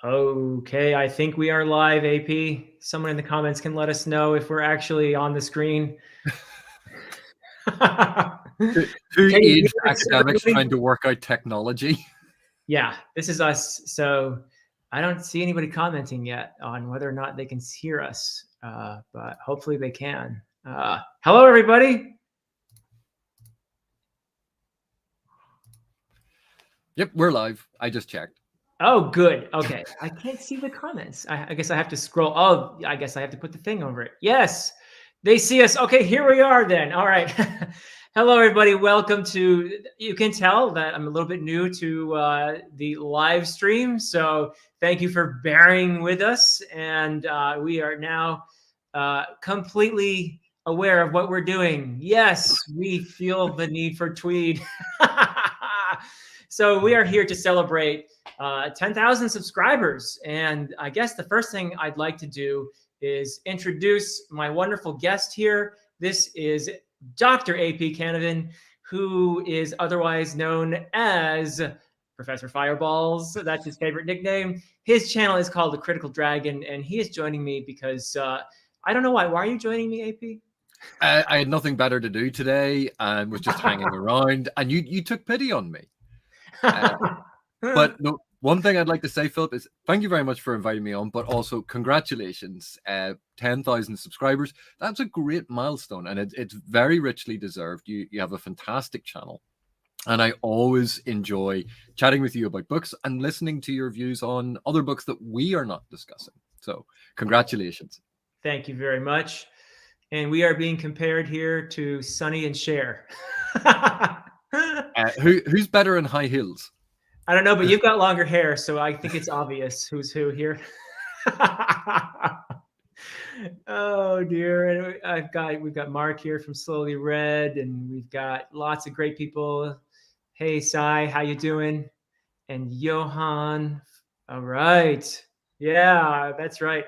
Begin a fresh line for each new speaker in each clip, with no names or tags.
Okay, I think we are live, AP. Someone in the comments can let us know if we're actually on the screen.
Two
Can you
aged
hear us,
academics
everybody?
trying to work out technology.
Yeah, this is us. So I don't see anybody commenting yet on whether or not they can hear us, but hopefully they can. Hello, everybody.
Yep, we're live. I just checked.
Oh, good. Okay. I can't see the comments. I guess I have to scroll. Oh, I guess I have to put the thing over it. Yes, they see us. Okay, here we are then. All right. Hello, everybody. Welcome to, you can tell that I'm a little bit new to the live stream. So thank you for bearing with us. And we are now completely aware of what we're doing. Yes, we feel the need for Tweed. So we are here to celebrate 10,000 subscribers. And I guess the first thing I'd like to do is introduce my wonderful guest here. This is Dr. AP Canavan, who is otherwise known as Professor Fireballs. That's his favorite nickname. His channel is called The Critical Dragon, and he is joining me because I don't know why. Why are you joining me, AP?
I had nothing better to do today and was just hanging around, and you took pity on me. But no, one thing I'd like to say, Philip, is thank you very much for inviting me on, but also congratulations. 10,000 subscribers. That's a great milestone, and it's very richly deserved. You have a fantastic channel. And I always enjoy chatting with you about books and listening to your views on other books that we are not discussing. So congratulations.
Thank you very much. And we are being compared here to Sonny and Cher.
Who's better in high heels?
I don't know, but you've got longer hair, so I think it's obvious who's who here. Oh dear. And we've got Mark here from Slowly Read, and we've got lots of great people. Hey Sai, how you doing? And Johan. All right. Yeah, that's right.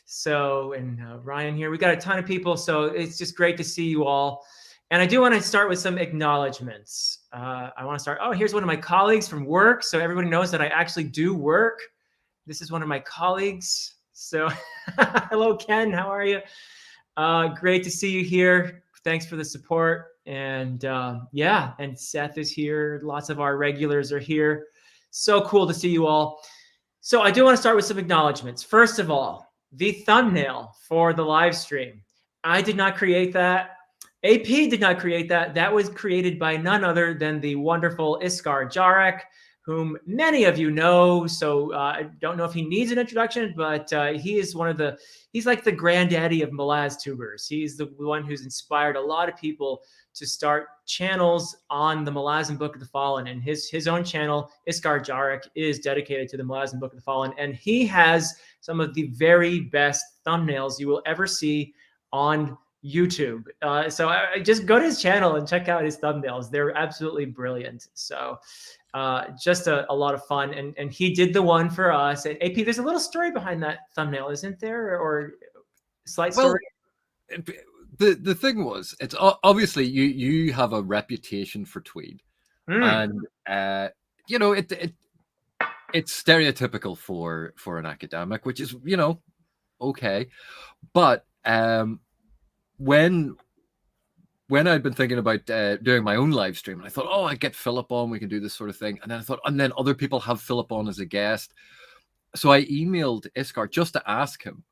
So, and Ryan here. We got a ton of people, so it's just great to see you all. And I do want to start with some acknowledgments. I want to start. Oh, here's one of my colleagues from work. So everybody knows that I actually do work. This is one of my colleagues. So hello, Ken. How are you? Great to see you here. Thanks for the support. And yeah, and Seth is here. Lots of our regulars are here. So cool to see you all. So I do want to start with some acknowledgments. First of all, the thumbnail for the live stream. I did not create that. AP did not create that. That was created by none other than the wonderful Iskar Jarek, whom many of you know. So I don't know if he needs an introduction, but he is he's like the granddaddy of Malaz tubers. He's the one who's inspired a lot of people to start channels on the Malazan Book of the Fallen. And his own channel, Iskar Jarek, is dedicated to the Malazan Book of the Fallen. And he has some of the very best thumbnails you will ever see on YouTube. So I just go to his channel and check out his thumbnails. They're absolutely brilliant. So just a lot of fun. And he did the one for us. And AP, there's a little story behind that thumbnail, isn't there? Or slight story?
Well, the thing was, it's obviously you have a reputation for Tweed, and you know it's stereotypical for an academic, which is okay, but when I'd been thinking about doing my own live stream, and I thought, oh, I'd get Philip on, we can do this sort of thing, and then I thought, and then other people have Philip on as a guest, so I emailed Iskar just to ask him.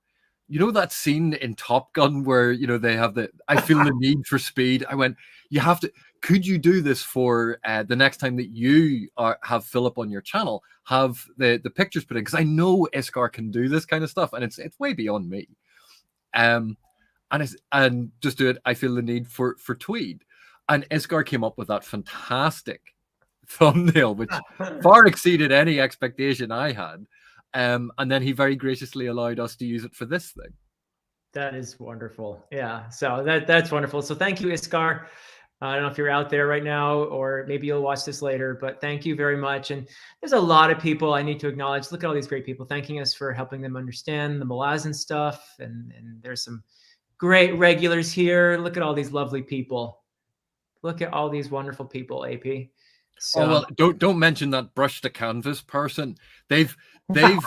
You know that scene in Top Gun where they have I feel the need for speed. I went, you have to. Could you do this for the next time that you have Philip on your channel? Have the pictures put in, because I know Iskar can do this kind of stuff, and it's way beyond me. And just do it. I feel the need for Tweed, and Iskar came up with that fantastic thumbnail, which far exceeded any expectation I had. And then he very graciously allowed us to use it for this thing.
That is wonderful. Yeah, so that's wonderful. So thank you, Iskar. I don't know if you're out there right now, or maybe you'll watch this later, but thank you very much. And there's a lot of people I need to acknowledge. Look at all these great people thanking us for helping them understand the Malazan stuff. And there's some great regulars here. Look at all these lovely people. Look at all these wonderful people, AP. So,
well, don't mention that brush to canvas person. They've They've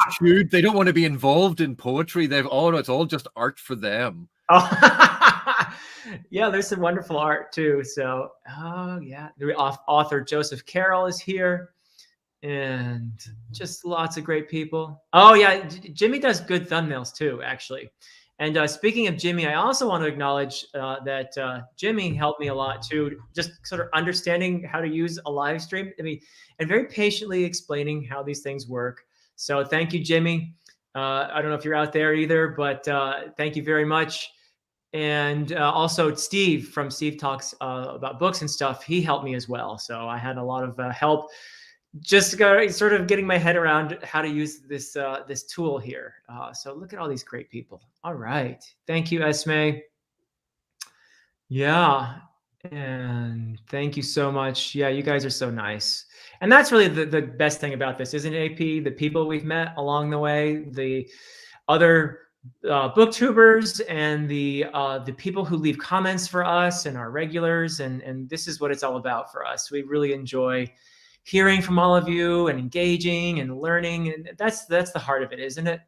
eschewed. They don't want to be involved in poetry. They've oh no, it's all just art for them.
Oh, yeah, there's some wonderful art too. So, oh yeah, the author Joseph Carroll is here, and just lots of great people. Oh yeah, Jimmy does good thumbnails too, actually. And speaking of Jimmy, I also want to acknowledge that Jimmy helped me a lot too, just sort of understanding how to use a live stream. I mean, and very patiently explaining how these things work. So thank you, Jimmy. I don't know if you're out there either, but thank you very much. And also Steve from Steve Talks about books and stuff. He helped me as well. So I had a lot of help just sort of getting my head around how to use this tool here. So look at all these great people. All right, thank you, Esme. Yeah, and thank you so much. Yeah, you guys are so nice, and that's really the best thing about this, isn't it, AP? The people we've met along the way, the other booktubers, and the people who leave comments for us, and our regulars, and this is what it's all about for us. We really enjoy hearing from all of you and engaging and learning, and that's the heart of it, isn't it?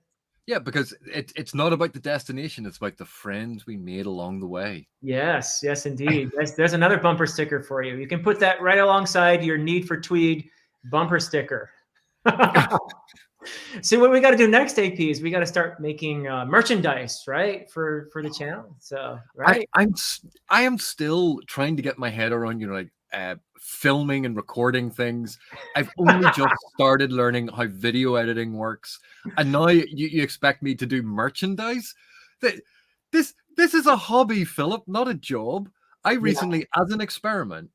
Yeah, because it's not about the destination; it's about the friends we made along the way.
Yes, yes, indeed. There's another bumper sticker for you. You can put that right alongside your Need for Tweed bumper sticker. See, what we got to do next, AP, is we got to start making merchandise, right, for the channel. So, right.
I am still trying to get my head around, like filming and recording things. I've only just started learning how video editing works, and now you expect me to do merchandise. This is a hobby, Philip, not a job. I recently, as an experiment,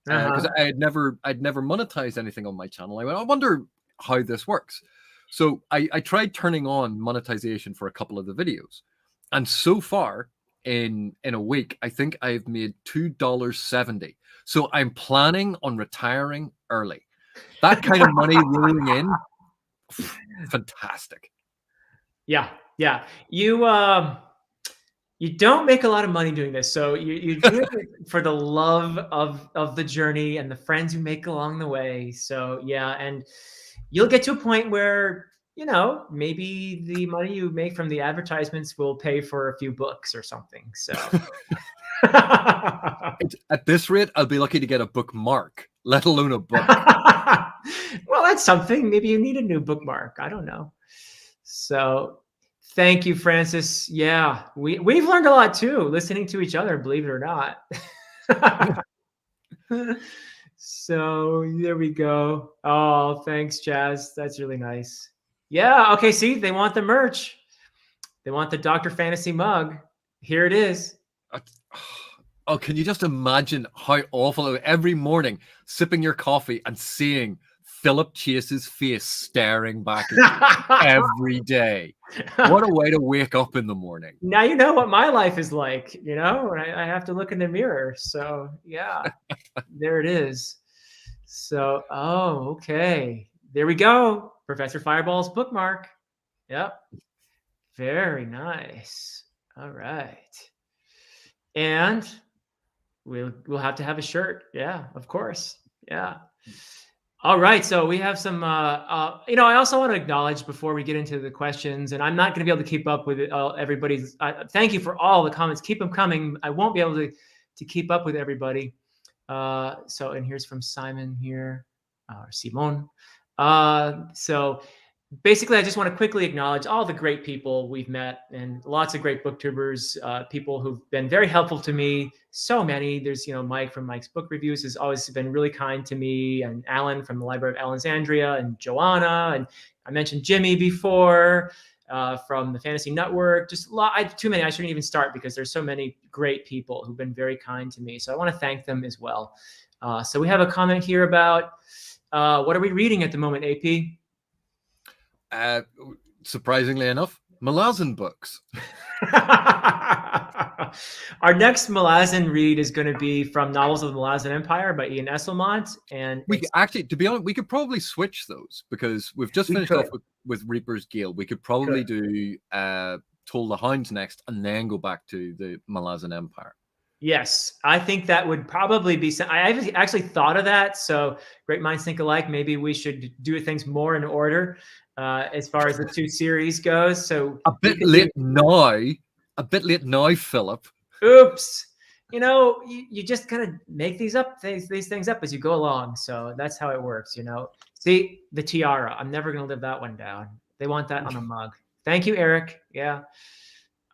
because I'd never monetized anything on my channel. I wonder how this works. So I tried turning on monetization for a couple of the videos, and so far in a week, I think I've made $2.70. So I'm planning on retiring early. That kind of money rolling in, fantastic.
Yeah, yeah. You don't make a lot of money doing this, so you do it for the love of the journey and the friends you make along the way. So yeah, and you'll get to a point where maybe the money you make from the advertisements will pay for a few books or something. So
at this rate, I'll be lucky to get a bookmark, let alone a book.
Well, that's something. Maybe you need a new bookmark. I don't know. So thank you, Francis. Yeah, we've learned a lot too, listening to each other, believe it or not. So there we go. Oh, thanks, Chaz. That's really nice. Yeah. Okay. See, they want the merch. They want the Dr. Fantasy mug. Here it is.
Oh, can you just imagine how awful every morning sipping your coffee and seeing Philip Chase's face staring back at you every day? What a way to wake up in the morning.
Now you know what my life is like, I have to look in the mirror. So yeah, there it is. So, oh, okay. There we go. Professor Fireball's bookmark. Yep. Very nice. All right. And we'll have to have a shirt. Yeah, of course. Yeah. All right. So we have some, I also want to acknowledge before we get into the questions, and I'm not going to be able to keep up with everybody's. Thank you for all the comments. Keep them coming. I won't be able to keep up with everybody. And here's from Simon here, or Simon. So basically, I just want to quickly acknowledge all the great people we've met and lots of great booktubers, people who've been very helpful to me. So many. There's, Mike from Mike's Book Reviews has always been really kind to me, and Alan from the Library of Alexandria, and Joanna, and I mentioned Jimmy before. From the Fantasy Network, just a lot. Too many. I shouldn't even start because there's so many great people who've been very kind to me. So I want to thank them as well. So we have a comment here about what are we reading at the moment, AP?
Surprisingly enough, Malazan books.
Our next Malazan read is going to be from Novels of the Malazan Empire by Ian Esselmont. And
to be honest, we could probably switch those because we've just finished off with Reaper's Gale. We could probably do Toll the Hounds next and then go back to the Malazan Empire.
Yes, I think that would probably be I actually thought of that. So great minds think alike. Maybe we should do things more in order as far as the two series goes. So
A
we
bit
could do.
late now. A bit late now, Philip.
Oops. You just kind of make these things up as you go along. So that's how it works. See the tiara. I'm never gonna live that one down. They want that on a mug. Thank you, Eric. Yeah.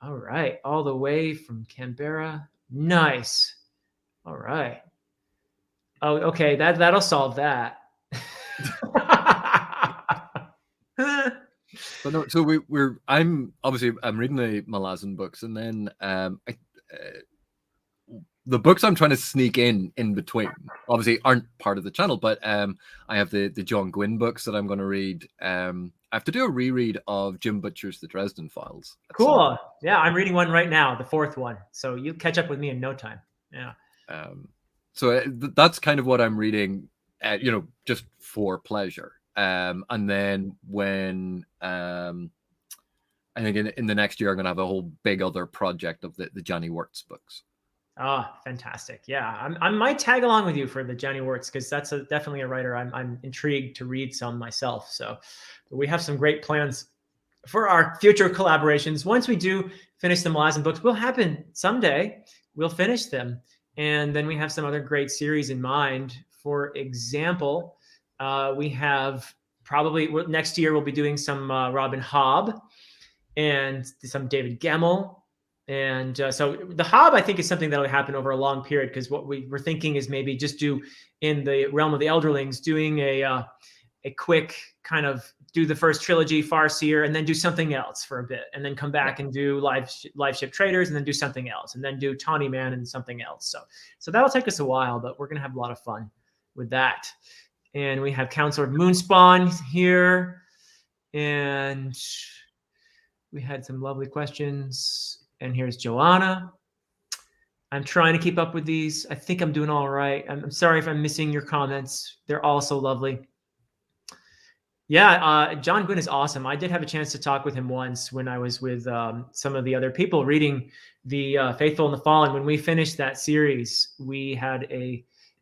All right. All the way from Canberra. Nice. All right. Oh, okay. That'll solve that.
But no, so I'm reading the Malazan books, and then the books I'm trying to sneak in between obviously aren't part of the channel, but I have the John Gwynne books that I'm going to read. I have to do a reread of Jim Butcher's The Dresden Files at some
Cool.
point.
Yeah, I'm reading one right now, the fourth one. So you'll catch up with me in no time. Yeah.
So that's kind of what I'm reading, just for pleasure. And then when I think in the next year I'm going to have a whole big other project of the Johnny Wirtz books.
Oh, fantastic. Yeah. I might tag along with you for the Johnny Wirtz because that's definitely a writer I'm intrigued to read some myself. So we have some great plans for our future collaborations. Once we do finish the Malazan books, will happen someday. We'll finish them. And then we have some other great series in mind. For example, we have probably next year we'll be doing some Robin Hobb and some David Gemmell. And so the Hobb, I think, is something that'll happen over a long period because what we were thinking is maybe just do in the realm of the Elderlings, doing a quick kind of do the first trilogy, Farseer, and then do something else for a bit, and then come back and do live ship traders, and then do something else, and then do Tawny Man and something else. So that'll take us a while, but we're gonna have a lot of fun with that. And we have Counselor of Moonspawn here, and we had some lovely questions. And here's Joanna. I'm trying to keep up with these. I think I'm doing all right. I'm sorry if I'm missing your comments. They're all so lovely. Yeah, John Gwynne is awesome. I did have a chance to talk with him once when I was with some of the other people reading the Faithful and the Fallen. When we finished that series, we had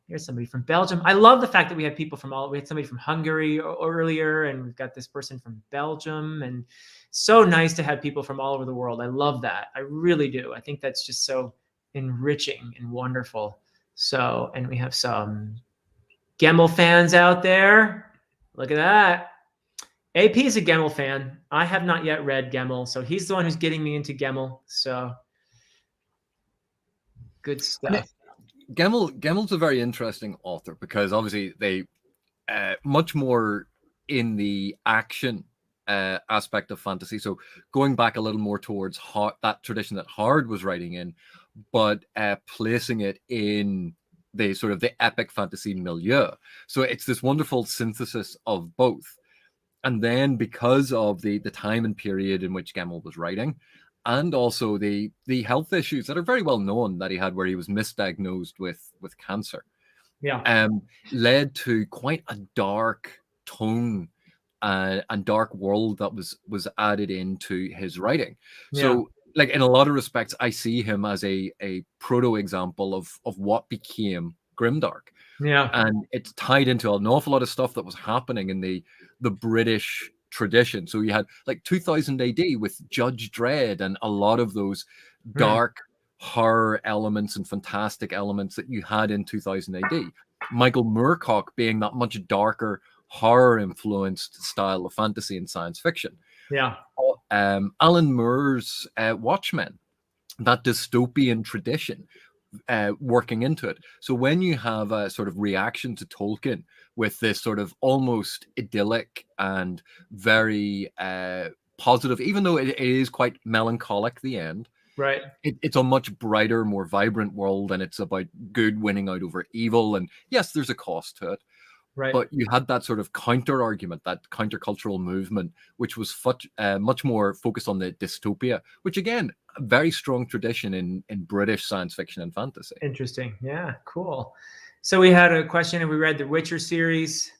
here's somebody from Belgium. I love the fact that we had people we had somebody from Hungary earlier, and we've got this person from Belgium, and so nice to have people from all over the world. I love that. I really do. I think that's just so enriching and wonderful. So, and we have some Gemmell fans out there. Look at that. AP is a Gemmell fan. I have not yet read Gemmell, so he's the one who's getting me into Gemmell. So good stuff.
Gemmell's a very interesting author because obviously they much more in the action aspect of fantasy. So going back a little more towards that tradition that Howard was writing in, but placing it in the sort of the epic fantasy milieu. So it's this wonderful synthesis of both. And then because of the time and period in which Gemmell was writing, and also the health issues that are very well known that he had, where he was misdiagnosed with cancer, led to quite a dark tone and dark world that was added into his writing. So, like in a lot of respects, I see him as a proto example of what became grimdark.
Yeah.
And it's tied into an awful lot of stuff that was happening in the British tradition. So you had like 2000 AD with Judge Dredd and a lot of those dark horror elements and fantastic elements that you had in 2000 AD. Michael Moorcock being that much darker, horror influenced style of fantasy and science fiction.
Yeah.
Alan Moore's Watchmen, that dystopian tradition working into it. So when you have a sort of reaction to Tolkien with this sort of almost idyllic and very positive, even though it is quite melancholic, the end,
right?
It's a much brighter, more vibrant world, and it's about good winning out over evil. And yes, there's a cost to it.
Right.
But you had that sort of counter argument, that countercultural movement, which was much more focused on the dystopia, which again, a very strong tradition in British science fiction and fantasy.
Interesting. Yeah, cool. So we had a question, and we read the Witcher series,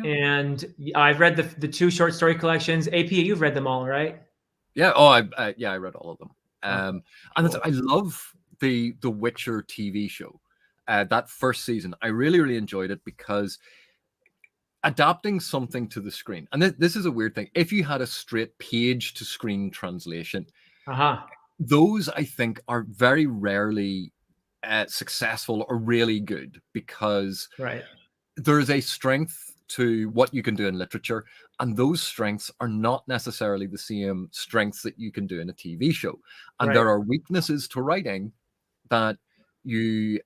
and I've read the two short story collections. AP, you've read them all, right?
Yeah. Oh, I read all of them. And cool. I love the Witcher TV show, that first season, I really, really enjoyed it because adapting something to the screen, and this is a weird thing. If you had a straight page to screen translation,
Uh-huh.
those I think are very rarely successful or really good because
Right.
there's a strength to what you can do in literature, and those strengths are not necessarily the same strengths that you can do in a TV show. And
Right.
there are weaknesses to writing that you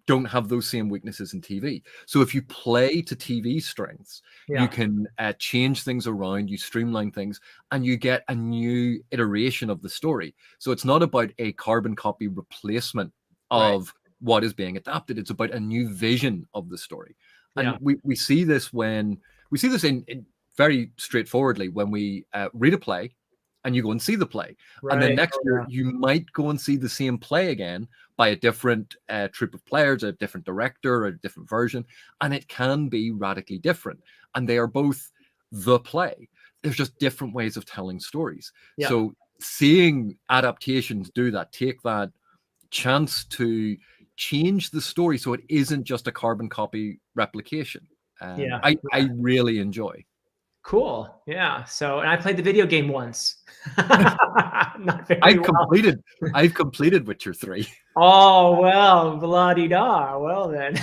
don't have those same weaknesses in TV. So if you play to TV strengths, you
Yeah.
can change things around, you streamline things, and you get a new iteration of the story. So it's not about a carbon copy replacement
Right.
of what is being adapted. It's about a new vision of the story.
Yeah.
And we see this when we see this in very straightforwardly when we read a play and you go and see the play. And then
Right.
next
Oh,
year,
yeah.
you might go and see the same play again by a different troupe of players, a different director, or a different version. And it can be radically different. And they are both the play. There's just different ways of telling stories.
Yeah.
So seeing adaptations do that, take that chance to change the story so it isn't just a carbon copy replication.
Yeah.
I really enjoy.
Cool. Yeah. So, and I played the video game once. Not very
I've
well.
completed I've completed Witcher 3.
Oh, well, blah-de-da. Well, then.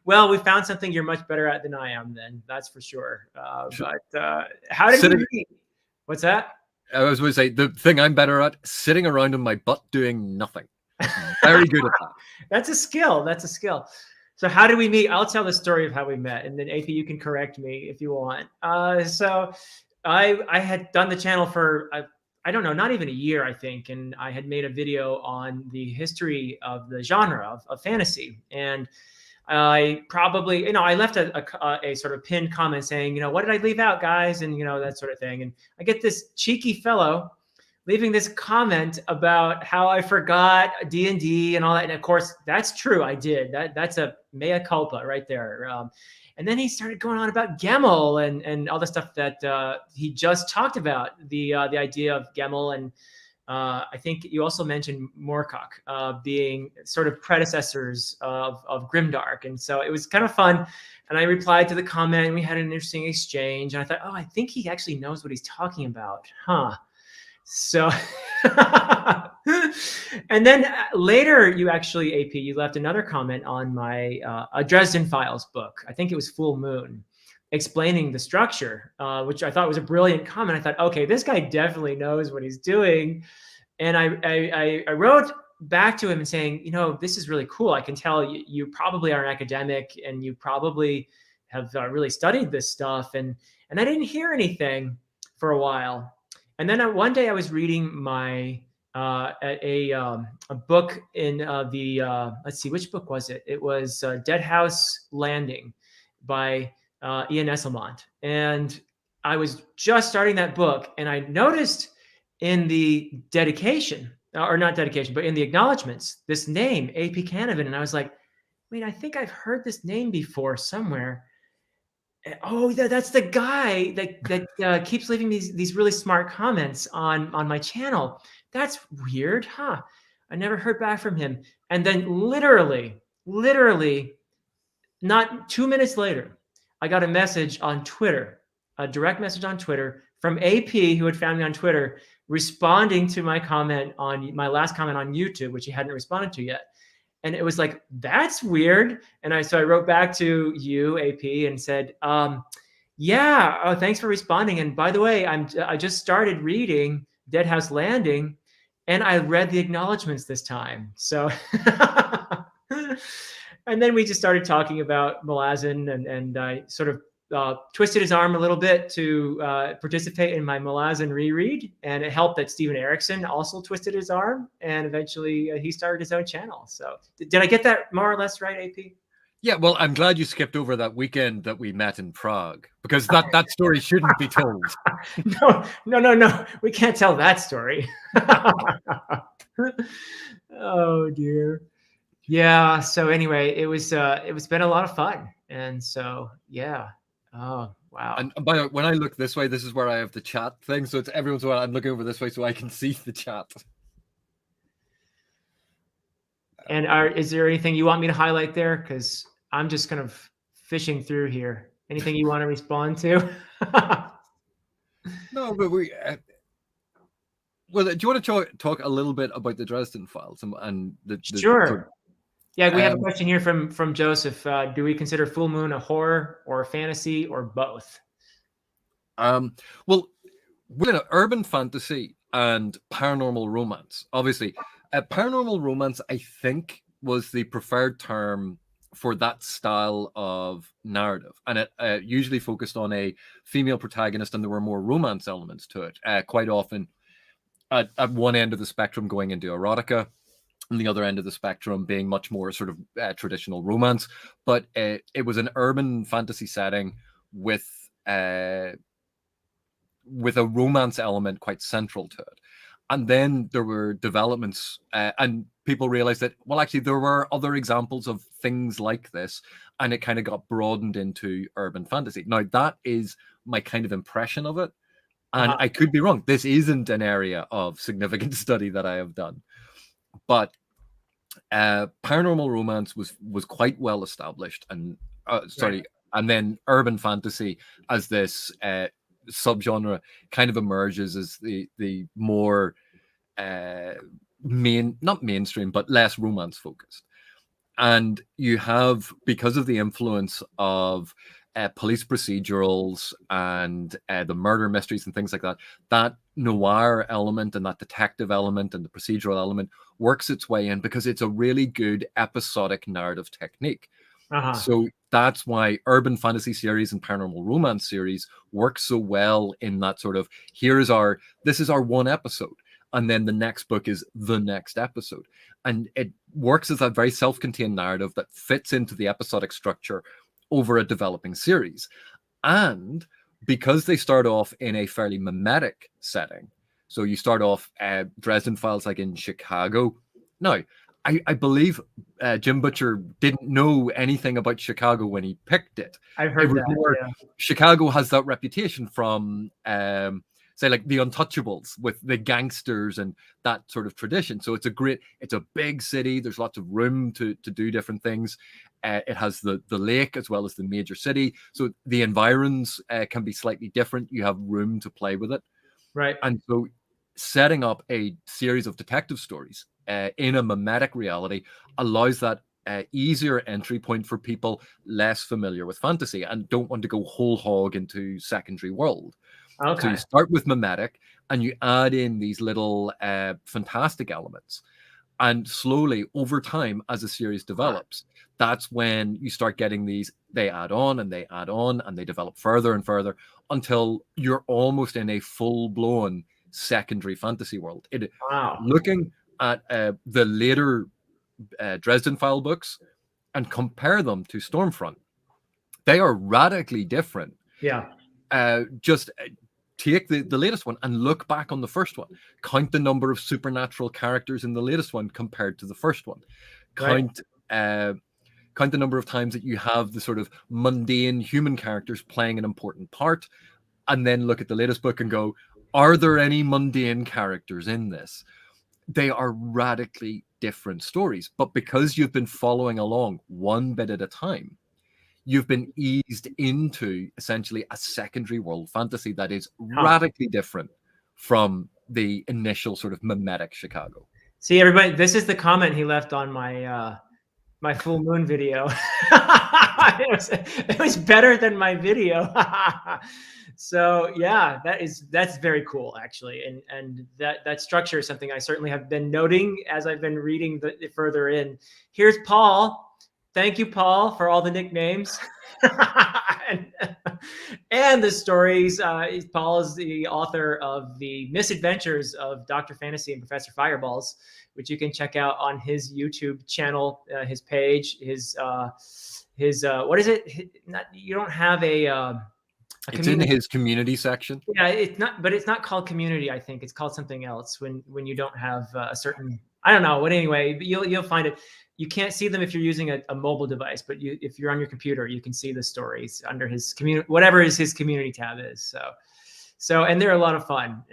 Well, we found something you're much better at than I am, then. That's for sure. But how did we
Sitting,
meet? What's that?
I was going to say the thing I'm better at, sitting around on my butt doing nothing. Very good at that.
That's a skill. That's a skill. So how did we meet? I'll tell the story of how we met, and then AP, you can correct me if you want. So I had done the channel for I don't know, not even a year, I think, and I had made a video on the history of the genre of fantasy, and I probably, I left a sort of pinned comment saying, what did I leave out, guys, and that sort of thing, and I get this cheeky fellow leaving this comment about how I forgot D&D and all that. And of course, that's true. I did. That's a mea culpa right there. And then he started going on about Gemmel and all the stuff that he just talked about, the idea of Gemmel. And I think you also mentioned Moorcock being sort of predecessors of Grimdark. And so it was kind of fun. And I replied to the comment, and we had an interesting exchange. And I thought, oh, I think he actually knows what he's talking about. Huh. So, and then later, you actually, AP, you left another comment on my a Dresden Files book. I think it was Full Moon, explaining the structure, which I thought was a brilliant comment. I thought, okay, this guy definitely knows what he's doing. And I wrote back to him and saying, this is really cool. I can tell you probably are an academic and you probably have really studied this stuff. And I didn't hear anything for a while. And then one day I was reading my a book in the let's see, which book was it? It was Dead House Landing by Ian Esselmont, and I was just starting that book, and I noticed in the dedication, or not dedication, but in the acknowledgments, this name AP Canavan, and I was like, wait, I think I've heard this name before somewhere. Oh, that's the guy that keeps leaving these really smart comments on my channel. That's weird, huh? I never heard back from him. And then literally, not 2 minutes later, I got a message on Twitter, a direct message on Twitter from AP, who had found me on Twitter, responding to my comment on my last comment on YouTube, which he hadn't responded to yet. And it was like, that's weird. And so I wrote back to you, AP, and said, yeah, oh, thanks for responding. And by the way, I just started reading Dead House Landing, and I read the acknowledgments this time. So, and then we just started talking about Malazan, and I sort of twisted his arm a little bit to participate in my Malazan reread, and it helped that Steven Erickson also twisted his arm, and eventually he started his own channel. So did I get that more or less right, AP?
Yeah, well, I'm glad you skipped over that weekend that we met in Prague, because that story shouldn't be told.
No. We can't tell that story. Oh dear. Yeah. So anyway, it was been a lot of fun, and so yeah. Oh wow.
And by the way, when I look this way, this is where I have the chat thing. So it's every once in a while I'm looking over this way so I can see the chat.
And is there anything you want me to highlight there? Because I'm just kind of fishing through here. Anything you want to respond to?
No, but well, do you want to talk a little bit about the Dresden Files and the sort
Sure. Yeah, we have a
um,
question here from Joseph. Do we consider Full Moon a horror or a fantasy or both?
well, we're in urban fantasy and paranormal romance. Obviously, paranormal romance, I think, was the preferred term for that style of narrative, and it usually focused on a female protagonist, and there were more romance elements to it. Quite often, at one end of the spectrum, going into erotica, and the other end of the spectrum being much more sort of traditional romance. But it was an urban fantasy setting with uh, with a romance element quite central to it. And then there were developments, and people realized that, well, actually, there were other examples of things like this, and it kind of got broadened into urban fantasy. Now, that is my kind of impression of it. And
Uh-huh.
I could be wrong. This isn't an area of significant study that I have done. But paranormal romance was quite well established, and
Right.
sorry, and then urban fantasy as this subgenre kind of emerges as the more not mainstream, but less romance focused. And you have, because of the influence of police procedurals and the murder mysteries and things like that, that noir element and that detective element and the procedural element works its way in because it's a really good episodic narrative technique.
Uh-huh.
So that's why urban fantasy series and paranormal romance series work so well in that sort of, this is our one episode, and then the next book is the next episode. And it works as a very self-contained narrative that fits into the episodic structure over a developing series. And because they start off in a fairly mimetic setting, so you start off Dresden Files like in Chicago. Now, I believe Jim Butcher didn't know anything about Chicago when he picked it.
I've
It
heard
was
that.
more,
Yeah.
Chicago has that reputation from say like the Untouchables with the gangsters and that sort of tradition. So it's a big city. There's lots of room to do different things. It has the lake as well as the major city. So the environs can be slightly different. You have room to play with it.
Right.
And so setting up a series of detective stories in a mimetic reality allows that easier entry point for people less familiar with fantasy and don't want to go whole hog into secondary world. So you
Okay.
start with mimetic and you add in these little fantastic elements. And slowly over time, as a series develops, that's when you start getting these, they add on and they add on and they develop further and further until you're almost in a full blown secondary fantasy world.
Wow.
Looking at the later Dresden File books and compare them to Stormfront, they are radically different.
Yeah.
Just take the latest one and look back on the first one. Count the number of supernatural characters in the latest one compared to the first one.
Right.
Count the number of times that you have the sort of mundane human characters playing an important part, and then look at the latest book and go, are there any mundane characters in this? They are radically different stories, but because you've been following along one bit at a time, you've been eased into essentially a secondary world fantasy that is
Huh.
radically different from the initial sort of mimetic Chicago.
See, everybody, this is the comment he left on my full moon video. It was better than my video. So yeah, that's very cool actually, and that structure is something I certainly have been noting as I've been reading further in. Here's Paul. Thank you, Paul, for all the nicknames. and, and the stories. Paul is the author of the Misadventures of Dr. Fantasy and Professor Fireballs, which you can check out on his YouTube channel, his page, his what is it? You don't have a
It's in
community.
his community section.
Yeah, it's not, but it's not called community. I think it's called something else when you don't have a certain. I don't know. But anyway, but you'll find it. You can't see them if you're using a mobile device, but if you're on your computer, you can see the stories under his community, whatever his community tab is. So, and they're a lot of fun,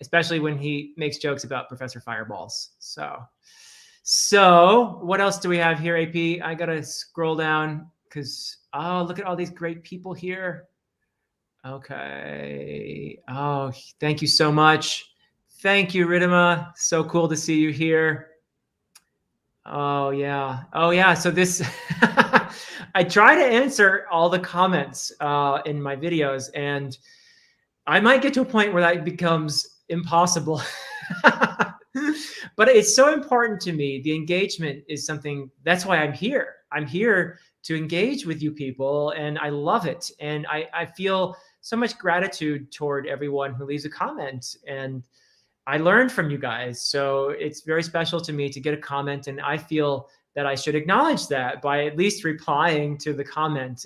especially when he makes jokes about Professor Fireballs. So, what else do we have here, AP? I gotta scroll down because look at all these great people here. Okay. Oh, thank you so much. Thank you, Ridima. So cool to see you here. Oh yeah. Oh yeah. So this, I try to answer all the comments in my videos, and I might get to a point where that becomes impossible. But it's so important to me. The engagement is something, that's why I'm here. I'm here to engage with you people, and I love it. And I feel so much gratitude toward everyone who leaves a comment. And I learned from you guys. So it's very special to me to get a comment. And I feel that I should acknowledge that by at least replying to the comment.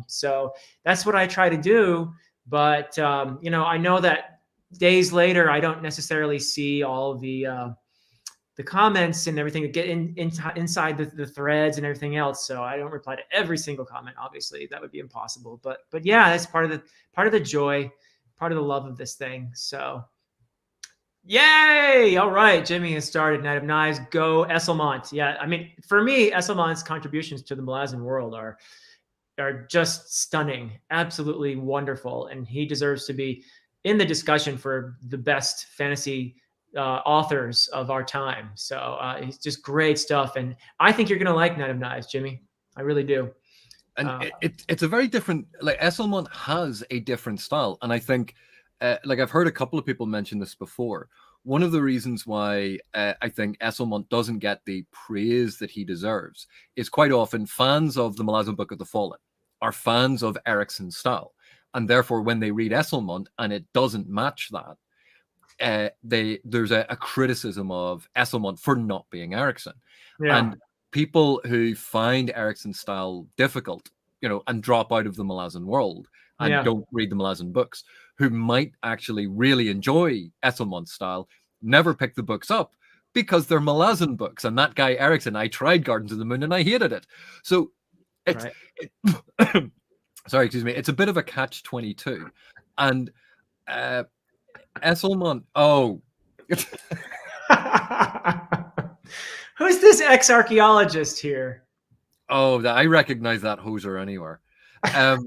So that's what I try to do. But, I know that days later, I don't necessarily see all the comments and everything that get inside the threads and everything else. So I don't reply to every single comment. Obviously, that would be impossible. But yeah, that's part of the joy, part of the love of this thing. So yay! All right, Jimmy has started. Knight of Knives, go Esselmont. Yeah, I mean, for me, Esselmont's contributions to the Malazan world are just stunning, absolutely wonderful, and he deserves to be in the discussion for the best fantasy authors of our time. So it's just great stuff, and I think you're gonna like Knight of Knives, Jimmy. I really do.
And
Uh,
it's a very different, like Esselmont has a different style, and I think like I've heard a couple of people mention this before. One of the reasons why I think Esselmont doesn't get the praise that he deserves is quite often fans of the Malazan Book of the Fallen are fans of Ericsson's style, and therefore when they read Esselmont and it doesn't match that, there's a criticism of Esselmont for not being Ericsson.
yeah,
And people who find Ericsson's style difficult, and drop out of the Malazan world and
yeah,
don't read the Malazan books, who might actually really enjoy Esselmont's style, never pick the books up because they're Malazan books. And that guy Ericsson, I tried Gardens of the Moon and I hated it. So it's
right.
sorry, excuse me. It's a bit of a catch-22, and Esselmont. Oh,
Who's this ex-archaeologist here?
oh, I recognize that hoser anywhere. But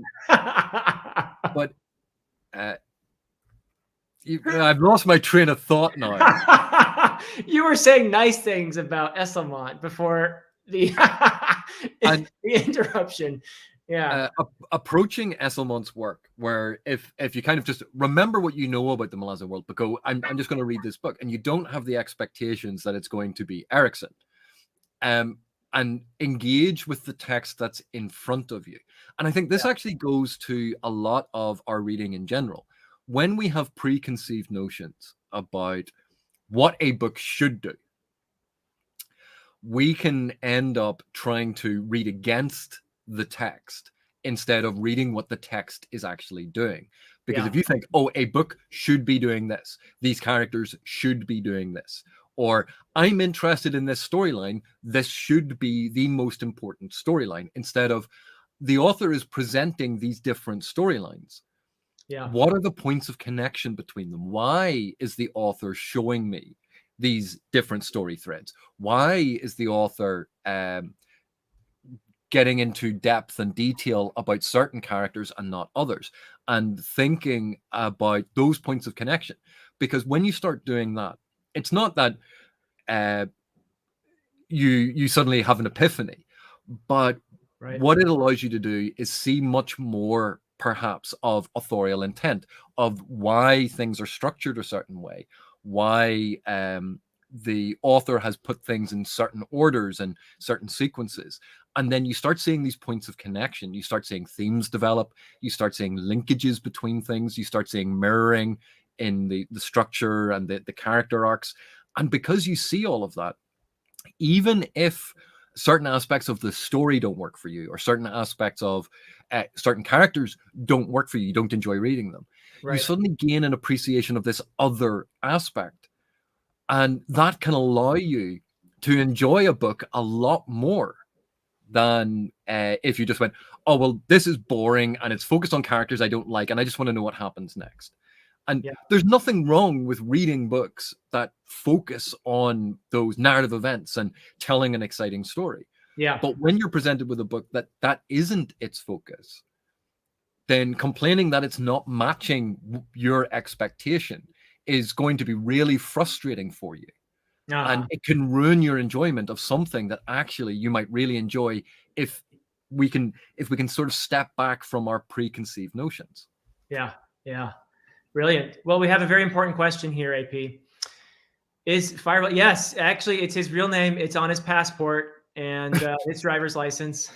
I've lost my train of thought now.
You were saying nice things about Esselmont before the
And
the interruption. Yeah,
approaching Esselmont's work, where if you kind of just remember what you know about the Malazan world, but go, I'm just going to read this book, and you don't have the expectations that it's going to be Ericsson, and engage with the text that's in front of you. And I think this actually goes to a lot of our reading in general. When we have preconceived notions about what a book should do, we can end up trying to read against the text instead of reading what the text is actually doing. Because
yeah,
if you think, oh, a book should be doing this, these characters should be doing this, or I'm interested in this storyline, this should be the most important storyline, instead of the author is presenting these different storylines.
yeah,
What are the points of connection between them? Why is the author showing me these different story threads? Why is the author getting into depth and detail about certain characters and not others? And thinking about those points of connection. Because when you start doing that, it's not that you suddenly have an epiphany, but
right.
what it allows you to do is see much more perhaps of authorial intent, of why things are structured a certain way, why the author has put things in certain orders and certain sequences. And then you start seeing these points of connection. You start seeing themes develop. You start seeing linkages between things. You start seeing mirroring in the structure and the character arcs. And because you see all of that, even if certain aspects of the story don't work for you, or certain aspects of certain characters don't work for you, you don't enjoy reading them, you
Right.
suddenly gain an appreciation of this other aspect. And that can allow you to enjoy a book a lot more than if you just went, oh, well, this is boring and it's focused on characters I don't like and I just want to know what happens next. And
Yeah.
there's nothing wrong with reading books that focus on those narrative events and telling an exciting story.
Yeah.
But when you're presented with a book that isn't its focus, then complaining that it's not matching your expectation is going to be really frustrating for you. And
Uh-huh.
it can ruin your enjoyment of something that actually you might really enjoy if we can sort of step back from our preconceived notions.
Yeah. Yeah. Brilliant. Well, we have a very important question here, AP. Is Fireball? Yes, actually, it's his real name. It's on his passport and his driver's license.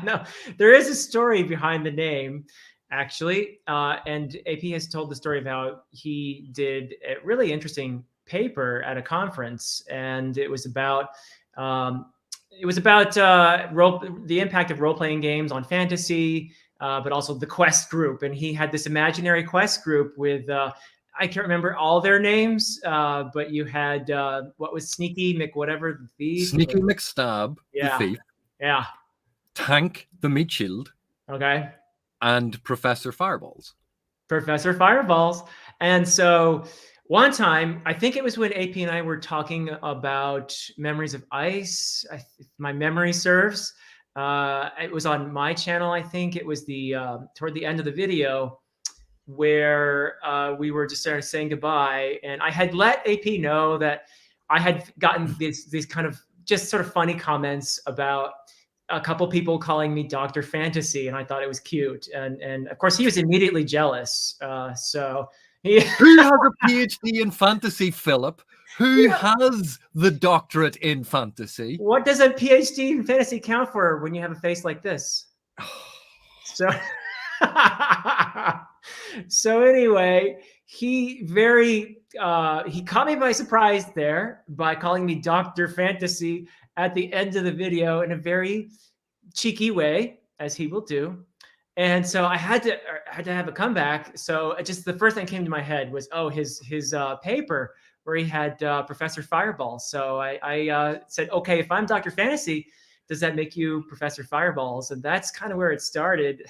No, there is a story behind the name, actually, and AP has told the story of how he did a really interesting paper at a conference, and um, it was about the impact of role playing games on fantasy, but also the quest group. And he had this imaginary quest group with I can't remember all their names, but you had what was Sneaky Mc whatever the thief.
Sneaky McStab, the
Yeah,
thief,
yeah.
Tank, the meat shield,
Okay,
and Professor Fireballs.
Professor Fireballs. And so one time, I think it was when AP and I were talking about Memories of Ice. If my memory serves, it was on my channel. I think it was the toward the end of the video where we were just sort of saying goodbye, and I had let AP know that I had gotten these kind of just sort of funny comments about a couple people calling me Dr. Fantasy, and I thought it was cute, and of course he was immediately jealous. So he,
Who has a PhD in fantasy, Philip? Who has the doctorate in fantasy?
what does a PhD in fantasy count for when you have a face like this? So, so anyway, he caught me by surprise there by calling me Dr. Fantasy at the end of the video in a very cheeky way, as he will do. And so I had to have a comeback. So just the first thing that came to my head was, oh, his paper where he had Professor Fireball. So I said, okay, if I'm Dr. Fantasy, does that make you Professor Fireballs? And that's kind of where it started.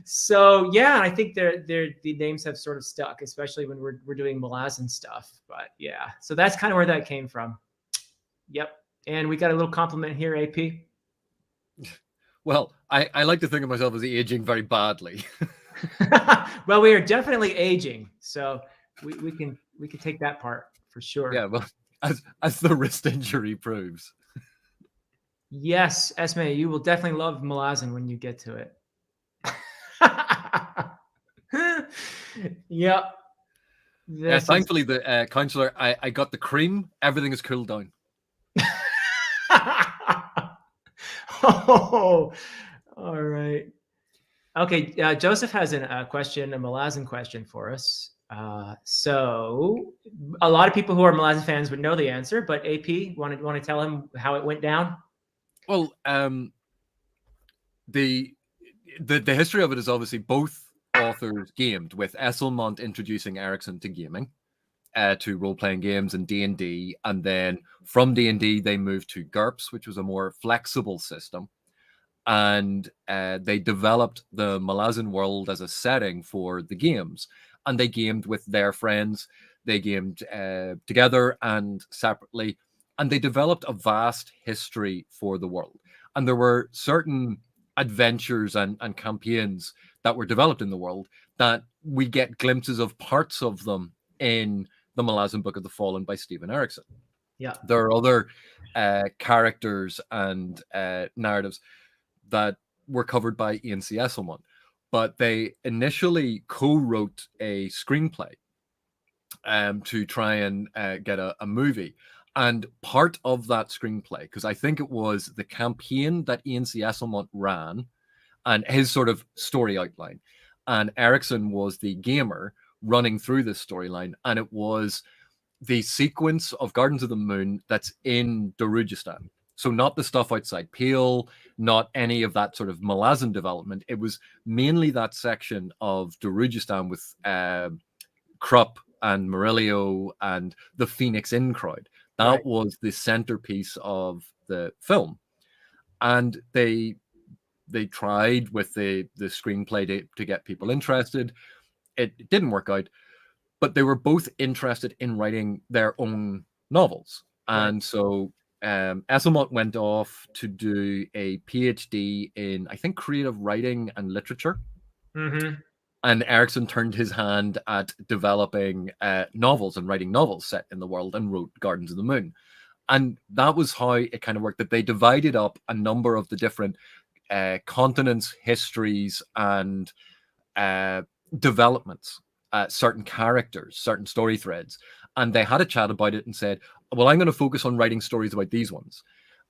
So yeah, I think the names have sort of stuck, especially when we're doing Malazan stuff. But yeah, so that's kind of where that came from. Yep. And we got a little compliment here, AP.
Well, I like to think of myself as aging very badly.
Well, we are definitely aging, so we can take that part for sure.
Yeah, well, as the wrist injury proves.
Yes, Esme, you will definitely love Malazan when you get to it. Yep.
Yeah,
This is
thankfully the counselor, I got the cream. Everything is cooled down.
Oh, all right. Okay, Joseph has a question, a Malazan question for us. So a lot of people who are Malazan fans would know the answer, but AP, want to tell him how it went down?
Well, the history of it is obviously both authors gamed, with Esselmont introducing Ericsson to gaming, to role-playing games and D&D, and then from D&D they moved to GURPS, which was a more flexible system, and they developed the Malazan world as a setting for the games, and they gamed with their friends. They gamed together and separately, and they developed a vast history for the world. And there were certain adventures and campaigns that were developed in the world that we get glimpses of parts of them in the Malazan Book of the Fallen by Stephen Erickson.
Yeah.
There are other characters and narratives that were covered by Ian C. Esselmont, but they initially co-wrote a screenplay to try and get a movie. And part of that screenplay, because I think it was the campaign that Ian C. Esselmont ran and his sort of story outline, and Erickson was the gamer running through this storyline, and it was the sequence of Gardens of the Moon that's in Darujistan. So not the stuff outside Peel, not any of that sort of Malazan development. It was mainly that section of Darujistan with Krupp and Murillo and the Phoenix Inn crowd. That
Right.
was the centerpiece of the film. And they they tried with the screenplay to get people interested. It didn't work out, but they were both interested in writing their own novels.
Right.
And so Esselmont went off to do a PhD in, I think, creative writing and literature.
Mm-hmm.
And Erickson turned his hand at developing novels and writing novels set in the world, and wrote Gardens of the Moon. And that was how it kind of worked, that they divided up a number of the different continents, histories, and uh, developments, certain characters, certain story threads. And they had a chat about it and said, well, I'm going to focus on writing stories about these ones.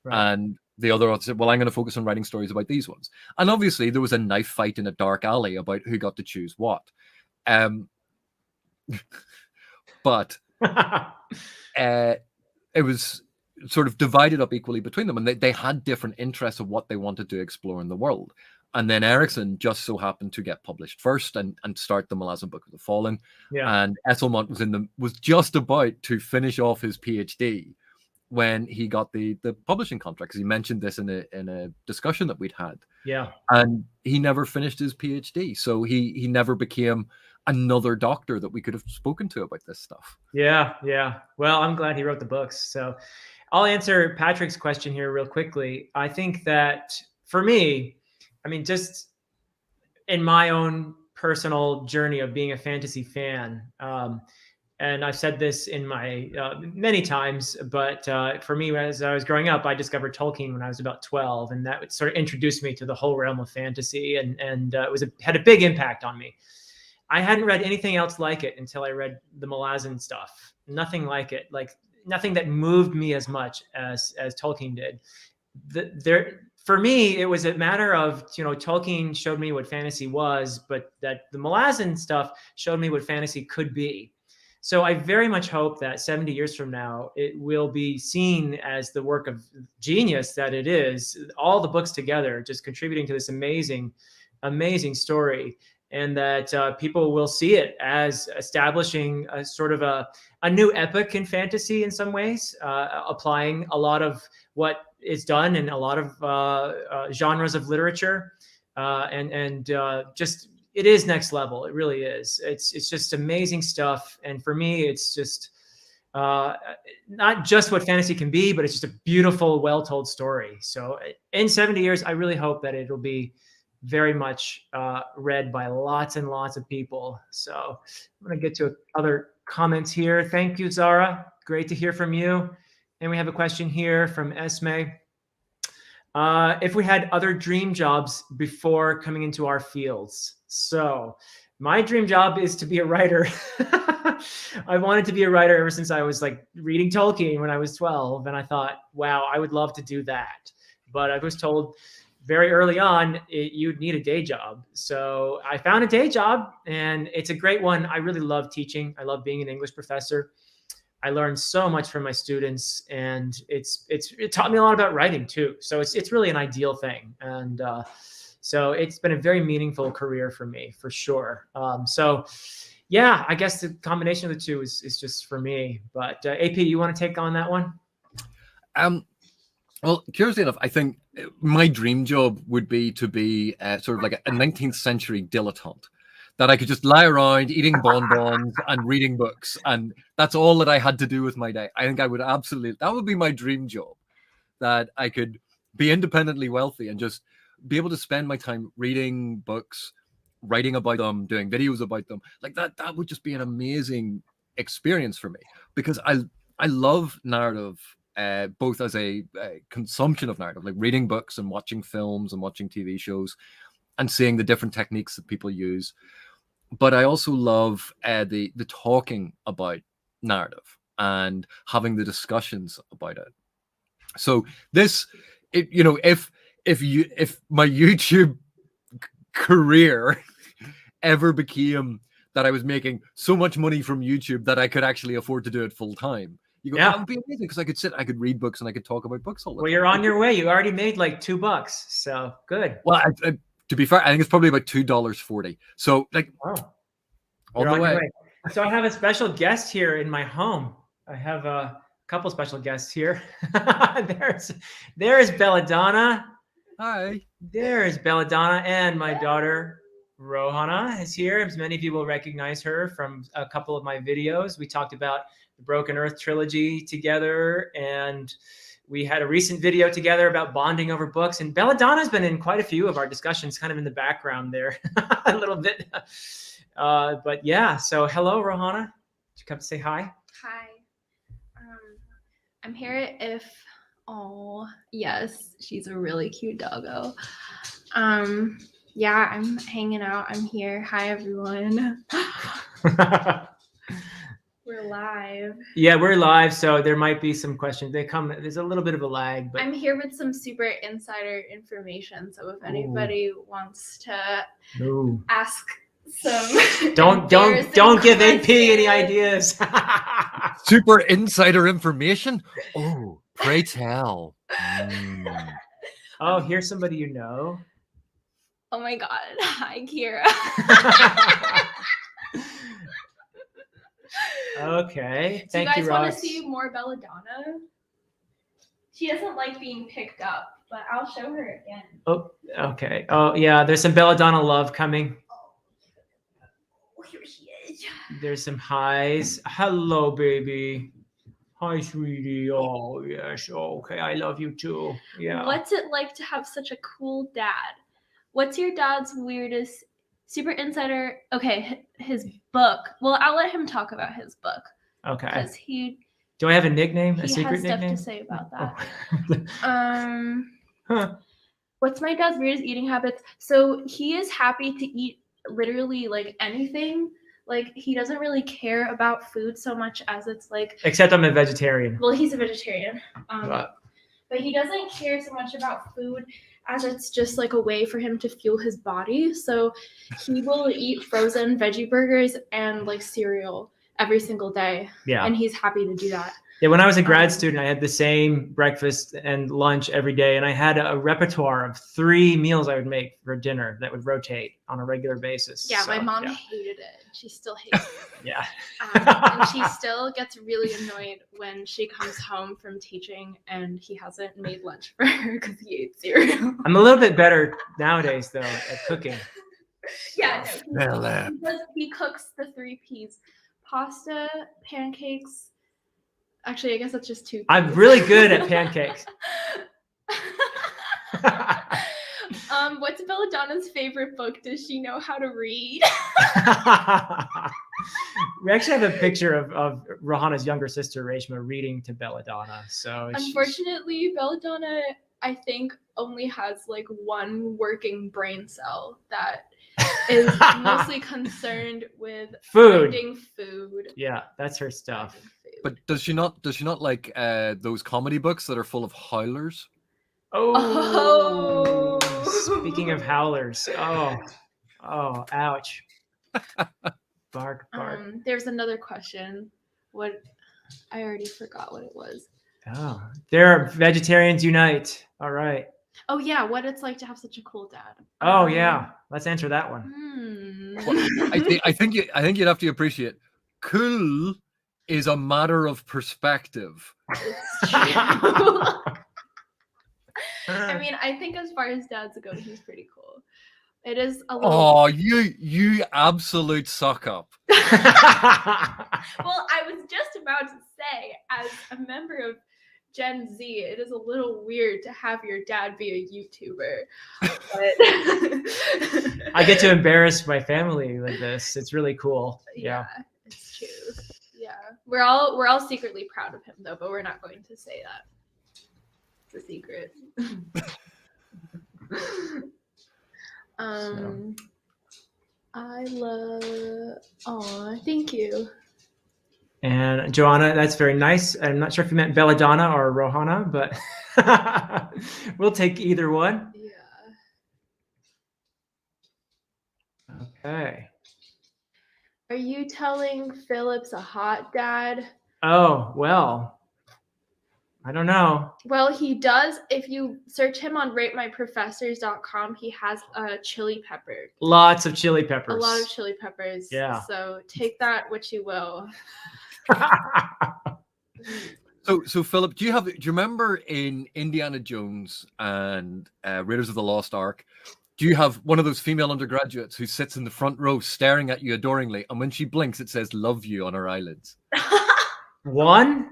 Right.
And the other author said, well, I'm going to focus on writing stories about these ones. And obviously there was a knife fight in a dark alley about who got to choose what. Um, but it was sort of divided up equally between them, and they had different interests of what they wanted to explore in the world. And then Erickson just so happened to get published first and start the Malazan Book of the Fallen.
Yeah.
And Esselmont was just about to finish off his PhD when he got the publishing contract, because he mentioned this in a discussion that we'd had.
Yeah.
And he never finished his PhD, so he never became another doctor that we could have spoken to about this stuff.
Yeah. Yeah. Well, I'm glad he wrote the books. So I'll answer Patrick's question here real quickly. I think that for me, I mean, just in my own personal journey of being a fantasy fan, and I've said this in my many times, but for me, as I was growing up, I discovered Tolkien when I was about 12, and that sort of introduced me to the whole realm of fantasy, and it had a big impact on me. I hadn't read anything else like it until I read the Malazan stuff. Nothing like it, like nothing that moved me as much as Tolkien did. For me, it was a matter of, Tolkien showed me what fantasy was, but that the Malazan stuff showed me what fantasy could be. So I very much hope that 70 years from now, it will be seen as the work of genius that it is, all the books together, just contributing to this amazing, amazing story. And that people will see it as establishing a sort of a new epoch in fantasy in some ways, applying a lot of what is done in a lot of genres of literature, and just it is next level. It really is. It's just amazing stuff. And for me, it's just not just what fantasy can be, but it's just a beautiful, well-told story. So in 70 years, I really hope that it'll be very much read by lots and lots of people. So I'm going to get to other comments here. Thank you, Zara. Great to hear from you. And we have a question here from Esme. If we had other dream jobs before coming into our fields. So my dream job is to be a writer. I wanted to be a writer ever since I was like reading Tolkien when I was 12. And I thought, wow, I would love to do that. But I was told very early on, you'd need a day job. So I found a day job, and it's a great one. I really love teaching. I love being an English professor. I learned so much from my students, and it taught me a lot about writing too. So it's really an ideal thing. And so it's been a very meaningful career for me, for sure. So yeah, I guess the combination of the two is just for me. But AP, you want to take on that one?
Well, curiously enough, I think my dream job would be to be sort of like a 19th century dilettante, that I could just lie around eating bonbons and reading books, and that's all that I had to do with my day. I think I would that would be my dream job, that I could be independently wealthy and just be able to spend my time reading books, writing about them, doing videos about them. Like that would just be an amazing experience for me, because I love narrative. Both as a consumption of narrative, like reading books and watching films and watching TV shows and seeing the different techniques that people use. But I also love the talking about narrative and having the discussions about it. So if my YouTube career ever became that I was making so much money from YouTube that I could actually afford to do it full time, that would be amazing, because I could read books and I could talk about books all the time.
Well, you're on your way. You already made like $2, so good.
Well, to be fair, I think it's probably about $2.40. So like,
on the way. So I have a special guest here in my home. I have a couple special guests here. There's Belladonna.
Hi.
There's Belladonna, and my daughter Rohana is here. As many of you will recognize her from a couple of my videos. We talked about the Broken Earth trilogy together, and we had a recent video together about bonding over books. And Belladonna's been in quite a few of our discussions, kind of in the background there, a little bit. But yeah, so hello, Rohana. Did you come to say hi?
Hi. I'm here if yes, she's a really cute doggo. Yeah, I'm hanging out. I'm here. Hi everyone. We're live.
Yeah, we're live, so there might be some questions. There's a little bit of a lag, but
I'm here with some super insider information. So if anybody wants to ask some
don't give AP any ideas.
Super insider information. Oh, pray tell.
Oh, here's somebody you know.
Oh my God. Hi, Kira.
Okay. Thank
you
you,
guys want
Ross.
to see more Belladonna? She doesn't like being picked up, but I'll show her again.
Oh, okay. Oh, yeah. There's some Belladonna love coming.
Oh, here she is.
There's some highs. Hello, baby. Hi, sweetie. Oh, yes. Okay. I love you too. Yeah.
What's it like to have such a cool dad? What's your dad's weirdest super insider? Okay, his book. Well, I'll let him talk about his book.
Okay.
Because he.
Do I have a nickname? A secret
has stuff
nickname?
to say about that.
Oh. Huh.
What's my dad's weirdest eating habits? So he is happy to eat literally like anything. Like he doesn't really care about food so much as it's like.
Except I'm a vegetarian.
Well, he's a vegetarian. But he doesn't care so much about food as it's just like a way for him to fuel his body. So he will eat frozen veggie burgers and like cereal every single day.
Yeah.
And he's happy to do that.
Yeah, when I was a grad student, I had the same breakfast and lunch every day, and I had a repertoire of 3 meals I would make for dinner that would rotate on a regular basis.
Yeah,
so,
my mom hated it. She still hates it.
Yeah.
And she still gets really annoyed when she comes home from teaching and he hasn't made lunch for her because he ate cereal.
I'm a little bit better nowadays, though, at cooking.
Yeah, no, he cooks the 3 Ps: pasta, pancakes. Actually, I guess that's just 2 Ps.
I'm really good at pancakes.
What's Belladonna's favorite book? Does she know how to read?
We actually have a picture of Rohana's younger sister, Reshma, reading to Belladonna. So
unfortunately, Belladonna, I think, only has like 1 working brain cell that is mostly concerned with finding food.
Yeah, that's her stuff.
But does she not like those comedy books that are full of howlers?
Oh. Speaking of howlers. Oh, ouch. Bark.
There's another question. I already forgot what it was.
Oh, there are vegetarians unite. All right.
Oh yeah, what it's like to have such a cool dad.
Oh yeah, let's answer that one.
Well, I think you'd have to appreciate cool is a matter of perspective.
It's true. I mean, I think as far as dads go, he's pretty cool. It is a little.
Oh, you absolute suck up.
Well, I was just about to say, as a member of Gen Z, it is a little weird to have your dad be a YouTuber. But
I get to embarrass my family like this. It's really cool. Yeah,
it's true. Yeah, we're all secretly proud of him though, but we're not going to say that. It's a secret. I love. Oh, thank you.
And Joanna, that's very nice. I'm not sure if you meant Belladonna or Rohana, but we'll take either one.
Yeah.
Okay.
Are you telling Phillips a hot dad?
Oh, well, I don't know.
Well, he does. If you search him on ratemyprofessors.com, he has a chili pepper.
Lots of chili peppers.
A lot of chili peppers.
Yeah.
So take that which you will.
So Philip, do you remember in Indiana Jones and Raiders of the Lost Ark? Do you have one of those female undergraduates who sits in the front row staring at you adoringly, and when she blinks, it says "Love you" on her eyelids?
One?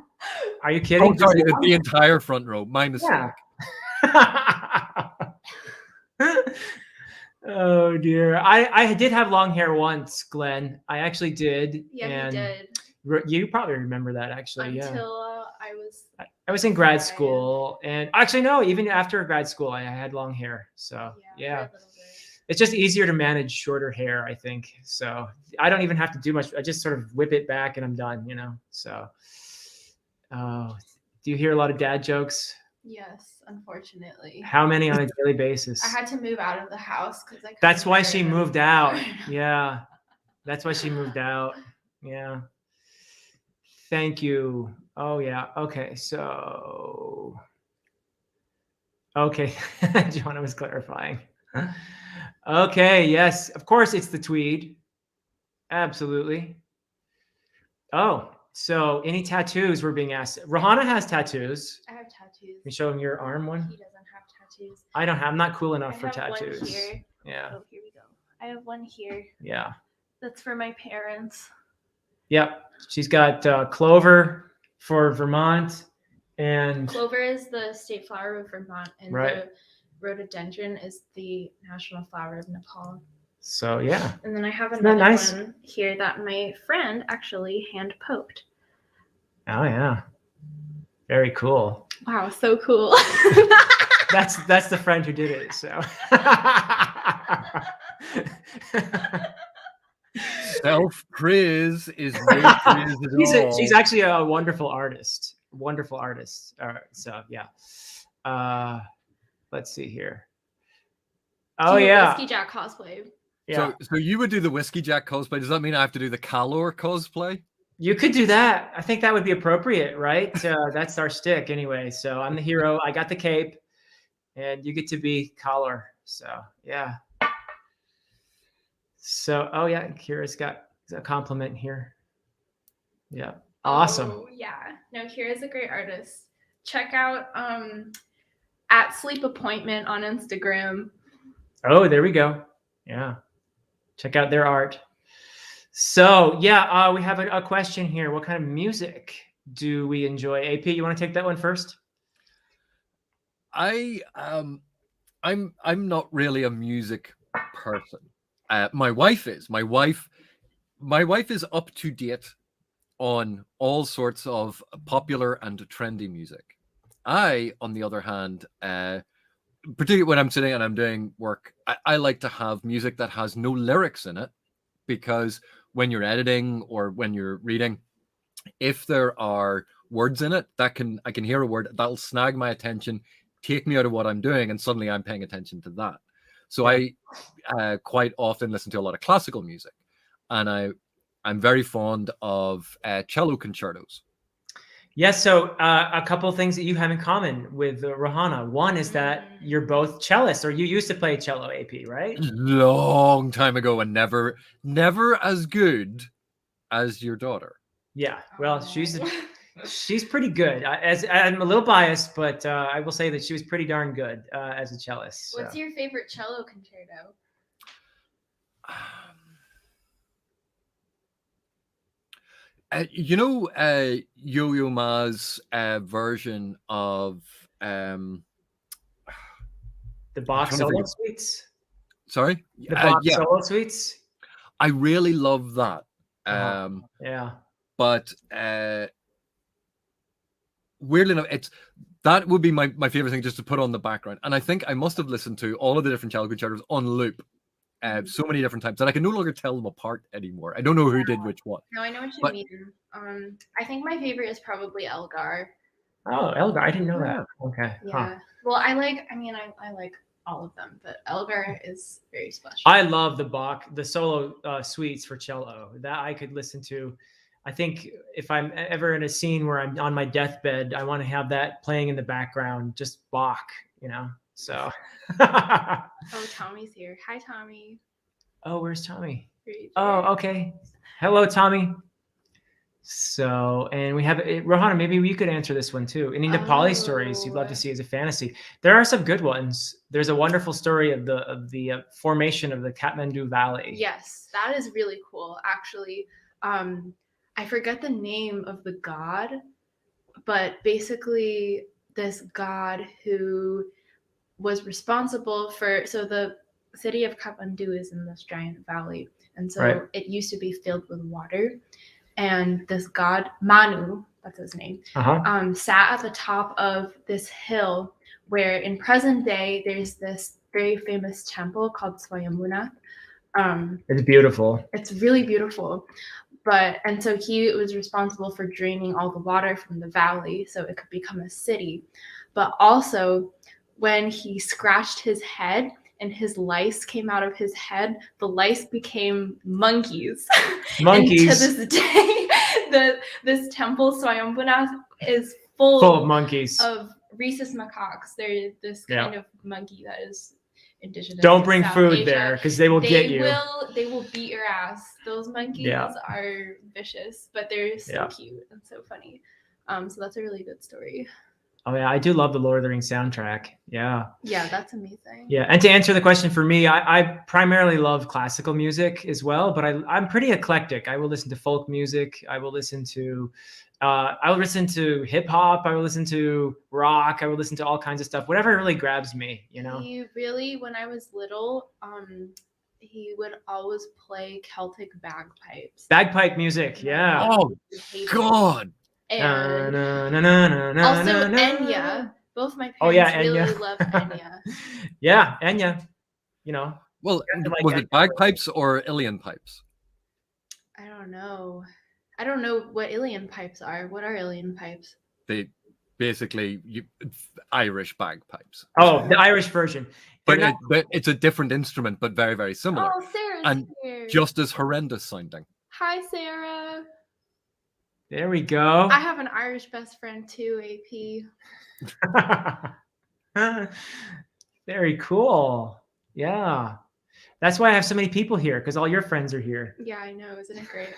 Are you
Oh,
kidding?
sorry,
Just
the entire front row. My mistake.
Yeah. Oh dear. I did have long hair once, Glenn. I actually did.
Yeah,
and
he did.
You probably remember that, actually. Yeah.
Until I was.
I was in grad
5.
school, and actually no, even after grad school, I had long hair. So yeah,
For a little bit.
it's just easier to manage shorter hair, I think. So I don't even have to do much. I just sort of whip it back, and I'm done. So. Oh, do you hear a lot of dad jokes?
Yes, unfortunately.
How many on a daily basis?
I had to move out of the house because I.
That's why she moved out. Yeah, that's why she moved out. Yeah. Thank you. Oh yeah. Okay. So. Okay. Joanna was clarifying. Okay. Yes. Of course, it's the tweed. Absolutely. Oh, so any tattoos were being asked? Rihanna has tattoos.
I have tattoos.
You showing your arm one?
He doesn't have tattoos.
I don't have. I'm not cool enough for
I have
tattoos.
one here.
Yeah.
Oh, here we go. I have one here.
Yeah.
That's for my parents.
Yep. She's got Clover for Vermont, and
Clover is the state flower of Vermont, and
Right.
the rhododendron is the national flower of Nepal.
so yeah.
And then I have
Isn't that
another
nice?
one here that my friend actually hand poked.
Oh yeah. Very cool.
Wow, so cool.
That's the friend who did it. So.
Self-praise is no praise at all.
She's actually a wonderful artist. Wonderful artist. So yeah. Let's see here. Oh
Do
yeah.
Whiskey Jack cosplay.
Yeah.
So you would do the Whiskey Jack cosplay. Does that mean I have to do the Calor cosplay?
You could do that. I think that would be appropriate, right? That's our stick anyway. So I'm the hero. I got the cape, and you get to be Collar. So yeah. So oh yeah, Kira's got a compliment here. Yeah. Awesome.
Oh, yeah. No, Kira's a great artist. Check out at Sleep Appointment on Instagram.
Oh, there we go. Yeah. Check out their art. So yeah, we have a question here. What kind of music do we enjoy? AP, you want to take that one first?
I'm not really a music person. My wife is. My wife is up to date on all sorts of popular and trendy music. I, on the other hand, particularly when I'm sitting and I'm doing work, I like to have music that has no lyrics in it, because when you're editing or when you're reading, if there are words in it, I can hear a word that'll snag my attention, take me out of what I'm doing, and suddenly I'm paying attention to that. So I quite often listen to a lot of classical music, and I'm very fond of cello concertos.
Yes. So a couple of things that you have in common with Rihanna. One is that you're both cellists, or you used to play cello, AP, right?
Long time ago, and never as good as your daughter.
Yeah. Well, she's pretty good. I'm a little biased, but I will say that she was pretty darn good as a cellist. So.
What's your favorite cello concerto?
Yo-Yo Ma's version of
the Bach solo suites.
Sorry,
The Bach solo suites.
I really love that.
Yeah,
but weirdly enough, that would be my favorite thing just to put on the background. And I think I must have listened to all of the different cello concertos on loop so many different times that I can no longer tell them apart anymore. I don't know who did which one.
No, I know what you mean. I think my favorite is probably Elgar.
Oh, Elgar! I didn't know that. Okay.
Yeah.
Huh.
Well, I like all of them, but Elgar is very special.
I love the solo suites for cello. That I could listen to. I think if I'm ever in a scene where I'm on my deathbed, I want to have that playing in the background, just Bach, So.
Oh, Tommy's here. Hi, Tommy.
Oh, where's Tommy? Oh, okay. Hello, Tommy. So, and we have Rohana. Maybe you could answer this one too. Any Nepali stories you'd love to see as a fantasy? There are some good ones. There's a wonderful story of the formation of the Kathmandu Valley.
Yes, that is really cool. Actually, I forget the name of the god, but basically this god who was responsible for, so the city of Kathmandu is in this giant valley, and so
Right.
it used to be filled with water, and this god Manu, that's his name, sat at the top of this hill where in present day there's this very famous temple called Swayambhunath.
It's beautiful.
It's really beautiful. And so he was responsible for draining all the water from the valley so it could become a city. But also, when he scratched his head and his lice came out of his head, the lice became monkeys.
Monkeys.
And to this day, this temple, Swayambhunath, is full
of monkeys.
Of rhesus macaques. They're this kind of monkey that is indigenous.
Don't bring food there because they will get you.
They will beat your ass. Those monkeys are vicious, but they're so cute and so funny. So that's a really good story.
Oh yeah, I do love the Lord of the Rings soundtrack. Yeah.
Yeah, that's amazing.
Yeah, and to answer the question for me, I primarily love classical music as well, but I'm pretty eclectic. I will listen to folk music. I will listen to hip hop. I will listen to rock. I will listen to all kinds of stuff. Whatever really grabs me, you know.
He really, when I was little, he would always play Celtic bagpipes.
Bagpipe music, yeah.
Oh God.
And also Enya. Both my parents really love Enya.
Yeah, Enya. You know.
Well, was it bagpipes or Ilian pipes?
I don't know. I don't know what Ilian pipes are. What are Ilian pipes?
They basically Irish bagpipes.
Oh, the Irish version.
But it's a different instrument, but very, very similar.
Oh, Sarah's
and
here.
Just as horrendous sounding.
Hi, Sarah.
There we go.
I have an Irish best friend too, AP.
Very cool. Yeah. That's why I have so many people here, because all your friends are here.
Yeah, I know. Isn't it great?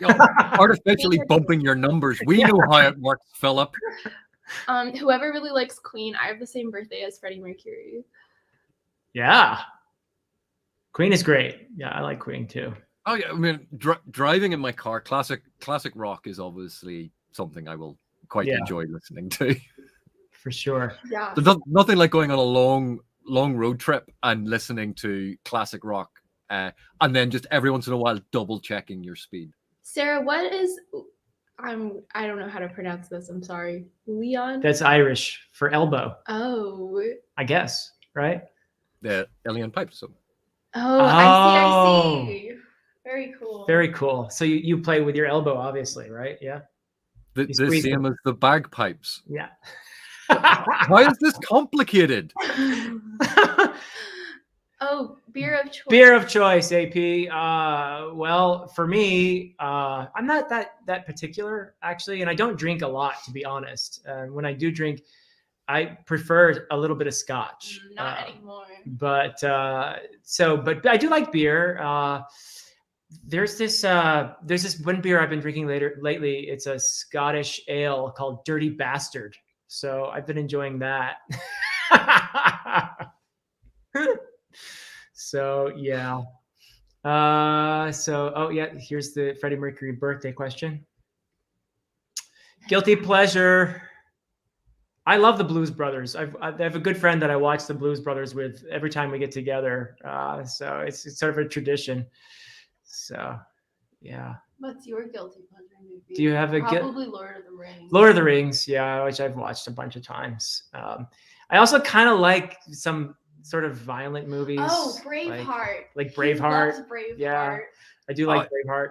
Artificially bumping your numbers. We know how it works, Philip.
Whoever really likes Queen, I have the same birthday as Freddie Mercury.
Yeah. Queen is great. Yeah, I like Queen too.
Oh yeah, I mean, driving in my car, classic rock is obviously something I will quite enjoy listening to.
For sure.
Yeah.
There's nothing like going on a long road trip and listening to classic rock, and then just every once in a while double checking your speed.
Sarah, what is? I don't know how to pronounce this. I'm sorry. Leon.
That's Irish for elbow.
Oh.
I guess, right?
The Ilian pipes. So.
Oh, I see. Very cool.
Very cool. So you play with your elbow, obviously, right? Yeah.
The same as the bagpipes.
Yeah.
Why is this complicated?
Oh, beer of choice.
Beer of choice, AP. Well, for me, I'm not that particular actually, and I don't drink a lot, to be honest. When I do drink, I prefer a little bit of scotch.
Not anymore.
But I do like beer. There's this one beer I've been drinking lately. It's a Scottish ale called Dirty Bastard. So I've been enjoying that. So yeah. Here's the Freddie Mercury birthday question. Guilty pleasure. I love the Blues Brothers. I have a good friend that I watch the Blues Brothers with every time we get together. So it's sort of a tradition. So, yeah.
What's your guilty pleasure movie?
Do you have
probably Lord of the Rings?
Lord of the Rings, yeah, which I've watched a bunch of times. I also kind of like some sort of violent movies.
Oh, Braveheart.
Like Braveheart.
He loves Braveheart.
Yeah, I do like Braveheart.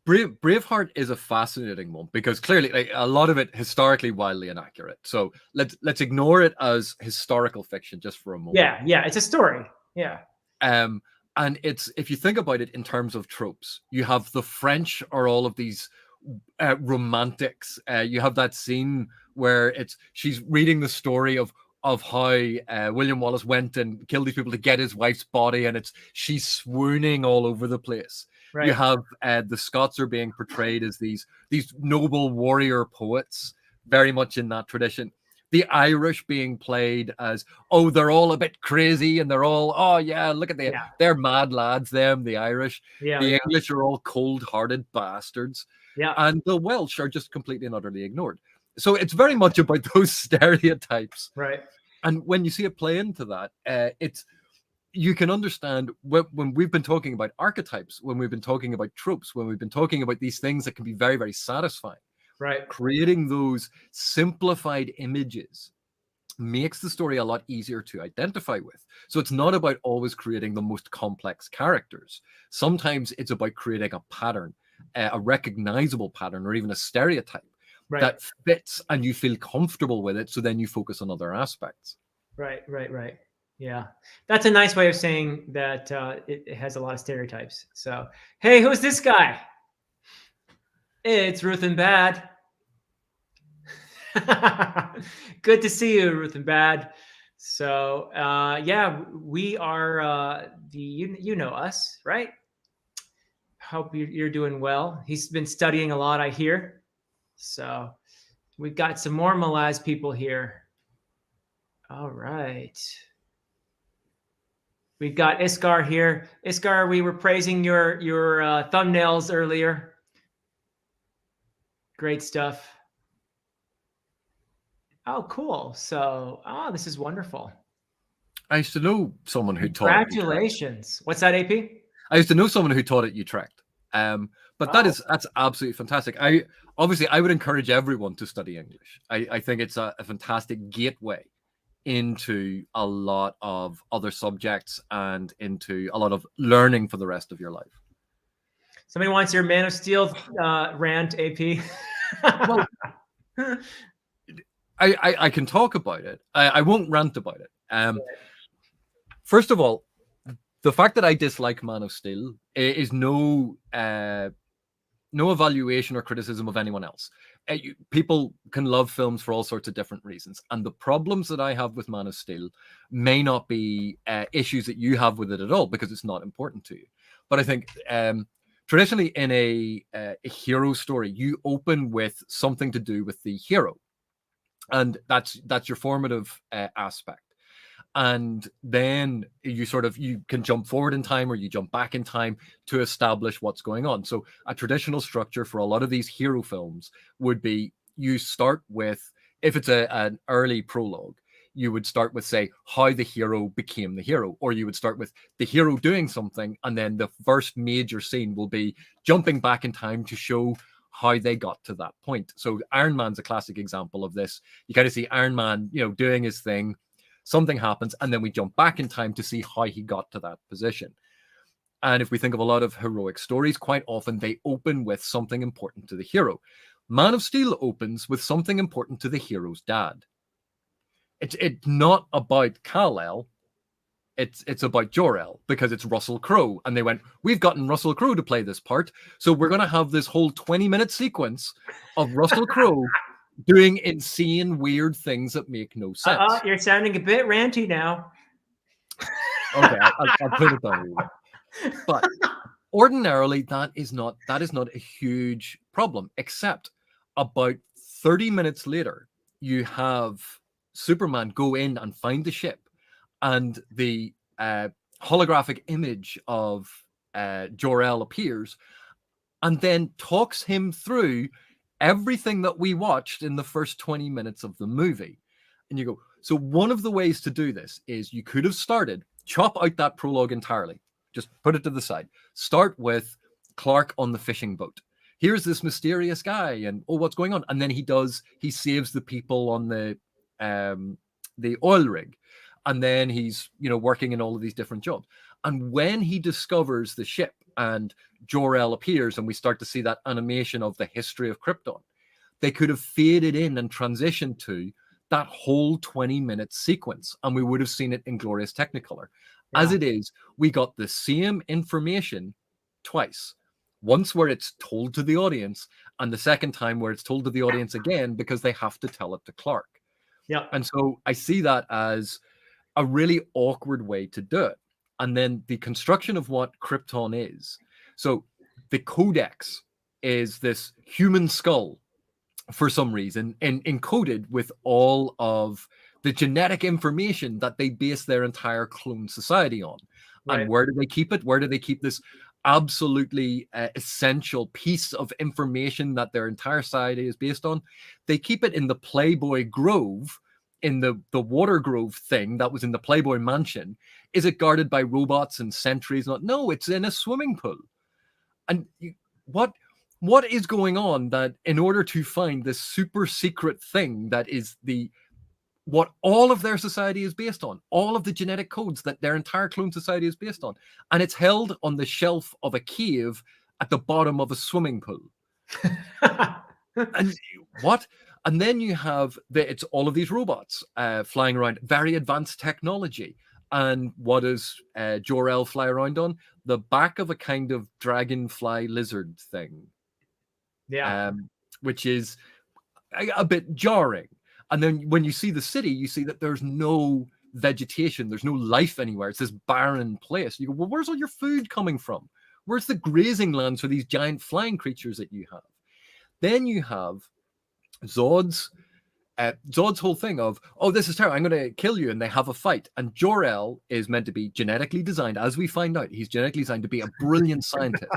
Braveheart is a fascinating one because clearly a lot of it historically wildly inaccurate. So let's ignore it as historical fiction just for a moment.
Yeah, it's a story. Yeah.
And it's, if you think about it in terms of tropes, you have the French are all of these romantics. You have that scene where she's reading the story of how William Wallace went and killed these people to get his wife's body, and she's swooning all over the place. You
Right.
have the Scots are being portrayed as these noble warrior poets, very much in that tradition. The Irish being played as, oh, they're all a bit crazy and they're all, oh yeah, look at
Yeah.
they're mad lads, them, the Irish.
Yeah.
The
Yeah.
English are all cold-hearted bastards.
Yeah.
And the Welsh are just completely and utterly ignored. So it's very much about those stereotypes.
Right.
And when you see it play into that, you can understand when we've been talking about archetypes, when we've been talking about tropes, when we've been talking about these things that can be very, very satisfying.
Right.
Creating those simplified images makes the story a lot easier to identify with. So it's not about always creating the most complex characters. Sometimes it's about creating a pattern, a recognizable pattern, or even a stereotype
Right.
that fits and you feel comfortable with it. So then you focus on other aspects.
Right. Right. Right. Yeah. That's a nice way of saying that it has a lot of stereotypes. So, hey, who's this guy? It's Ruth and Bad. Good to see you, Ruth and Bad. So, yeah, we are you know us, right? Hope you're doing well. He's been studying a lot, I hear. So, we've got some more Malaz people here. All right. We've got Iskar here. Iskar, we were praising your thumbnails earlier. Great stuff. Oh, cool. So, this is wonderful.
I used to know someone who taught at Utrecht.
Congratulations. What's that, AP?
I used to know someone who taught at Utrecht. But that's absolutely fantastic. I would encourage everyone to study English. I think it's a fantastic gateway into a lot of other subjects and into a lot of learning for the rest of your life.
Somebody wants your Man of Steel rant, AP.
Well, I can talk about it. I won't rant about it. First of all, the fact that I dislike Man of Steel is no evaluation or criticism of anyone else. People can love films for all sorts of different reasons, and the problems that I have with Man of Steel may not be issues that you have with it at all, because it's not important to you. But I think traditionally in a hero story, you open with something to do with the hero, and that's your formative aspect. And then you can jump forward in time or you jump back in time to establish what's going on. So a traditional structure for a lot of these hero films would be, you start with, if it's an early prologue, you would start with, say, how the hero became the hero, or you would start with the hero doing something, and then the first major scene will be jumping back in time to show how they got to that point. So Iron Man's a classic example of this. You kind of see Iron Man, doing his thing, something happens, and then we jump back in time to see how he got to that position. And if we think of a lot of heroic stories, quite often they open with something important to the hero. Man of Steel opens with something important to the hero's dad. It's not about Kal-El, it's about Jor-El, because it's Russell Crowe, and they went, we've gotten Russell Crowe to play this part, so we're going to have this whole 20-minute sequence of Russell Crowe doing insane, weird things that make no sense.
You're sounding a bit ranty now.
Okay, I'll put it down. But ordinarily, that is not a huge problem, except about 30 minutes later, you have Superman go in and find the ship, and the holographic image of Jor-El appears, and then talks him through everything that we watched in the first 20 minutes of the movie. And you go, so one of the ways to do this is you could have started, chop out that prologue entirely, just put it to the side, start with Clark on the fishing boat. Here's this mysterious guy, and what's going on? And then he saves the people on the oil rig, and then he's working in all of these different jobs. And when he discovers the ship and Jor-El appears, and we start to see that animation of the history of Krypton, they could have faded in and transitioned to that whole 20-minute sequence, and we would have seen it in glorious Technicolor. Yeah. As it is, we got the same information twice. Once where it's told to the audience, and the second time where it's told to the audience again, because they have to tell it to Clark.
Yeah.
And so I see that as a really awkward way to do it. And then the construction of what Krypton is. So the codex is this human skull for some reason, and encoded with all of the genetic information that they base their entire clone society on.
Right.
And where do they keep it? Where do they keep this absolutely essential piece of information that their entire society is based on? They keep it in the Playboy Grove, in the Water Grove thing that was in the Playboy Mansion. Is it guarded by robots and sentries? No, it's in a swimming pool. And what is going on that in order to find this super secret thing that is what all of their society is based on, all of the genetic codes that their entire clone society is based on, and it's held on the shelf of a cave at the bottom of a swimming pool. And what? And then you have it's all of these robots flying around, very advanced technology. And what does Jor-El fly around on? The back of a kind of dragonfly lizard thing.
Yeah.
Which is a bit jarring. And then when you see the city, you see that there's no vegetation, there's no life anywhere. It's this barren place. You go, well, where's all your food coming from? Where's the grazing lands for these giant flying creatures that you have? Then you have Zod's whole thing of, oh, this is terrible, I'm going to kill you, and they have a fight. And Jor-El is meant to be genetically designed, as we find out, he's genetically designed to be a brilliant scientist.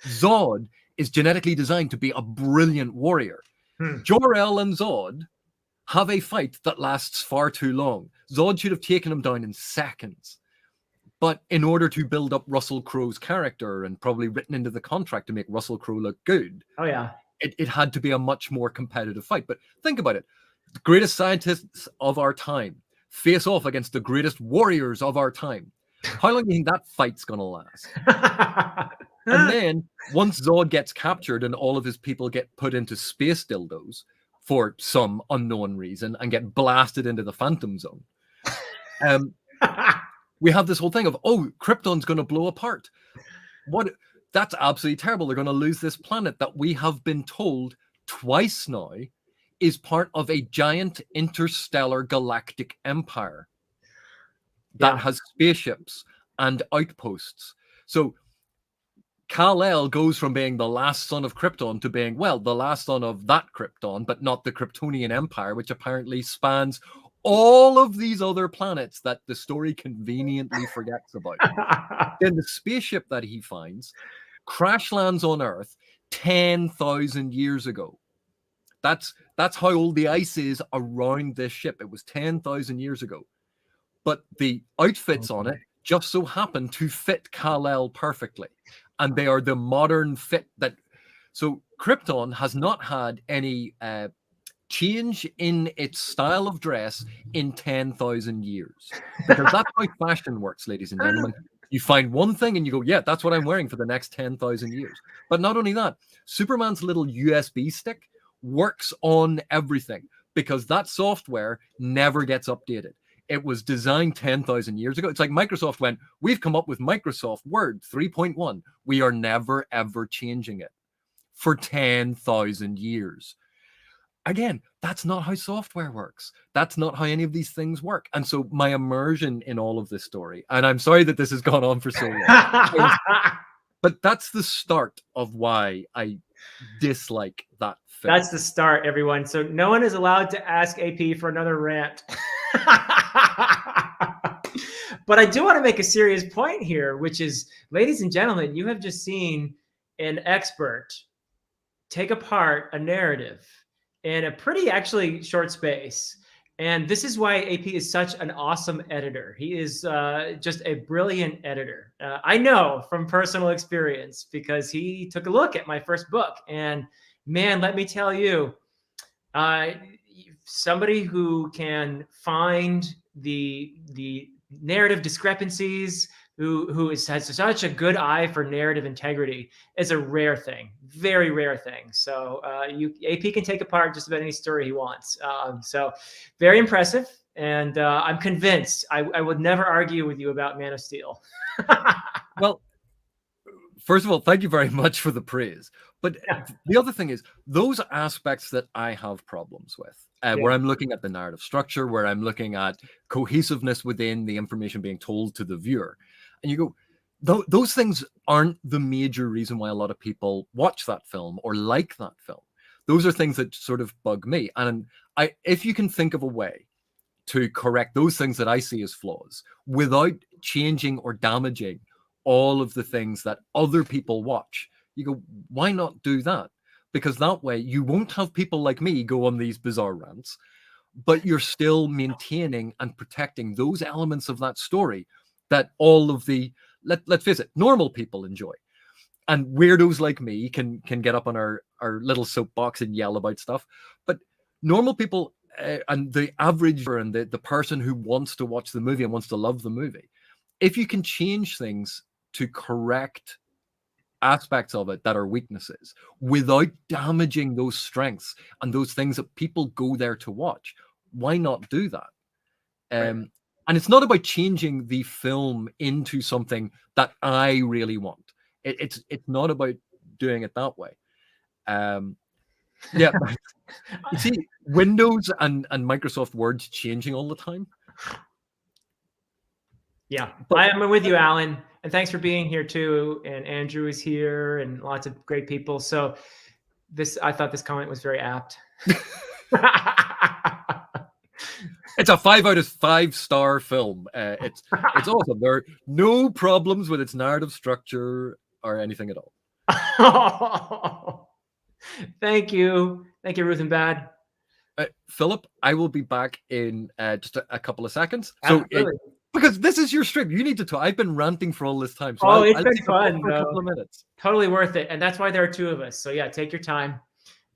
Zod is genetically designed to be a brilliant warrior. Jor-El and Zod have a fight that lasts far too long. Zod should have taken him down in seconds. But in order to build up Russell Crowe's character, and probably written into the contract to make Russell Crowe look good,
Oh yeah.
it had to be a much more competitive fight. But think about it. The greatest scientists of our time face off against the greatest warriors of our time. How long do you think that fight's going to last? And then once Zod gets captured and all of his people get put into space dildos for some unknown reason and get blasted into the Phantom Zone, we have this whole thing of, oh, Krypton's going to blow apart. That's absolutely terrible. They're going to lose this planet that we have been told twice now is part of a giant interstellar galactic empire that has spaceships and outposts. So Kal-El goes from being the last son of Krypton to being, well, the last son of that Krypton, but not the Kryptonian Empire, which apparently spans all of these other planets that the story conveniently forgets about. Then the spaceship that he finds crash lands on Earth 10,000 years ago. That's how old the ice is around this ship. It was 10,000 years ago. But the outfits on it just so happen to fit Kal-El perfectly. And they are the modern fit that... So Krypton has not had any change in its style of dress in 10,000 years. Because that's how fashion works, ladies and gentlemen. You find one thing and you go, yeah, that's what I'm wearing for the next 10,000 years. But not only that, Superman's little USB stick works on everything because that software never gets updated. It was designed 10,000 years ago. It's like Microsoft went, we've come up with Microsoft Word 3.1. We are never, ever changing it for 10,000 years. Again, that's not how software works. That's not how any of these things work. And so my immersion in all of this story, and I'm sorry that this has gone on for so long, but that's the start of why I dislike that film.
That's the start, everyone. So no one is allowed to ask AP for another rant. But I do want to make a serious point here, which is, ladies and gentlemen, you have just seen an expert take apart a narrative in a pretty actually short space. And this is why AP is such an awesome editor. He is just a brilliant editor. I know from personal experience because he took a look at my first book. And man, let me tell you, somebody who can find the narrative discrepancies, who has such a good eye for narrative integrity, is a rare thing, very rare thing. So AP can take apart just about any story he wants. So very impressive. And I'm convinced I would never argue with you about Man of Steel.
Well, first of all, thank you very much for the praise. But the other thing is, those aspects that I have problems with, where I'm looking at the narrative structure, where I'm looking at cohesiveness within the information being told to the viewer, and you go, those things aren't the major reason why a lot of people watch that film or like that film. Those are things that sort of bug me. And if you can think of a way to correct those things that I see as flaws without changing or damaging all of the things that other people watch, you go, why not do that? Because that way you won't have people like me go on these bizarre rants, but you're still maintaining and protecting those elements of that story that all of the, let's face it, normal people enjoy. And weirdos like me can get up on our little soapbox and yell about stuff. But normal people and the average and the person who wants to watch the movie and wants to love the movie, if you can change things to correct aspects of it that are weaknesses without damaging those strengths and those things that people go there to watch, why not do that?
Right.
And it's not about changing the film into something that I really want. It's not about doing it that way. Yeah. You see, Windows and Microsoft Word's changing all the time.
Yeah, I'm with you, Alan. And thanks for being here too. And Andrew is here and lots of great people. So I thought this comment was very apt.
It's a 5 out of 5 star film. It's awesome. There are no problems with its narrative structure or anything at all.
Thank you, Ruth and Bad.
Philip, I will be back in just a couple of seconds. So because this is your stream, you need to talk. I've been ranting for all this time. So
it's been fun
for a couple of minutes.
Totally worth it, and that's why there are 2 of us. So yeah, take your time,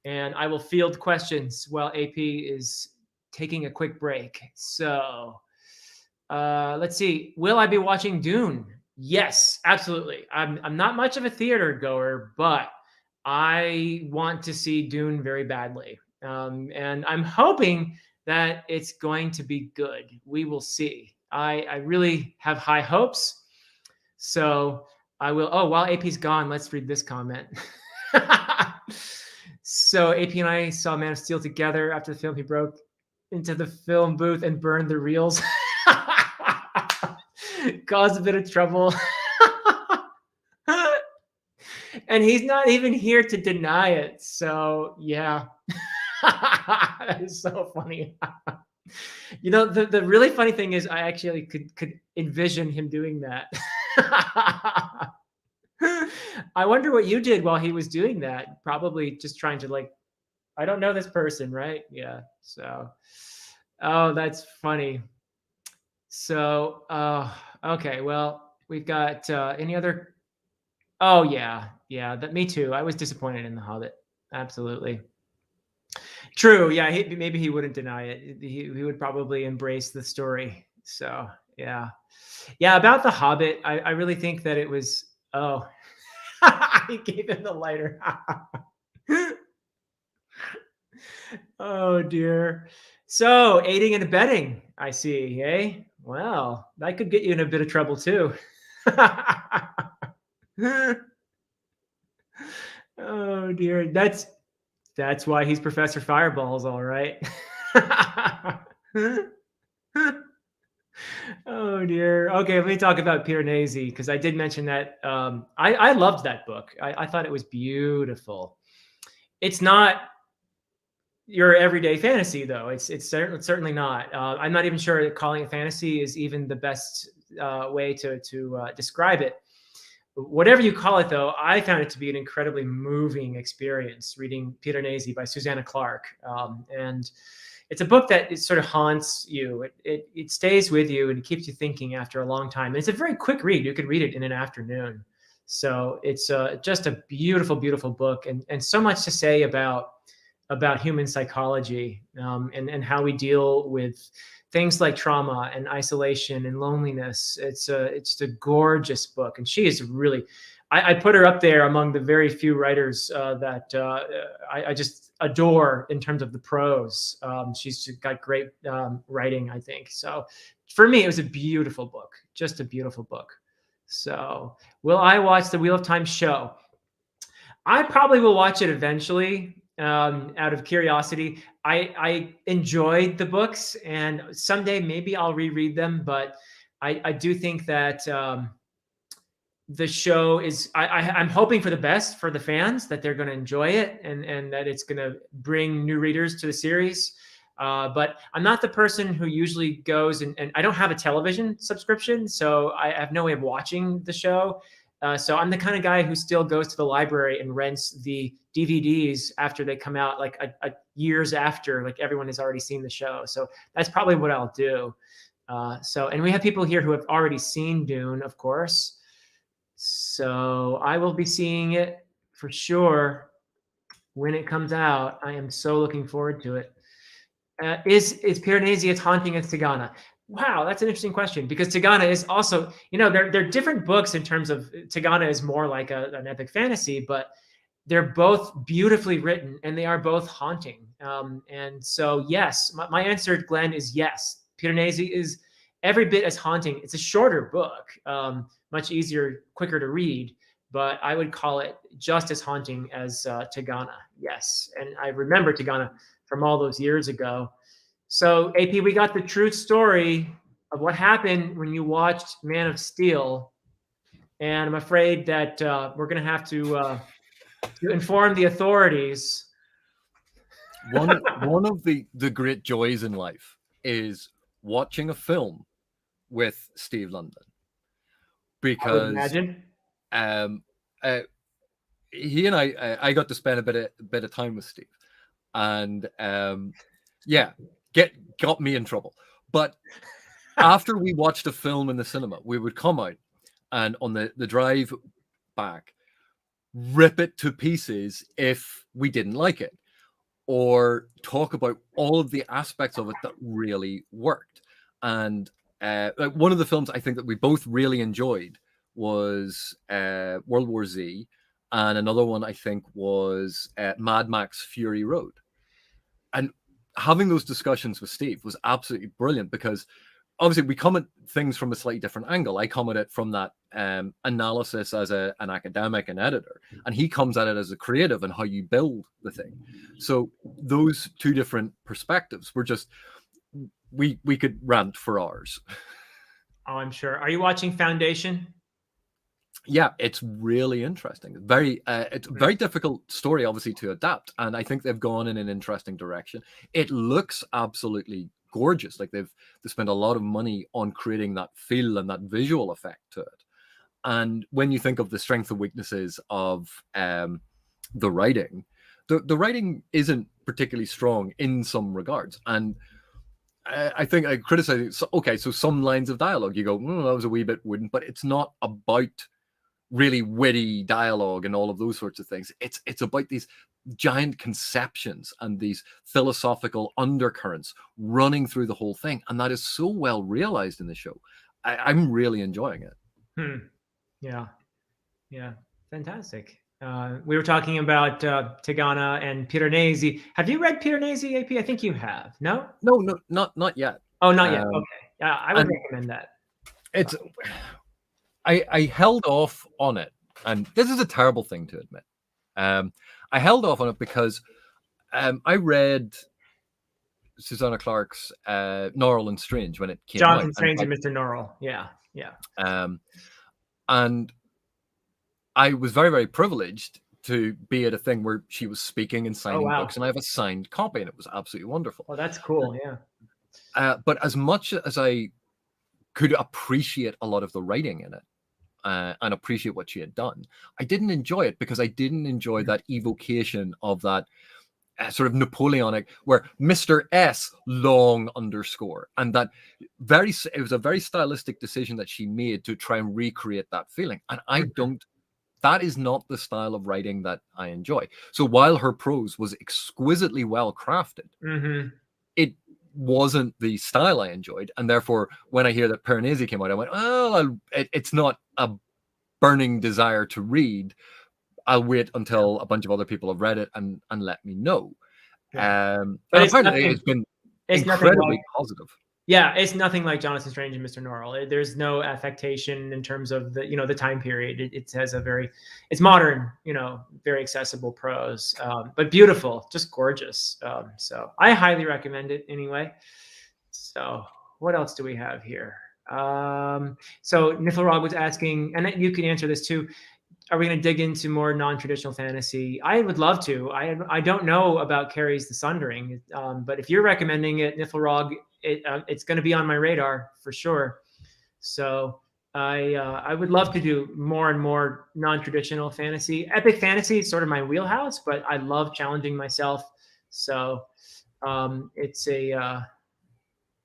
and I will field questions while AP is taking a quick break. So let's see. Will I be watching Dune? Yes, absolutely. I'm not much of a theater goer, but I want to see Dune very badly. And I'm hoping that it's going to be good. We will see. I really have high hopes. So I will. Oh, while AP's gone, let's read this comment. So AP and I saw Man of Steel together after the film. He broke into the film booth and burned the reels. Caused a bit of trouble. And he's not even here to deny it. So yeah. That is so funny. You know, the really funny thing is I actually could envision him doing that. I wonder what you did while he was doing that. Probably just trying to I don't know this person, right? Yeah. So, oh, that's funny. So, okay. Well, we've got any other. Oh yeah, me too. I was disappointed in The Hobbit. Absolutely. True. Yeah. Maybe he wouldn't deny it. He would probably embrace the story. So yeah. About The Hobbit, I really think that it was. Oh, he gave him the lighter. Oh dear. So aiding and abetting, I see. Eh? Well, that could get you in a bit of trouble too. Oh dear. That's why he's Professor Fireballs, all right. Oh dear. Okay, let me talk about Piranesi because I did mention that. I loved that book. I thought it was beautiful. It's not your everyday fantasy, though. It's certainly not. I'm not even sure that calling it fantasy is even the best way to describe it. Whatever you call it, though, I found it to be an incredibly moving experience reading Piranesi by Susanna Clarke. And it's a book that it sort of haunts you. It stays with you and it keeps you thinking after a long time. And it's a very quick read. You could read it in an afternoon. So it's just a beautiful, beautiful book and so much to say about human psychology and how we deal with things like trauma and isolation and loneliness. It's a gorgeous book, and she is really. I put her up there among the very few writers that I just adore in terms of the prose. She's got great writing, I think. So for me, it was a beautiful book, just a beautiful book. So will I watch the Wheel of Time show? I probably will watch it eventually. Out of curiosity, I enjoyed the books, and someday maybe I'll reread them. But I do think that the show is, I'm hoping for the best for the fans, that they're going to enjoy it, and that it's going to bring new readers to the series. But I'm not the person who usually goes and I don't have a television subscription, so I have no way of watching the show. So I'm the kind of guy who still goes to the library and rents the DVDs after they come out, like years after, like everyone has already seen the show. So that's probably what I'll do. And we have people here who have already seen Dune, of course. So I will be seeing it for sure when it comes out. I am so looking forward to it. Is Piranesi as haunting as Tigana? Wow, that's an interesting question, because Tigana is also, they're different books in terms of, Tigana is more like an epic fantasy, but they're both beautifully written and they are both haunting. And so, yes, my answer, Glenn, is yes. Piranesi is every bit as haunting. It's a shorter book, much easier, quicker to read, but I would call it just as haunting as Tigana. Yes. And I remember Tigana from all those years ago. So, AP, we got the true story of what happened when you watched Man of Steel. And I'm afraid that we're going to have to inform the authorities.
One of the great joys in life is watching a film with Steve London,
I would
because
imagine.
um, he and I got to spend a bit of time with Steve, and yeah, got me in trouble. But after we watched a film in the cinema, we would come out and on the drive back, rip it to pieces if we didn't like it, or talk about all of the aspects of it that really worked. And like one of the films I think that we both really enjoyed was World War Z, and another one I think was Mad Max Fury Road. And having those discussions with Steve was absolutely brilliant, because obviously we come at things from a slightly different angle. I come at it from that analysis as an academic and editor, and he comes at it as a creative and how you build the thing. So those two different perspectives were just, we could rant for hours.
Oh, I'm sure. Are you watching Foundation?
Yeah, it's really interesting. It's a very difficult story, obviously, to adapt, and I think they've gone in an interesting direction. It looks absolutely gorgeous. Like they've spent a lot of money on creating that feel and that visual effect to it. And when you think of the strengths and weaknesses of the writing, the writing isn't particularly strong in some regards. And I think I criticize it. So, okay, so some lines of dialogue, you go, that was a wee bit wooden, but it's not about really witty dialogue and all of those sorts of things. It's about these giant conceptions and these philosophical undercurrents running through the whole thing, and that is so well realized in the show. I'm really enjoying it.
Yeah, fantastic. We were talking about Tigana and Piranesi. Have you read Piranesi, AP? I think you have. No,
not yet.
Oh, not yet. Okay, yeah, I would recommend that.
It's I held off on it, and this is a terrible thing to admit. I held off on it because I read Susanna Clarke's Norrell and Strange when it came out.
Jonathan Strange and Mr. Norrell. Yeah.
And I was very, very privileged to be at a thing where she was speaking and signing books, and I have a signed copy, and it was absolutely wonderful.
Oh, that's cool. Yeah.
But as much as I could appreciate a lot of the writing in it, and appreciate what she had done, I didn't enjoy it, because I didn't enjoy that evocation of that sort of Napoleonic, where Mr. S long underscore, and that it was a very stylistic decision that she made to try and recreate that feeling. And that is not the style of writing that I enjoy. So while her prose was exquisitely well crafted, it wasn't the style I enjoyed. And therefore, when I hear that Piranesi came out, I went, oh, it's not a burning desire to read. I'll wait until a bunch of other people have read it and let me know.
Yeah.
But apparently it's been incredibly positive.
Yeah, it's nothing like Jonathan Strange and Mr. Norrell. There's no affectation in terms of the time period. It has it's modern, very accessible prose, but beautiful, just gorgeous. So I highly recommend it anyway. So what else do we have here? So Niflrog was asking, and you can answer this too. Are we going to dig into more non-traditional fantasy? I would love to. I don't know about Carrie's The Sundering, but if you're recommending it, Niflrog, it's going to be on my radar for sure. So I would love to do more and more non-traditional fantasy. Epic fantasy is sort of my wheelhouse, but I love challenging myself. So it's a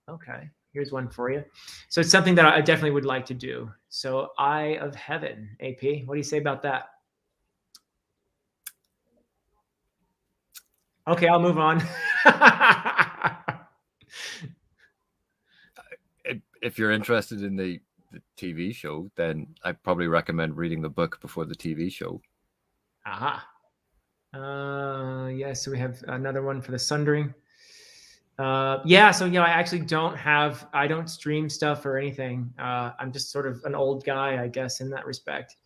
okay. Here's one for you. So it's something that I definitely would like to do. So Eye of Heaven, AP. What do you say about that? Okay, I'll move on.
If you're interested in the TV show, then I'd probably recommend reading the book before the TV show.
Aha. Yeah, so we have another one for The Sundering. Yeah, so I actually I don't stream stuff or anything. I'm just sort of an old guy, I guess, in that respect.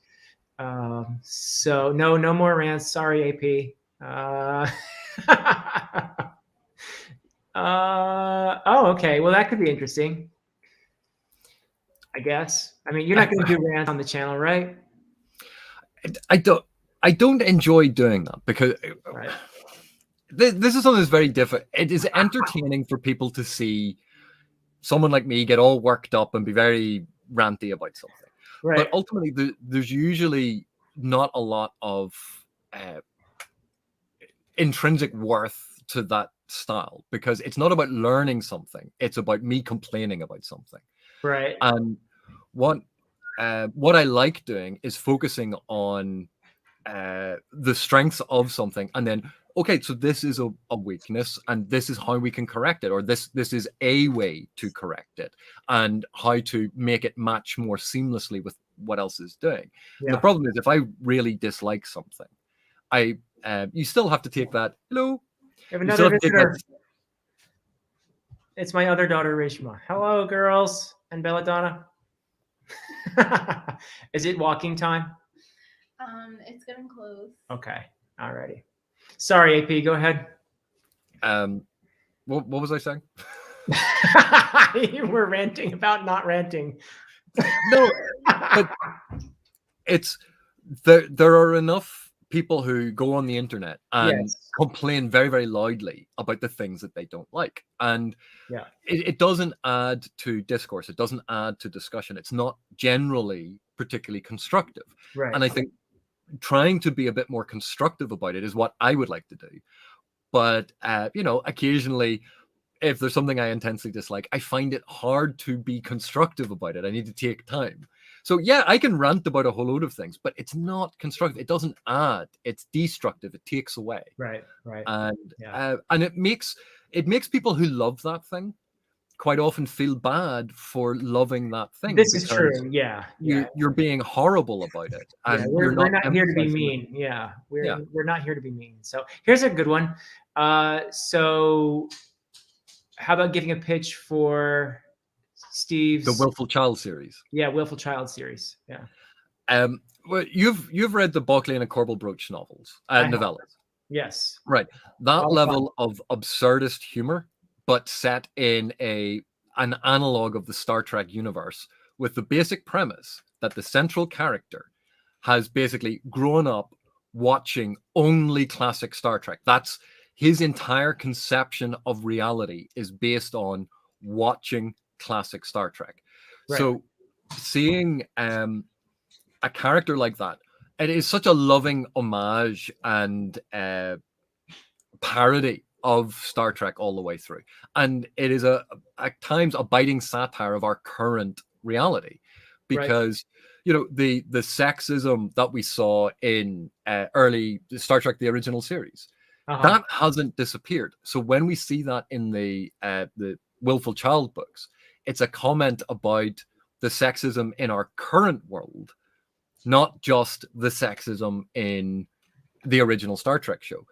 So no more rants. Sorry, AP. Oh, okay. Well, that could be interesting, I guess. I mean, you're not going to do rants on the channel, right?
I don't enjoy doing that because
Right.
this is something that's very different. It is entertaining for people to see someone like me get all worked up and be very ranty about something.
Right.
But ultimately, there's usually not a lot of intrinsic worth to that style because it's not about learning something. It's about me complaining about something.
Right.
And what I like doing is focusing on the strengths of something, and then okay, so this is a weakness, and this is how we can correct it, or this is a way to correct it, and how to make it match more seamlessly with what else is doing.
Yeah.
And the problem is, if I really dislike something, you still have to take that. Hello.
We have another visitor. It's my other daughter, Reshma. Hello, girls and Belladonna. Is it walking time?
It's getting close.
Okay. Alrighty. Sorry, AP. Go ahead.
What was I saying?
You were ranting about not ranting.
No, but it's there are enough people who go on the internet and complain very, very loudly about the things that they don't like. And it doesn't add to discourse. It doesn't add to discussion. It's not generally particularly constructive.
Right.
And I think trying to be a bit more constructive about it is what I would like to do. But, occasionally, if there's something I intensely dislike, I find it hard to be constructive about it. I need to take time. So yeah, I can rant about a whole load of things, but it's not constructive. It doesn't add. It's destructive. It takes away.
Right.
And it makes people who love that thing quite often feel bad for loving that thing.
This is true. Yeah.
You're being horrible about it. And
we're not here to be mean. Yeah. We're not here to be mean. So here's a good one. So how about giving a pitch for Steve's
The Willful Child series?
Yeah, Willful Child series. Yeah.
Well, you've read the Buckley and Corbel Broach novellas.
Yes.
Right. That level of absurdist humor, but set in an analog of the Star Trek universe, with the basic premise that the central character has basically grown up watching only classic Star Trek. That's his entire conception of reality is based on watching classic Star Trek. Right. So seeing a character like that, it is such a loving homage and parody of Star Trek all the way through. And it is at times a biting satire of our current reality, because the sexism that we saw in early Star Trek, the original series, that hasn't disappeared. So when we see that in the Willful Child books, it's a comment about the sexism in our current world, not just the sexism in the original Star Trek show.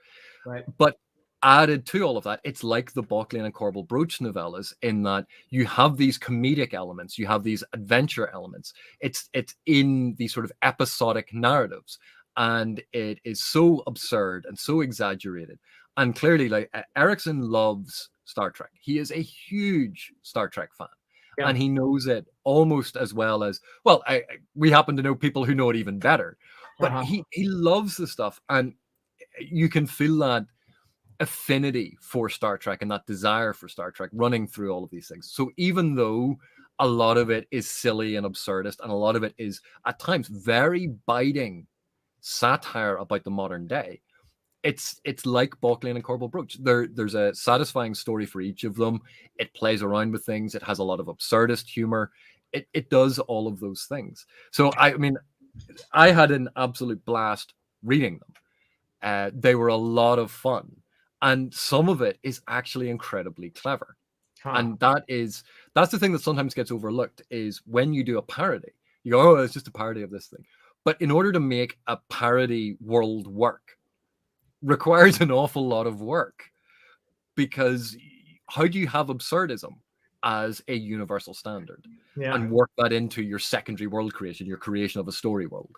Right.
But added to all of that, it's like the Buckley and Corbel Broach novellas, in that you have these comedic elements, you have these adventure elements. It's in these sort of episodic narratives, and it is so absurd and so exaggerated. And clearly, like, Erickson loves Star Trek. He is a huge Star Trek fan.
Yeah.
and he knows it almost as well as, well, we happen to know people who know it even better, but he loves the stuff, and you can feel that affinity for Star Trek and that desire for Star Trek running through all of these things. So even though a lot of it is silly and absurdist, and a lot of it is at times very biting satire about the modern day, it's like Balkland and Corbel Brooch. There's a satisfying story for each of them. It plays around with things. It has a lot of absurdist humor. It does all of those things. So I mean, I had an absolute blast reading them. They were a lot of fun, and some of it is actually incredibly clever. And that's the thing that sometimes gets overlooked, is when you do a parody, you go, oh, it's just a parody of this thing. But in order to make a parody world work requires an awful lot of work, because how do you have absurdism as a universal standard and work that into your secondary world creation, your creation of a story world?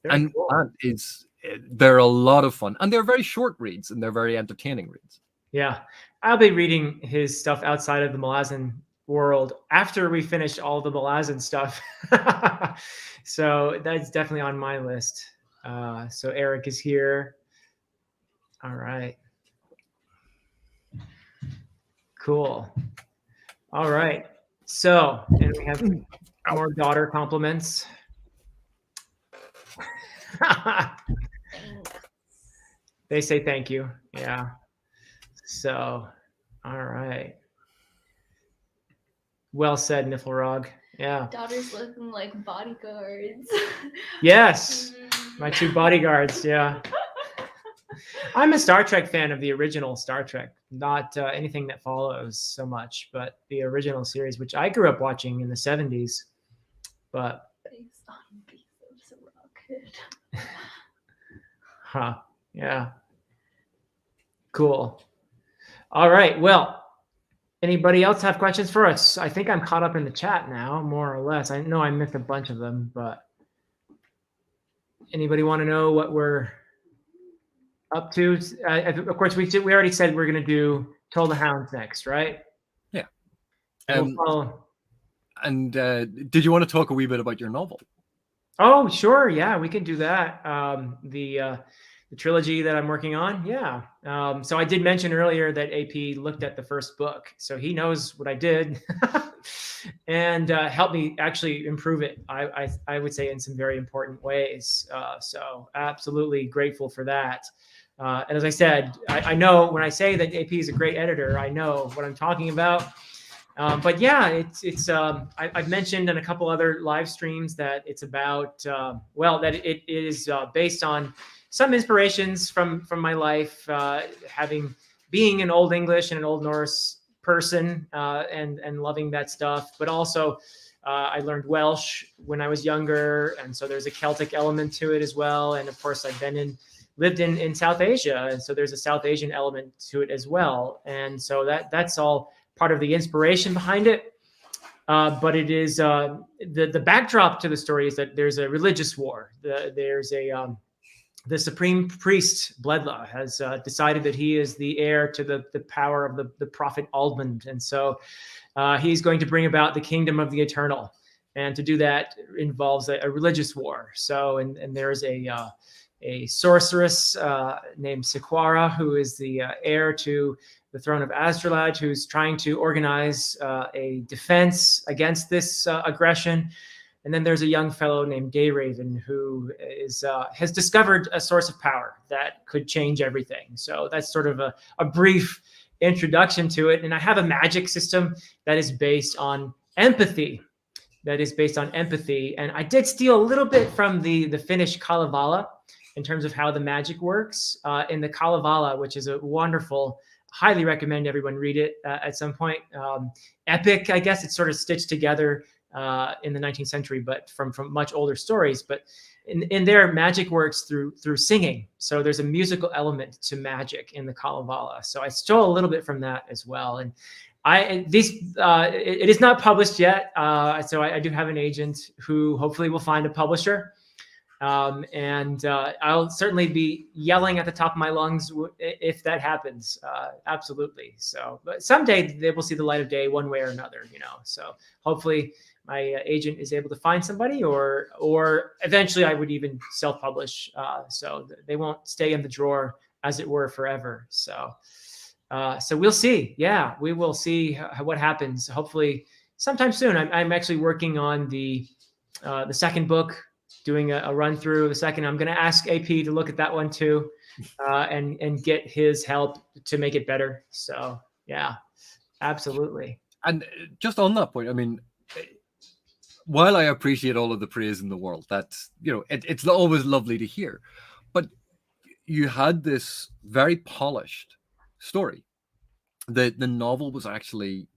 Very cool. That is, they're a lot of fun, and they're very short reads, and they're very entertaining reads.
Yeah, I'll be reading his stuff outside of the Malazan world after we finish all the Malazan stuff. So that's definitely on my list. So Eric is here. All right. Cool. All right. So, and we have more daughter compliments. They say thank you. Yeah. So, all right. Well said, Niflrog. Yeah.
Daughters looking like bodyguards.
Yes. My two bodyguards. Yeah. I'm a Star Trek fan of the original Star Trek, not anything that follows so much, but the original series, which I grew up watching in the 70s. But
based on Bezos rocket.
Huh. Yeah. Cool. All right. Well, anybody else have questions for us? I think I'm caught up in the chat now, more or less. I know I missed a bunch of them, but anybody want to know what we're up to? Of course, we already said we're going to do Toll the Hounds next, right?
Yeah.
And
did you want to talk a wee bit about your novel?
Oh, sure. Yeah, we can do that. The trilogy that I'm working on. Yeah. So I did mention earlier that AP looked at the first book, so he knows what I did and helped me actually improve it. I would say in some very important ways. So absolutely grateful for that. And as I said, I know when I say that AP is a great editor, I know what I'm talking about. But yeah, I've mentioned in a couple other live streams that it's about, that it is based on some inspirations from my life, being an Old English and an Old Norse person, and loving that stuff. But also, I learned Welsh when I was younger, and so there's a Celtic element to it as well. And of course, I've lived in South Asia, and so there's a South Asian element to it as well. And so that's all part of the inspiration behind it. But it is the backdrop to the story is that there's a religious war. The supreme priest Bledla has decided that he is the heir to the power of the prophet Aldmund, and so he's going to bring about the kingdom of the eternal. And to do that involves a religious war. So and there is a sorceress named Sequara, who is the heir to the throne of Astrolad, who's trying to organize a defense against this aggression. And then there's a young fellow named Dayraven who has discovered a source of power that could change everything. So that's sort of a brief introduction to it. And I have a magic system that is based on empathy. And I did steal a little bit from the Finnish Kalevala in terms of how the magic works. In the Kalevala, which is a wonderful, highly recommend everyone read it at some point. Epic, I guess it's sort of stitched together in the 19th century, but from much older stories. But in there, magic works through singing. So there's a musical element to magic in the Kalevala. So I stole a little bit from that as well. And it is not published yet. So I do have an agent who hopefully will find a publisher. And I'll certainly be yelling at the top of my lungs if that happens. Absolutely. So, but someday they will see the light of day one way or another, So hopefully my agent is able to find somebody, or eventually I would even self-publish, so they won't stay in the drawer, as it were, forever. So we'll see. Yeah, we will see what happens. Hopefully sometime soon. I'm actually working on the second book, doing a run through of the second. I'm going to ask AP to look at that one too, and get his help to make it better. So yeah, absolutely.
And just on that point, I mean, while I appreciate all of the praise in the world, that's, it's always lovely to hear, but you had this very polished story. The novel was actually,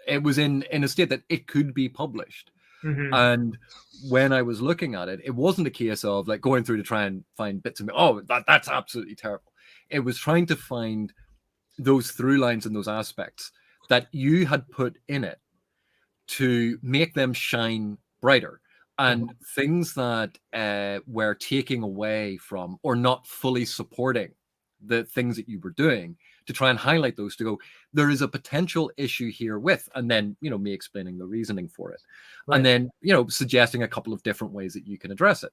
it was in a state that it could be published.
Mm-hmm.
And when I was looking at it, it wasn't a case of like going through to try and find bits of me. Oh, that's absolutely terrible. It was trying to find those through lines and those aspects that you had put in it to make them shine brighter, and things that were taking away from or not fully supporting the things that you were doing, to try and highlight those, to go, there is a potential issue here with, and then, me explaining the reasoning for it. Right. And then, suggesting a couple of different ways that you can address it.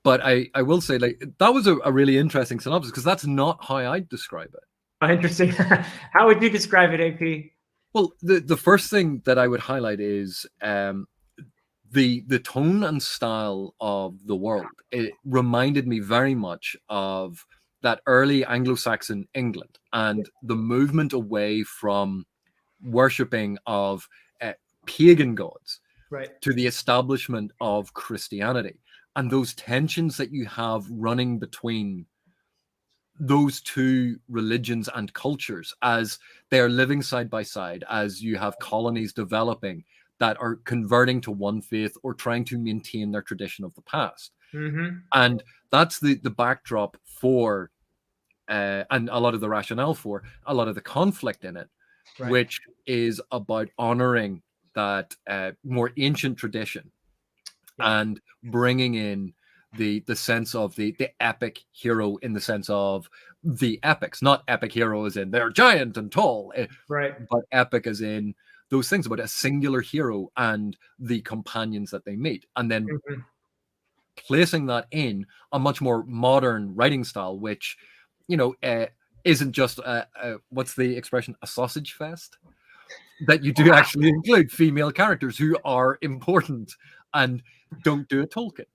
But I will say, like, that was a really interesting synopsis, because that's not how I'd describe it.
Oh, interesting. How would you describe it, AP?
Well, the first thing that I would highlight is the tone and style of the world. It reminded me very much of that early Anglo-Saxon England, and the movement away from worshipping of pagan gods,
right,
to the establishment of Christianity, and those tensions that you have running between those two religions and cultures as they're living side by side, as you have colonies developing that are converting to one faith or trying to maintain their tradition of the past.
Mm-hmm.
And that's the backdrop for, and a lot of the rationale for a lot of the conflict in it, right, which is about honoring that more ancient tradition, and bringing in the sense of the epic hero, in the sense of the epics, not epic hero as in they're giant and tall,
right,
but epic as in those things about a singular hero and the companions that they meet, and then placing that in a much more modern writing style, which, isn't just what's the expression, a sausage fest, that you do actually include female characters who are important and don't do a Tolkien.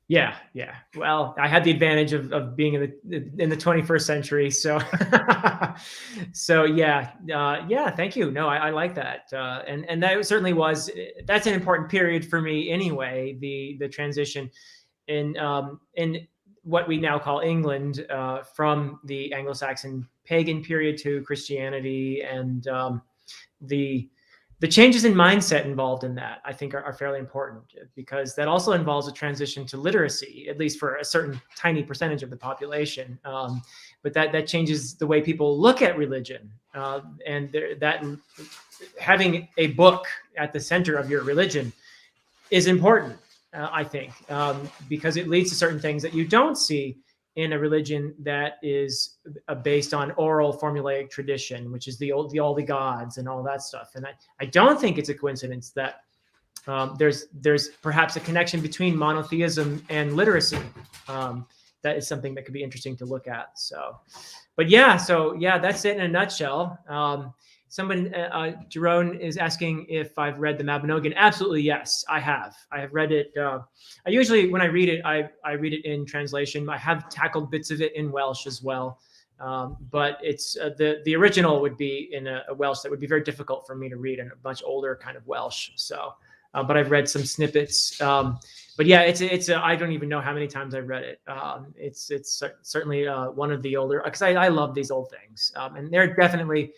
Yeah. Well, I had the advantage of being in the 21st century, so so yeah. Thank you. No, I like that, and that certainly was. That's an important period for me anyway. The transition in what we now call England, from the Anglo-Saxon pagan period to Christianity, and the changes in mindset involved in that, I think, are fairly important, because that also involves a transition to literacy, at least for a certain tiny percentage of the population. But that changes the way people look at religion, and that having a book at the center of your religion is important, I think, because it leads to certain things that you don't see in a religion that is based on oral formulaic tradition, which is all the gods and all that stuff. And I don't think it's a coincidence that there's perhaps a connection between monotheism and literacy. That is something that could be interesting to look at. So that's it in a nutshell. Somebody, Jerome is asking if I've read the Mabinogion. Absolutely, yes, I have. I have read it. I usually, when I read it, I read it in translation. I have tackled bits of it in Welsh as well, but it's the original would be in a Welsh that would be very difficult for me to read, in a much older kind of Welsh. So, but I've read some snippets. But yeah, it's I don't even know how many times I've read it. It's certainly one of the older, because I love these old things, and they're definitely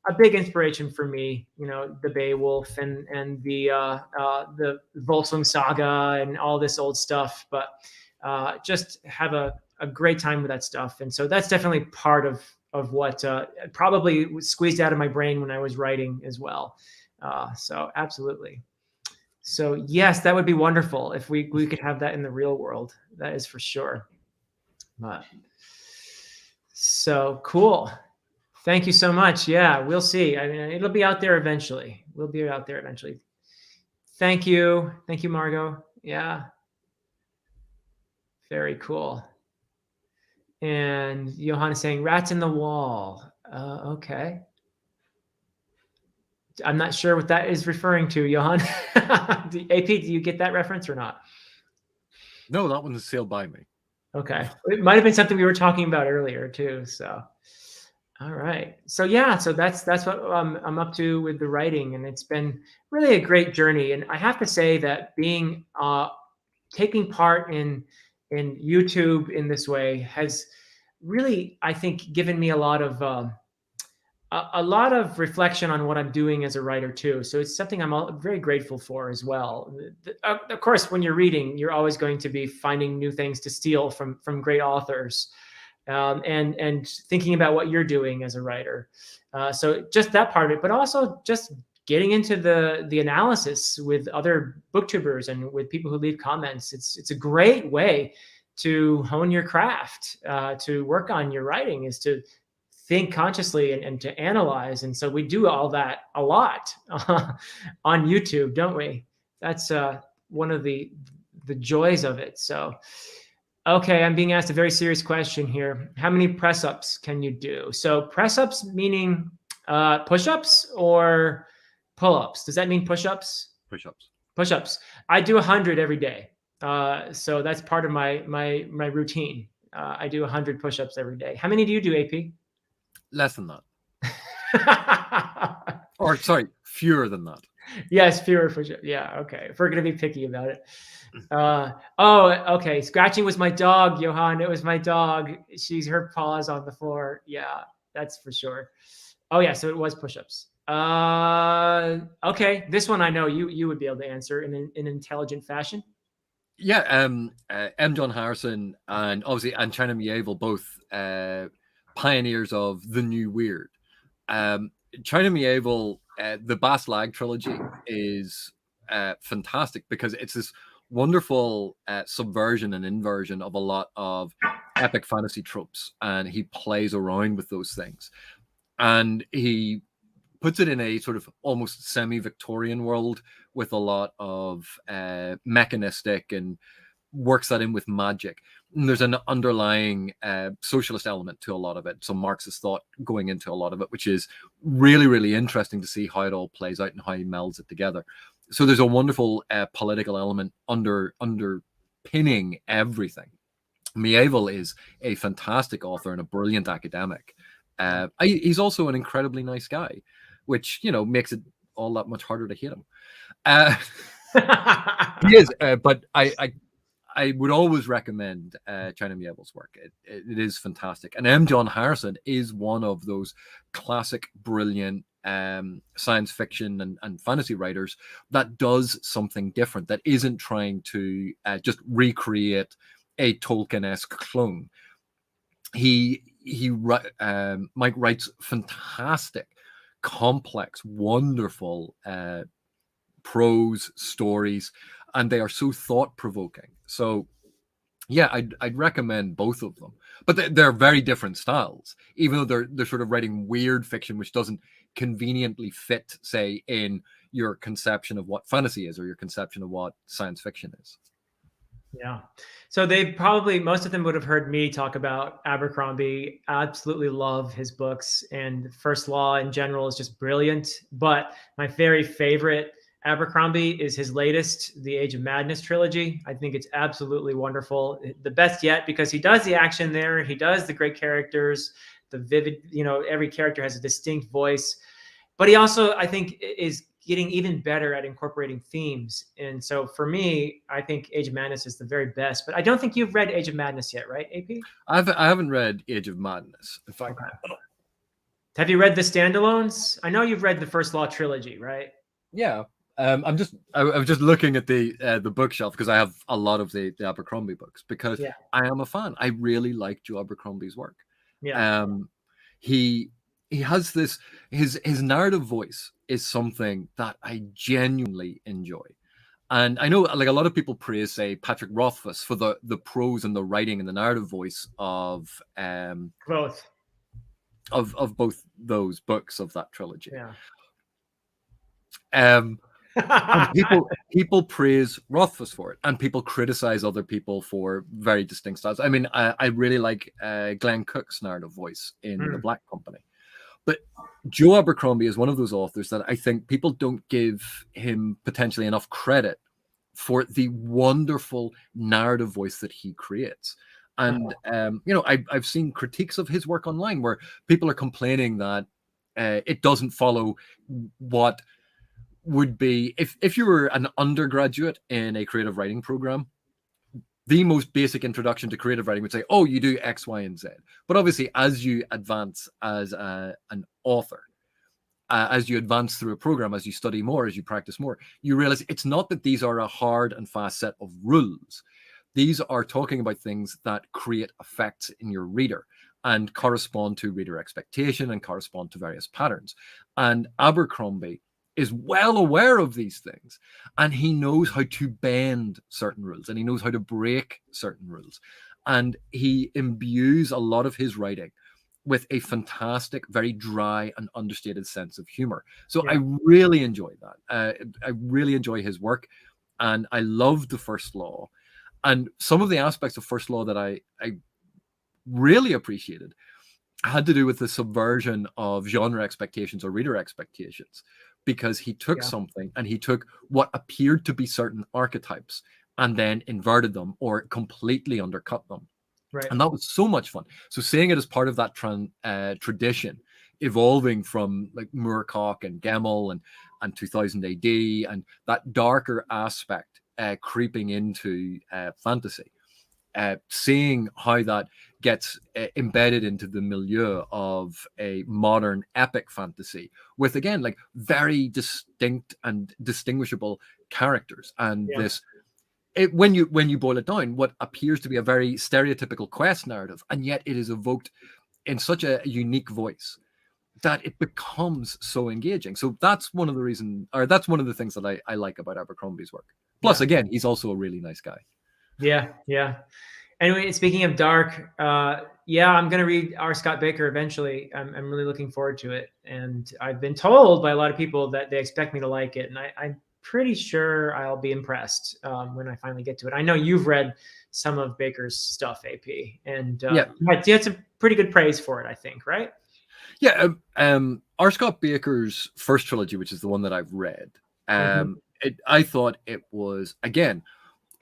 a big inspiration for me, the Beowulf and the Volsung saga and all this old stuff, but just have a great time with that stuff. And so that's definitely part of what probably was squeezed out of my brain when I was writing as well. So absolutely. So yes, that would be wonderful if we could have that in the real world. That is for sure. So cool. Thank you so much. Yeah, we'll see. I mean, it'll be out there eventually. We'll be out there eventually. Thank you. Thank you, Margot. Yeah. Very cool. And Johann is saying rats in the wall. Okay. I'm not sure what that is referring to, Johann. AP, do you get that reference or not?
No, that one is sailed by me.
Okay. It might have been something we were talking about earlier too. So, all right. So yeah, so that's what I'm up to with the writing, and it's been really a great journey. And I have to say that being taking part in YouTube in this way has really, I think, given me a lot of reflection on what I'm doing as a writer too. So it's something I'm very grateful for as well. Of course, when you're reading, you're always going to be finding new things to steal from great authors, and thinking about what you're doing as a writer. So just that part of it, but also just getting into the analysis with other booktubers and with people who leave comments. It's a great way to hone your craft, to work on your writing, is to think consciously and to analyze. And so we do all that a lot on YouTube, don't we? That's one of the joys of it. So, okay, I'm being asked a very serious question here. How many press ups can you do? So press ups meaning push ups or pull ups? Does that mean push ups?
Push ups.
Push ups. I do 100 every day. So that's part of my routine. I do 100 push ups every day. How many do you do, AP?
Less than that. Or sorry, fewer than that.
Yes, fewer push-ups. Yeah, okay. If we're gonna be picky about it. Okay. Scratching was my dog, Johann. It was my dog. She's her paws on the floor. Yeah, that's for sure. Oh yeah, so it was push-ups. Okay. This one I know you would be able to answer in an intelligent fashion.
Yeah, M. John Harrison and obviously and China Mieville, both pioneers of the new weird. China Mieville, the Bass Lag trilogy is fantastic because it's this wonderful subversion and inversion of a lot of epic fantasy tropes, and he plays around with those things, and he puts it in a sort of almost semi-Victorian world with a lot of mechanistic and works that in with magic. And there's an underlying socialist element to a lot of it, some Marxist thought going into a lot of it, which is really, really interesting to see how it all plays out and how he melds it together. So there's a wonderful political element underpinning everything. Mieville is a fantastic author and a brilliant academic. He's also an incredibly nice guy, which, you know, makes it all that much harder to hate him. He is, but I would always recommend China Mieville's work. It is fantastic. And M. John Harrison is one of those classic, brilliant science fiction and fantasy writers that does something different, that isn't trying to just recreate a Tolkien-esque clone. Mike writes fantastic, complex, wonderful prose stories, and they are so thought-provoking. So yeah, I'd recommend both of them, but they're very different styles, even though they're sort of writing weird fiction which doesn't conveniently fit, say, in your conception of what fantasy is or your conception of what science fiction is.
Yeah. So most of them would have heard me talk about Abercrombie. I absolutely love his books, and First Law in general is just brilliant. But my very favorite Abercrombie is his latest, The Age of Madness trilogy. I think it's absolutely wonderful. The best yet, because he does the action there. He does the great characters, the vivid, every character has a distinct voice. But he also, I think, is getting even better at incorporating themes. And so for me, I think Age of Madness is the very best. But I don't think you've read Age of Madness yet, right, AP?
I haven't read Age of Madness. In fact,
okay. Have you read the standalones? I know you've read the First Law trilogy, right?
Yeah. I was just looking at the bookshelf because I have a lot of the Abercrombie books because I am a fan. I really like Joe Abercrombie's work.
Yeah.
He has this, his narrative voice is something that I genuinely enjoy. And I know, like, a lot of people praise, say, Patrick Rothfuss for the prose and the writing and the narrative voice of
Both.
Of both those books of that trilogy.
Yeah.
And people praise Rothfuss for it, and people criticize other people for very distinct styles. I mean, I really like Glenn Cook's narrative voice in The Black Company. But Joe Abercrombie is one of those authors that I think people don't give him potentially enough credit for the wonderful narrative voice that he creates. And I've seen critiques of his work online where people are complaining that it doesn't follow what would be, if you were an undergraduate in a creative writing program, the most basic introduction to creative writing would say, oh, you do X, Y, and Z. But obviously, as you advance as an author, as you advance through a program, as you study more, as you practice more, you realize it's not that these are a hard and fast set of rules. These are talking about things that create effects in your reader and correspond to reader expectation and correspond to various patterns. And Abercrombie is well aware of these things, and he knows how to bend certain rules, and he knows how to break certain rules, and he imbues a lot of his writing with a fantastic, very dry and understated sense of humor. So I really enjoy that. I really enjoy his work, and I love The First Law. And some of the aspects of First Law that I really appreciated had to do with the subversion of genre expectations or reader expectations, because he took something and he took what appeared to be certain archetypes and then inverted them or completely undercut them.
Right.
And that was so much fun. So seeing it as part of that tradition, evolving from like Moorcock and Gemmell and 2000 AD, and that darker aspect creeping into fantasy, seeing how that gets embedded into the milieu of a modern epic fantasy with, again, like very distinct and distinguishable characters. And this, when you boil it down, what appears to be a very stereotypical quest narrative, and yet it is evoked in such a unique voice that it becomes so engaging. So that's one of the reasons, or that's one of the things that I like about Abercrombie's work. Plus, again, he's also a really nice guy.
Yeah. Anyway, speaking of dark, I'm going to read R. Scott Baker eventually. I'm really looking forward to it. And I've been told by a lot of people that they expect me to like it. And I'm pretty sure I'll be impressed when I finally get to it. I know you've read some of Baker's stuff, AP. And you had some pretty good praise for it, I think, right?
Yeah. R. Scott Baker's first trilogy, which is the one that I've read, I thought it was, again,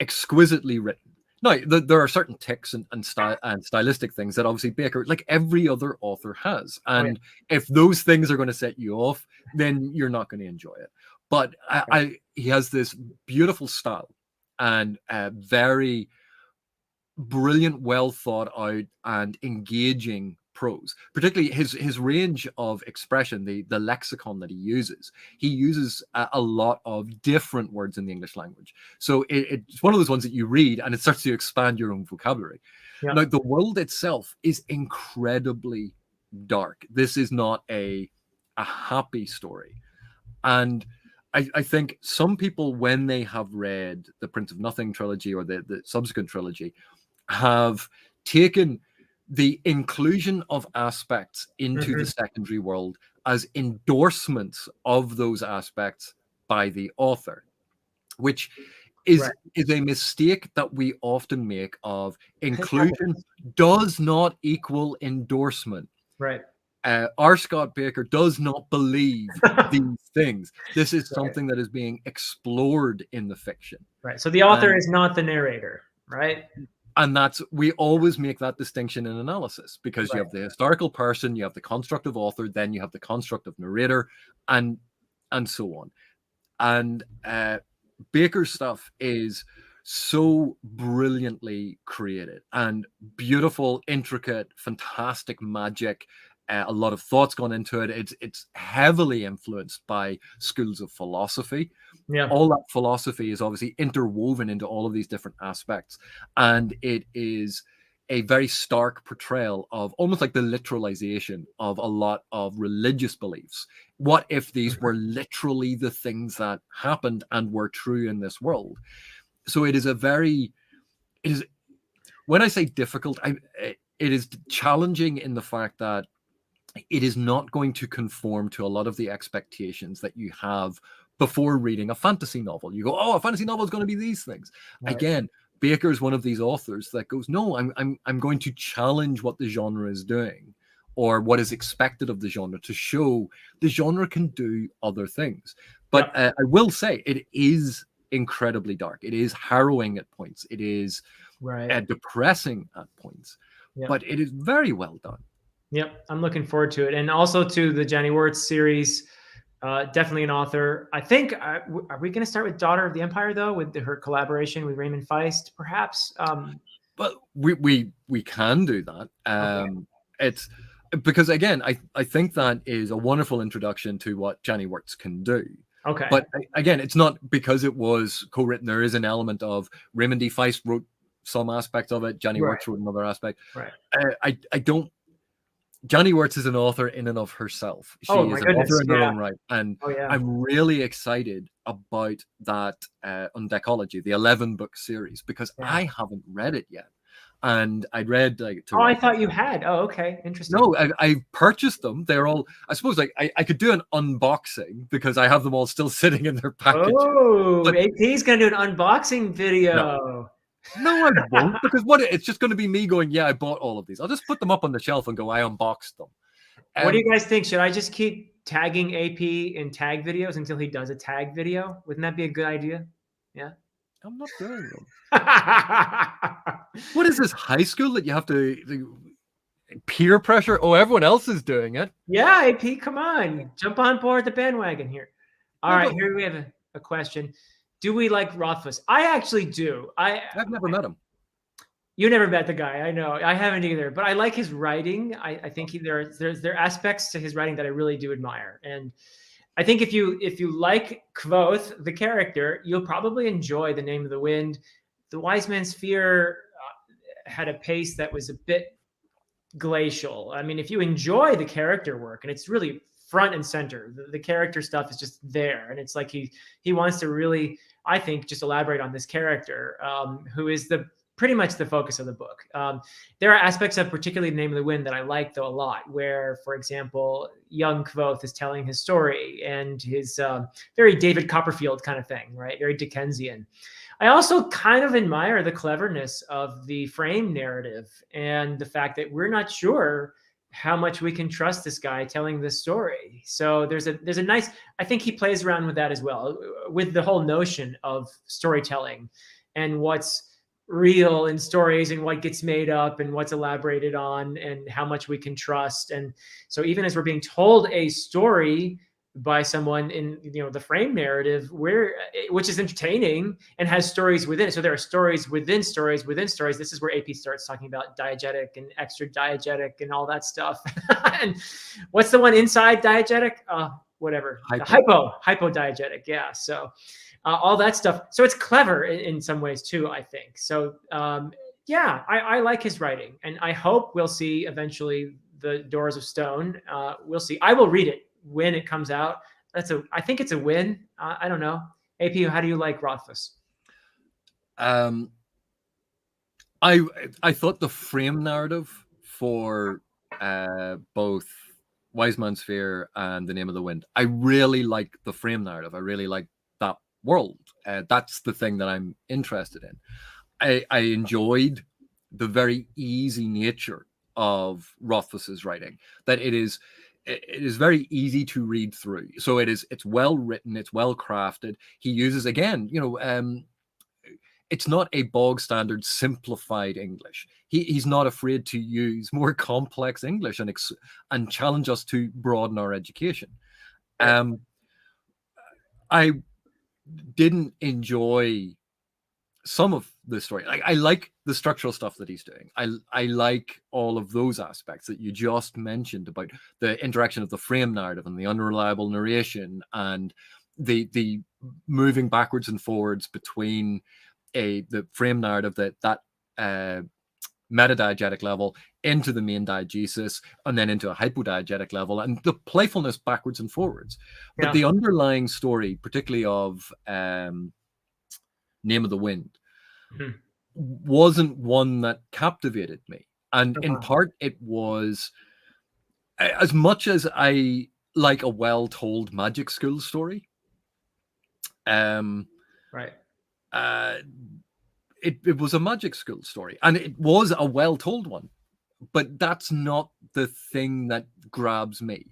exquisitely written. Now, there are certain tics and stylistic things that obviously Baker, like every other author, has. And if those things are going to set you off, then you're not going to enjoy it. But he has this beautiful style and very brilliant, well thought out and engaging prose, particularly his range of expression, the lexicon that he uses a lot of different words in the English language. So it's one of those ones that you read and it starts to expand your own vocabulary. Now, the world itself is incredibly dark. This is not a happy story. And I think some people, when they have read the Prince of Nothing trilogy or the subsequent trilogy, have taken the inclusion of aspects into the secondary world as endorsements of those aspects by the author, which is a mistake that we often make. Of inclusion does not equal endorsement.
Right.
R. Scott Baker does not believe these things. This is something that is being explored in the fiction.
Right. So the author is not the narrator, right?
And we always make that distinction in analysis, because you have the historical person, you have the construct of author, then you have the construct of narrator, and so on. And Baker's stuff is so brilliantly created and beautiful, intricate, fantastic magic. A lot of thoughts gone into it. It's heavily influenced by schools of philosophy. All that philosophy is obviously interwoven into all of these different aspects, and it is a very stark portrayal of almost like the literalization of a lot of religious beliefs. What if these were literally the things that happened and were true in this world? So it is when I say difficult, it is challenging in the fact that it is not going to conform to a lot of the expectations that you have before reading a fantasy novel. You go, oh, a fantasy novel is going to be these things.
Right.
Again, Baker is one of these authors that goes, no, I'm going to challenge what the genre is doing or what is expected of the genre to show the genre can do other things. But
Yep.
I will say it is incredibly dark. It is harrowing at points. It is
Right.
depressing at points,
Yep.
but it is very well done.
Yep. I'm looking forward to it. And also to the Johnny Wirtz series. Definitely an author. I think, are we going to start with Daughter of the Empire, though, with her collaboration with Raymond Feist, perhaps?
But we can do that.
Okay.
It's because, again, I think that is a wonderful introduction to what Johnny Wirtz can do.
Okay.
But again, it's not because it was co-written. There is an element of Raymond D. Feist wrote some aspect of it. Johnny Wirtz wrote another aspect.
Right.
I don't. Johnny Wirtz is an author in and of herself. She
Oh, my
is an
goodness.
author in her
Yeah.
own right. And
Oh, yeah.
I'm really excited about that Undecology, the 11-book series, because
Yeah.
I haven't read it yet. And I'd read like.
Oh, I thought you had. Oh, okay. Interesting.
No, I purchased them. They're all. I suppose like I could do an unboxing because I have them all still sitting in their package.
Oh,
But
AP's going to do an unboxing video.
no, I won't, because it's just going to be me going, yeah, I bought all of these. I'll just put them up on the shelf and go, I unboxed them.
What do you guys think? Should I just keep tagging AP in tag videos until he does a tag video? Wouldn't that be a good idea? Yeah.
I'm not doing them. What is this, high school that you have to peer pressure? Oh, everyone else is doing it.
Yeah, AP, come on. Jump on board the bandwagon here. All right, here we have a question. Do we like Rothfuss? I actually do.
I've never met him.
You never met the guy. I know. I haven't either. But I like his writing. I think there are aspects to his writing that I really do admire. And I think if you like Kvothe, the character, you'll probably enjoy The Name of the Wind. The Wise Man's Fear had a pace that was a bit glacial. I mean, if you enjoy the character work, and it's really front and center, the character stuff is just there, and it's like he wants to really, I think, just elaborate on this character, who is pretty much the focus of the book. There are aspects of particularly The Name of the Wind that I like, though, a lot, where, for example, young Kvothe is telling his story and his very David Copperfield kind of thing, right? Very Dickensian. I also kind of admire the cleverness of the frame narrative and the fact that we're not sure how much we can trust this guy telling this story. So there's a nice, I think he plays around with that as well, with the whole notion of storytelling and what's real in stories and what gets made up and what's elaborated on and how much we can trust. And so even as we're being told a story by someone in the frame narrative, which is entertaining and has stories within it. So there are stories within stories within stories. This is where AP starts talking about diegetic and extra diegetic and all that stuff. And what's the one inside diegetic? Whatever. Hypodiegetic. Yeah. So all that stuff. So it's clever in some ways too, I think. So yeah, I like his writing, and I hope we'll see eventually The Doors of Stone. We'll see. I will read it when it comes out. I think it's a win. I don't know. AP, how do you like Rothfuss?
I thought the frame narrative for both Wise Man's Fear and The Name of the Wind, I really like the frame narrative. I really like that world. That's the thing that I'm interested in. I enjoyed the very easy nature of Rothfuss's writing, that it is very easy to read through. So it's well written, it's well crafted. He uses, again, it's not a bog standard simplified English. He's not afraid to use more complex English and challenge us to broaden our education. I didn't enjoy some of the story. I like the structural stuff that he's doing. I like all of those aspects that you just mentioned about the interaction of the frame narrative and the unreliable narration and the moving backwards and forwards between the frame narrative that metadiegetic level into the main diegesis and then into a hypodiegetic level, and the playfulness backwards and forwards. But the underlying story, particularly of Name of the Wind, wasn't one that captivated me. And in part, it was, as much as I like a well-told magic school story,
right.
It was a magic school story, and it was a well-told one, but that's not the thing that grabs me.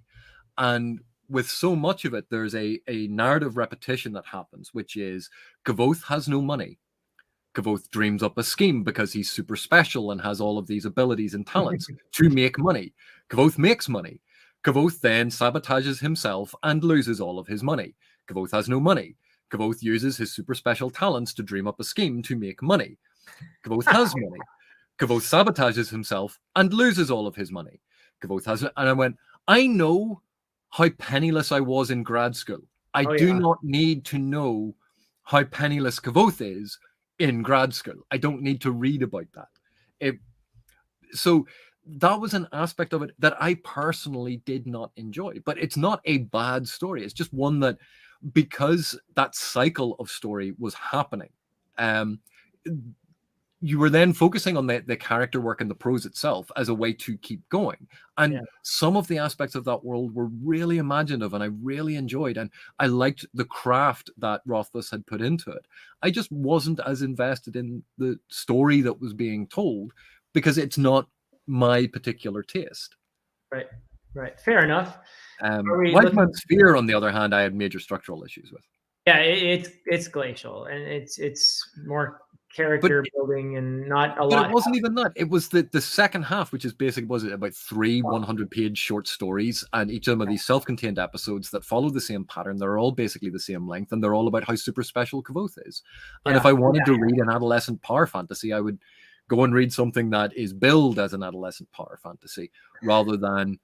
And with so much of it, there's a narrative repetition that happens, which is Gavoth has no money. Gavoth dreams up a scheme because he's super special and has all of these abilities and talents to make money. Gavoth makes money. Gavoth then sabotages himself and loses all of his money. Gavoth has no money. Gavoth uses his super special talents to dream up a scheme to make money. Gavoth has money. Gavoth sabotages himself and loses all of his money. Gavoth has, and I went, I know how penniless I was in grad school. I do not need to know how penniless Gavoth is in grad school. I don't need to read about that. So that was an aspect of it that I personally did not enjoy. But it's not a bad story. It's just one that, because that cycle of story was happening, you were then focusing on the character work and the prose itself as a way to keep going. And some of the aspects of that world were really imaginative, and I really enjoyed, and I liked the craft that Rothfuss had put into it. I just wasn't as invested in the story that was being told because it's not my particular taste.
Right. Fair enough.
White Man's Fear, on the other hand, I had major structural issues with.
Yeah, it's glacial, and it's more character building and not a lot.
But it wasn't even that. It was the second half, which is basically, was it about 3 100-page short stories, and each of them are these self-contained episodes that follow the same pattern. They're all basically the same length, and they're all about how super special Kavoth is. And if I wanted to read an adolescent power fantasy, I would go and read something that is billed as an adolescent power fantasy rather than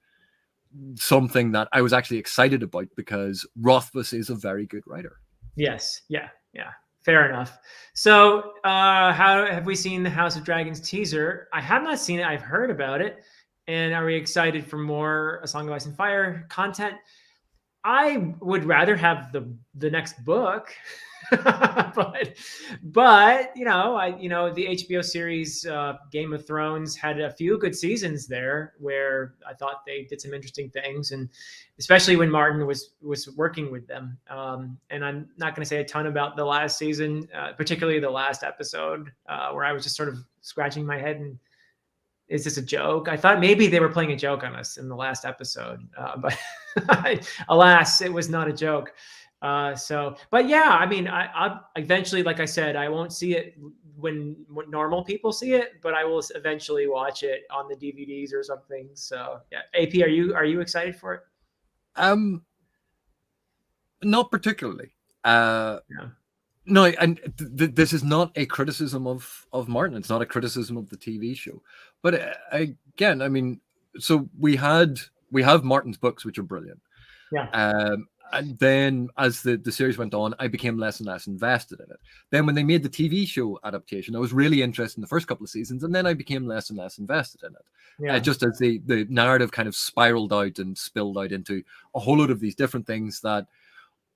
something that I was actually excited about, because Rothfuss is a very good writer.
Yes. Yeah. Fair enough. So, how have we seen the House of Dragons teaser? I have not seen it. I've heard about it. And are we excited for more A Song of Ice and Fire content? I would rather have the next book, but the HBO series Game of Thrones had a few good seasons there where I thought they did some interesting things, and especially when Martin was working with them. And I'm not going to say a ton about the last season, particularly the last episode where I was just sort of scratching my head and, is this a joke? I thought maybe they were playing a joke on us in the last episode, but alas, it was not a joke. But yeah, I mean, I eventually, like I said, I won't see it when normal people see it, but I will eventually watch it on the DVDs or something. So yeah, AP, are you excited for it?
Not particularly. No, and this is not a criticism of Martin. It's not a criticism of the TV show. But again, I mean, so we have Martin's books, which are brilliant.
Yeah.
And then as the series went on, I became less and less invested in it. Then when they made the TV show adaptation, I was really interested in the first couple of seasons, and then I became less and less invested in it. Just as the narrative kind of spiraled out and spilled out into a whole lot of these different things, that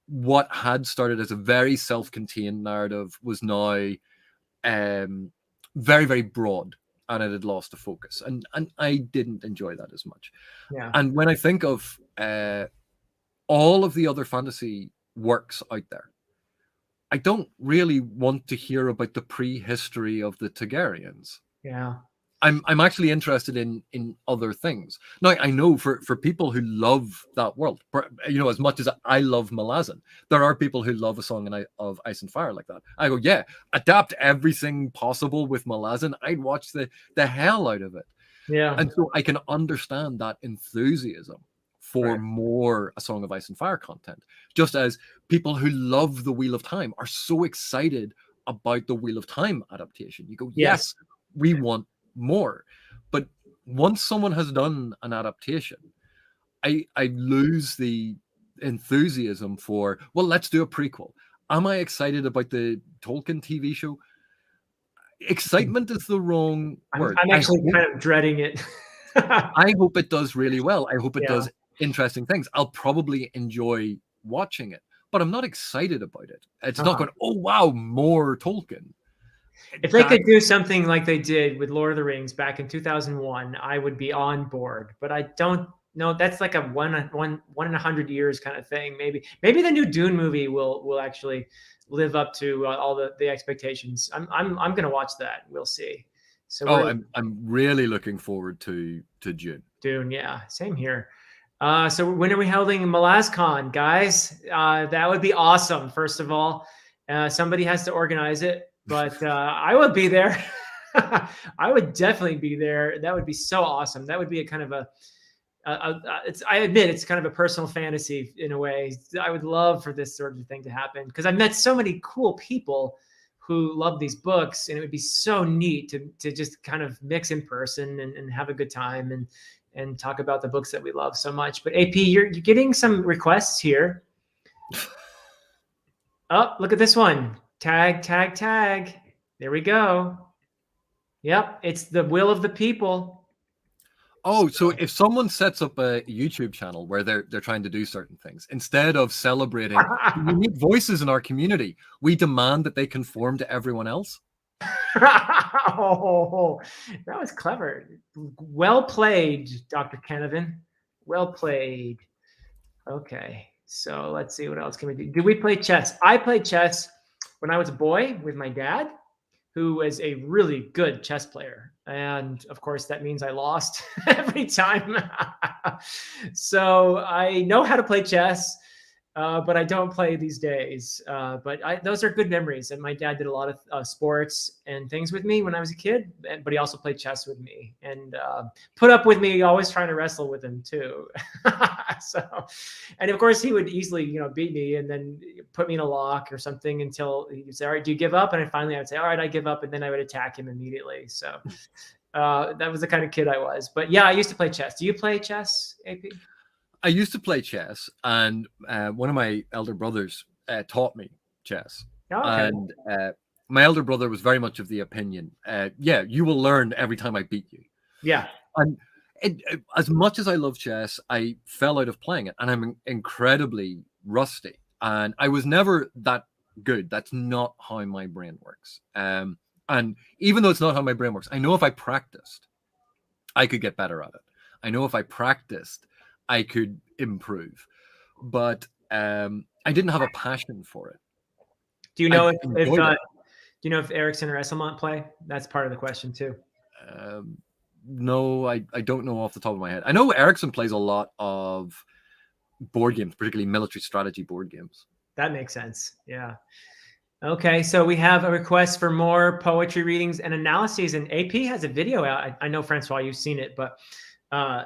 what had started as a very self-contained narrative was now very, very broad, and it had lost the focus. And I didn't enjoy that as much.
Yeah.
And when I think of all of the other fantasy works out there, I don't really want to hear about the prehistory of the Targaryens.
Yeah.
I'm actually interested in other things. Now, I know for people who love that world, as much as I love Malazan, there are people who love A Song of Ice and Fire like that. I go, yeah, adapt everything possible with Malazan. I'd watch the hell out of it.
Yeah.
And so I can understand that enthusiasm for more A Song of Ice and Fire content, just as people who love The Wheel of Time are so excited about the Wheel of Time adaptation. You go, yes, we want more. But once someone has done an adaptation, I lose the enthusiasm for, well, let's do a prequel. Am I excited about the Tolkien TV show? excitement is the wrong word.
I'm actually kind of dreading it.
I hope it does really well. I hope it
Yeah.
does interesting things. I'll probably enjoy watching it, but I'm not excited about it. It's not going, oh, wow, more Tolkien.
If they could do something like they did with Lord of the Rings back in 2001, I would be on board. But I don't know. That's like a one in 100 years kind of thing. Maybe the new Dune movie will actually live up to all the expectations. I'm going to watch that. We'll see. So
I'm really looking forward to Dune.
Dune, yeah, same here. So when are we holding MelasCon, guys? That would be awesome. First of all, somebody has to organize it, but I would be there. I would definitely be there. That would be so awesome. That would be a kind of I admit it's kind of a personal fantasy in a way. I would love for this sort of thing to happen because I've met so many cool people who love these books, and it would be so neat to just kind of mix in person and have a good time and talk about the books that we love so much. But AP, you're getting some requests here. Oh, look at this one. Tag, tag, tag. There we go. Yep, it's the will of the people.
Oh, so if someone sets up a YouTube channel where they're trying to do certain things, instead of celebrating unique voices in our community, we demand that they conform to everyone else.
Oh, that was clever. Well played, Dr. Canavan. Well played. Okay, so let's see, what else can we do? Do we play chess? I played chess when I was a boy with my dad, who was a really good chess player. And of course, that means I lost every time. So I know how to play chess, but I don't play these days. But those are good memories. And my dad did a lot of sports and things with me when I was a kid, but he also played chess with me and put up with me always trying to wrestle with him too. And of course he would easily, beat me and then put me in a lock or something until he would say, all right, do you give up? And I would say, all right, I give up. And then I would attack him immediately. So that was the kind of kid I was. But yeah, I used to play chess. Do you play chess, AP?
I used to play chess, and one of my elder brothers taught me chess.
Oh, okay.
And my elder brother was very much of the opinion, yeah, you will learn every time I beat you.
Yeah.
And as much as I love chess, I fell out of playing it, and I'm incredibly rusty. And I was never that good. That's not how my brain works. And even though it's not how my brain works, I know if I practiced, I could get better at it. I know if I practiced, I could improve, but I didn't have a passion for it.
Do you know if Ericsson or Esselmont play? That's part of the question too.
No, I don't know off the top of my head. I know Ericsson plays a lot of board games, particularly military strategy board games.
That makes sense. Yeah. Okay, so we have a request for more poetry readings and analyses, and AP has a video out. I know, Francois, you've seen it, but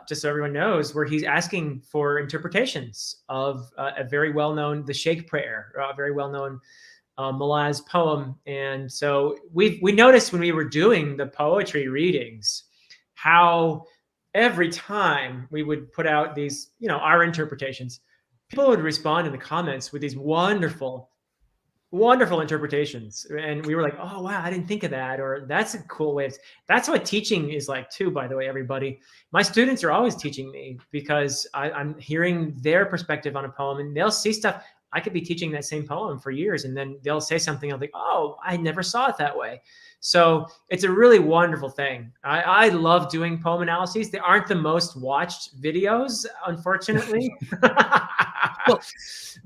just so everyone knows, where he's asking for interpretations of a very well-known, the Shake Prayer, a very well-known Malaz poem. And so we noticed when we were doing the poetry readings, how every time we would put out these, our interpretations, people would respond in the comments with these wonderful interpretations. And we were like, oh, wow, I didn't think of that. Or that's a cool way. That's what teaching is like too, by the way, everybody. My students are always teaching me because I'm hearing their perspective on a poem, and they'll see stuff. I could be teaching that same poem for years, and then they'll say something. I'll think, oh, I never saw it that way. So it's a really wonderful thing. I love doing poem analyses. They aren't the most watched videos, unfortunately.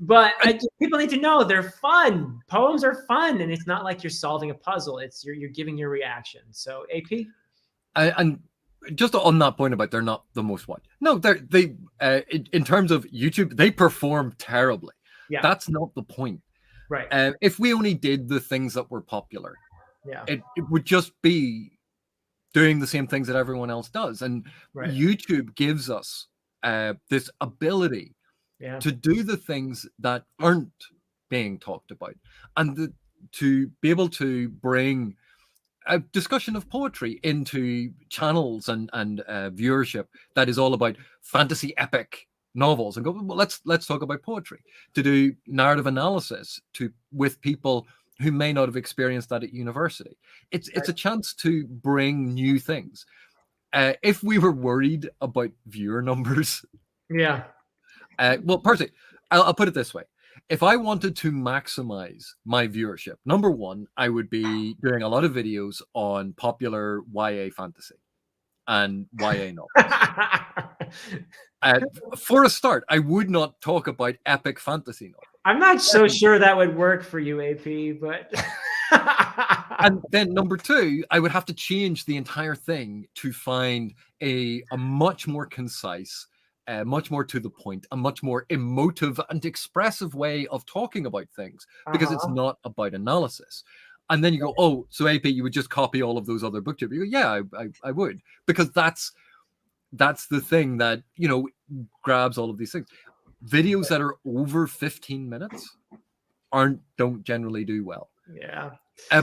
But people need to know they're fun. Poems are fun, and it's not like you're solving a puzzle. It's you're giving your reaction. So AP?
And just on that point about they're not the most watched. No, they in terms of YouTube, they perform terribly.
Yeah.
That's not the point.
Right.
If we only did the things that were popular,
yeah,
it would just be doing the same things that everyone else does. And YouTube gives us this ability to do the things that aren't being talked about, and to be able to bring a discussion of poetry into channels and viewership that is all about fantasy epic novels, and go, well, let's talk about poetry, to do narrative analysis with people who may not have experienced that at university. It's a chance to bring new things. If we were worried about viewer numbers,
Yeah.
well, personally, I'll put it this way. If I wanted to maximize my viewership, number one, I would be doing a lot of videos on popular YA fantasy and YA novels. For a start, I would not talk about epic fantasy novels.
I'm not so sure that would work for you, AP, but
And then number two, I would have to change the entire thing to find a much more concise, much more to the point, a much more emotive and expressive way of talking about things, because it's not about analysis. And then you go, oh, so AP, you would just copy all of those other booktubers. You go, yeah, I would, because that's the thing that, you know, grabs all of these things. Videos that are over 15 minutes don't generally do well.
Yeah.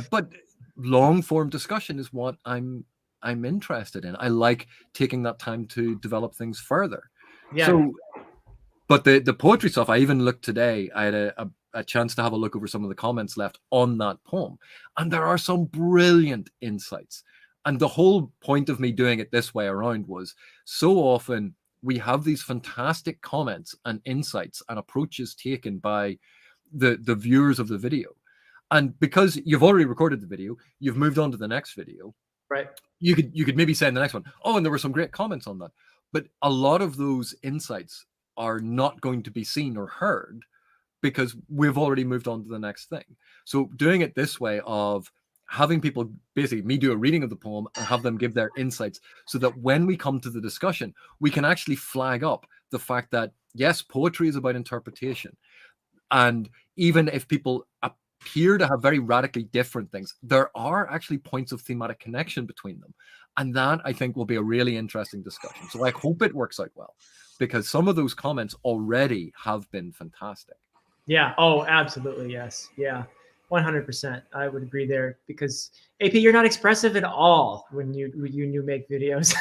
But long form discussion is what I'm interested in. I like taking that time to develop things further.
Yeah.
So, but the poetry stuff, I even looked today. I had a chance to have a look over some of the comments left on that poem, and there are some brilliant insights. And the whole point of me doing it this way around was, so often we have these fantastic comments and insights and approaches taken by the viewers of the video. And because you've already recorded the video, you've moved on to the next video.
Right.
You could maybe say in the next one, oh, and there were some great comments on that. But a lot of those insights are not going to be seen or heard because we've already moved on to the next thing. So doing it this way of having people, basically me do a reading of the poem and have them give their insights, so that when we come to the discussion, we can actually flag up the fact that, yes, poetry is about interpretation. And even if people appear to have very radically different things, there are actually points of thematic connection between them. And that, I think, will be a really interesting discussion. So I hope it works out well, because some of those comments already have been fantastic.
Yeah. Oh, absolutely. Yes. Yeah. 100%. I would agree there, because AP, you're not expressive at all when you make videos.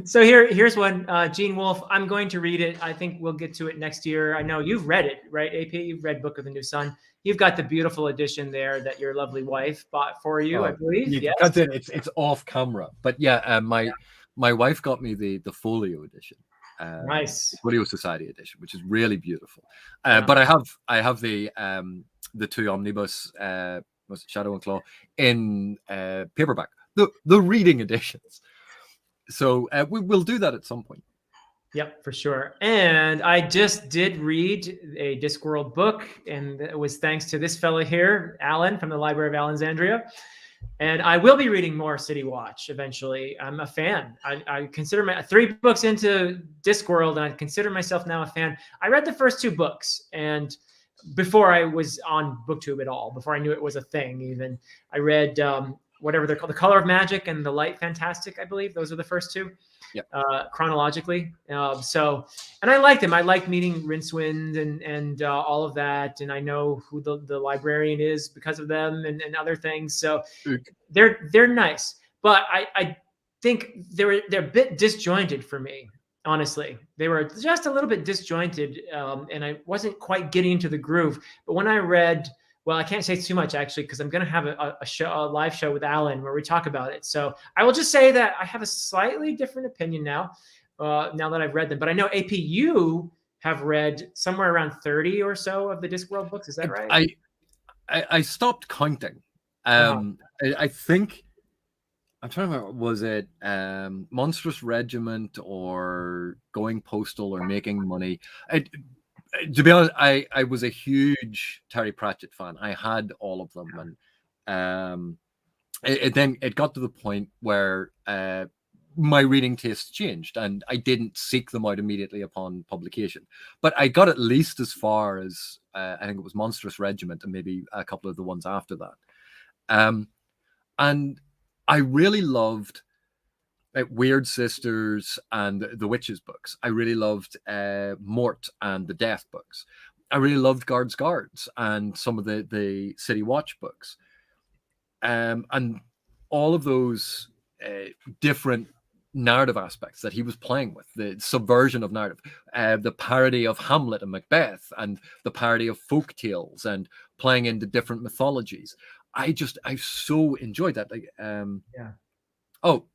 So here's one, Gene Wolfe. I'm going to read it. I think we'll get to it next year. I know you've read it, right, AP? You've read Book of the New Sun. You've got the beautiful edition there that your lovely wife bought for you, I believe. Yes.
That's it. It's off camera, but yeah, my wife got me the folio edition.
Nice.
Folio Society edition, which is really beautiful. But I have the two omnibus, Shadow and Claw, in paperback, the reading editions. So we'll do that at some point.
Yep, for sure. And I just did read a Discworld book, and it was thanks to this fellow here, Alan, from the Library of Alexandria. And I will be reading more City Watch eventually. I'm a fan. I consider my 3 books into Discworld, and I consider myself now a fan. I read the first 2 books, and before I was on BookTube at all, before I knew it was a thing even, I read whatever they're called, The Color of Magic and The Light Fantastic, I believe. Those are the first 2.
Yep.
Chronologically. So, and I liked them. I liked meeting Rincewind and all of that. And I know who the librarian is because of them and other things. So they're nice, but I think they're a bit disjointed for me. Honestly, they were just a little bit disjointed, and I wasn't quite getting into the groove. But when I read, well, I can't say too much actually, because I'm going to have a live show with Alan where we talk about it. So I will just say that I have a slightly different opinion now that I've read them. But I know AP, you have read somewhere around 30 or so of the Discworld books. Is that right?
I stopped counting. I think, I'm trying to remember, was it Monstrous Regiment or Going Postal or Making Money? To be honest, I was a huge Terry Pratchett fan. I had all of them, and then it got to the point where my reading tastes changed, and I didn't seek them out immediately upon publication. But I got at least as far as I think it was Monstrous Regiment, and maybe a couple of the ones after that. And I really loved Weird Sisters and the Witches books. I really loved Mort and the Death books. I really loved Guards and some of the City Watch books. And all of those different narrative aspects that he was playing with, the subversion of narrative, the parody of Hamlet and Macbeth, and the parody of folk tales, and playing into different mythologies. I so enjoyed that. Like,
Yeah.
oh,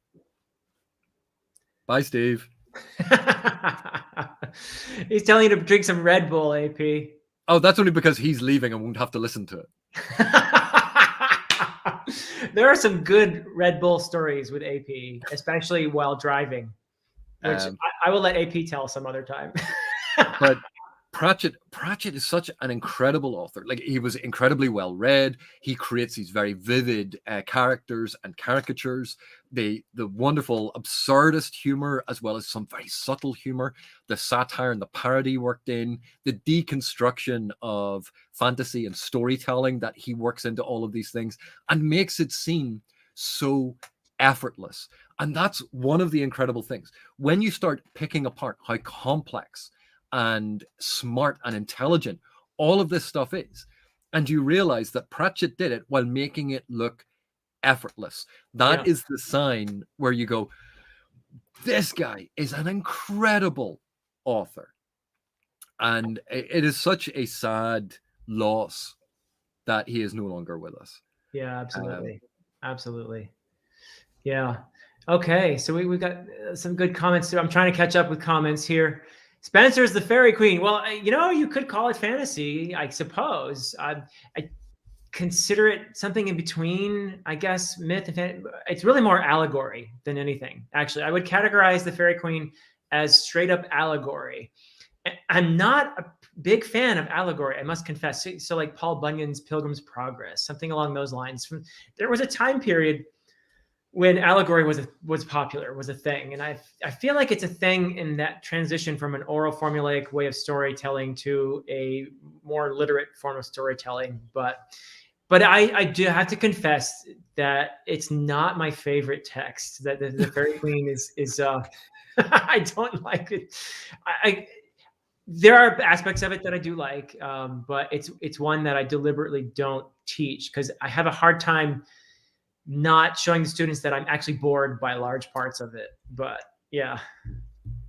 bye, Steve.
He's telling you to drink some Red Bull, AP.
Oh, that's only because he's leaving and won't have to listen to it.
There are some good Red Bull stories with AP, especially while driving, which I will let AP tell some other time.
But Pratchett is such an incredible author. Like, he was incredibly well read. He creates these very vivid characters and caricatures. The wonderful absurdist humor, as well as some very subtle humor. The satire and the parody worked in. The deconstruction of fantasy and storytelling that he works into all of these things and makes it seem so effortless. And that's one of the incredible things. When you start picking apart how complex and smart and intelligent all of this stuff is, and you realize that Pratchett did it while making it look effortless, that is the sign where you go, this guy is an incredible author. And it is such a sad loss that he is no longer with us.
Yeah, absolutely. Yeah. Okay, so we got some good comments too. I'm trying to catch up with comments here. Spencer's the Fairy Queen. Well, you could call it fantasy, I suppose. I consider it something in between, I guess, myth and fantasy. It's really more allegory than anything. Actually, I would categorize the Fairy Queen as straight up allegory. I'm not a big fan of allegory, I must confess. So like Paul Bunyan's Pilgrim's Progress, something along those lines. There was a time period when allegory was popular, was a thing. And I feel like it's a thing in that transition from an oral formulaic way of storytelling to a more literate form of storytelling. But I do have to confess that it's not my favorite text. That the Fairy Queen is I don't like it. There are aspects of it that I do like, but it's one that I deliberately don't teach because I have a hard time not showing the students that I'm actually bored by large parts of it. But yeah,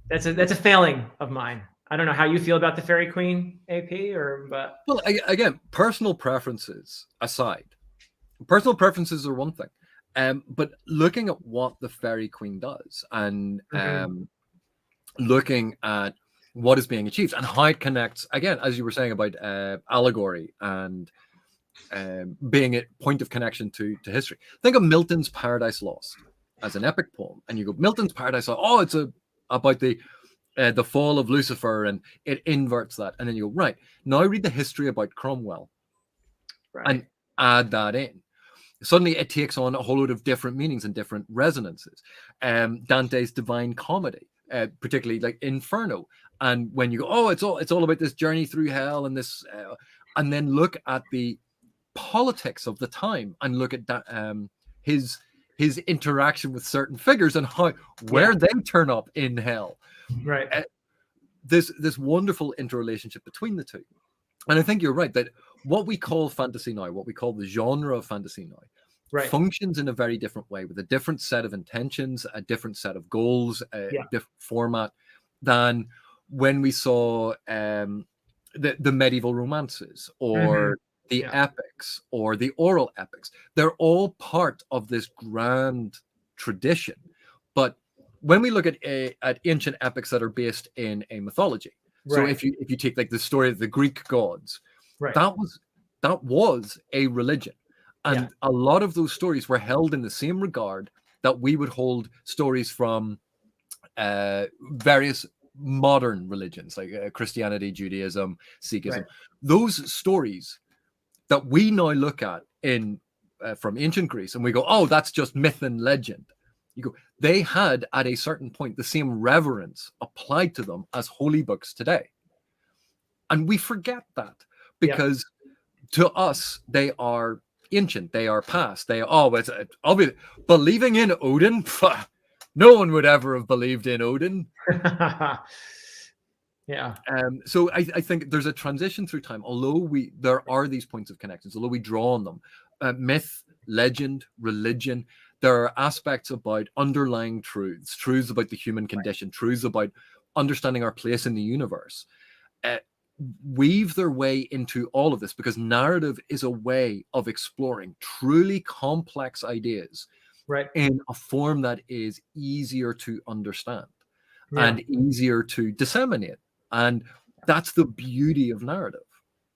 that's a failing of mine. I don't know how you feel about the Fairy Queen, AP, but
well, again, personal preferences aside, personal preferences are one thing, but looking at what the Fairy Queen does and looking at what is being achieved and how it connects, again, as you were saying about allegory and being a point of connection to history. Think of Milton's Paradise Lost as an epic poem, and you go, Milton's Paradise Lost, oh, it's about the fall of Lucifer, and it inverts that. And then you go, right, now read the history about Cromwell and add that in. Suddenly it takes on a whole load of different meanings and different resonances. Dante's Divine Comedy, particularly like Inferno. And when you go, oh, it's all about this journey through hell and this, and then look at the politics of the time and look at that, his interaction with certain figures and where they turn up in hell.
Right.
This wonderful interrelationship between the two. And I think you're right that what we call fantasy now, what we call the genre of fantasy now, functions in a very different way with a different set of intentions, a different set of goals, a different format than when we saw the medieval romances or the epics or the oral epics. They're all part of this grand tradition. But when we look at ancient epics that are based in a mythology, so if you take like the story of the Greek gods, that was a religion. And a lot of those stories were held in the same regard that we would hold stories from various modern religions like Christianity, Judaism, Sikhism. Those stories that we now look at in from ancient Greece and we go, oh, that's just myth and legend. You go, they had at a certain point the same reverence applied to them as holy books today. And we forget that because to us, they are ancient, they are past, they are, it's obvious. Believing in Odin, no one would ever have believed in Odin. So I think there's a transition through time, although there are these points of connections, although we draw on them. Myth, legend, religion, There are aspects about underlying truths about the human condition, truths about understanding our place in the universe, weave their way into all of this, because narrative is a way of exploring truly complex ideas
Right.
in a form that is easier to understand
Yeah.
and easier to disseminate. And that's the beauty of narrative.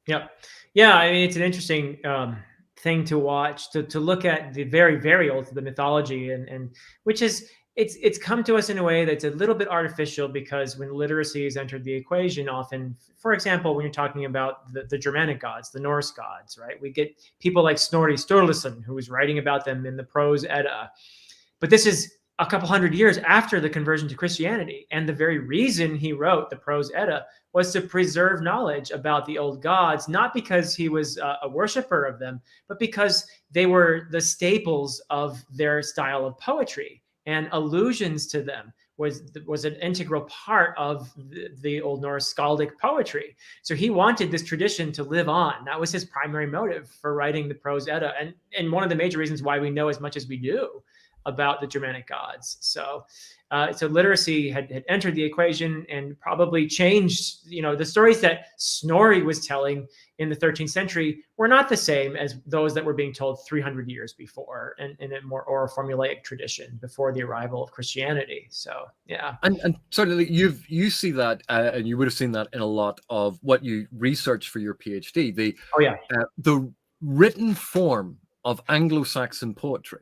Yep. Yeah. I mean, it's an interesting thing to watch, to look at the very, very old, the mythology, and which is, it's come to us in a way that's a little bit artificial, because when literacy has entered the equation, often, for example, when you're talking about the Germanic gods, the Norse gods, right? We get people like Snorri Sturluson, who was writing about them in the Prose Edda. But this is a couple hundred years after the conversion to Christianity. And the very reason he wrote the Prose Edda was to preserve knowledge about the old gods, not because he was a worshiper of them, but because they were the staples of their style of poetry, and allusions to them was an integral part of the Old Norse skaldic poetry. So he wanted this tradition to live on. That was his primary motive for writing the Prose Edda, and one of the major reasons why we know as much as we do about the Germanic gods. So literacy had entered the equation and probably changed. The stories that Snorri was telling in the 13th century were not the same as those that were being told 300 years before, in a more oral formulaic tradition before the arrival of Christianity. So yeah.
And certainly you see that, and you would have seen that in a lot of what you research for your PhD. The written form of Anglo-Saxon poetry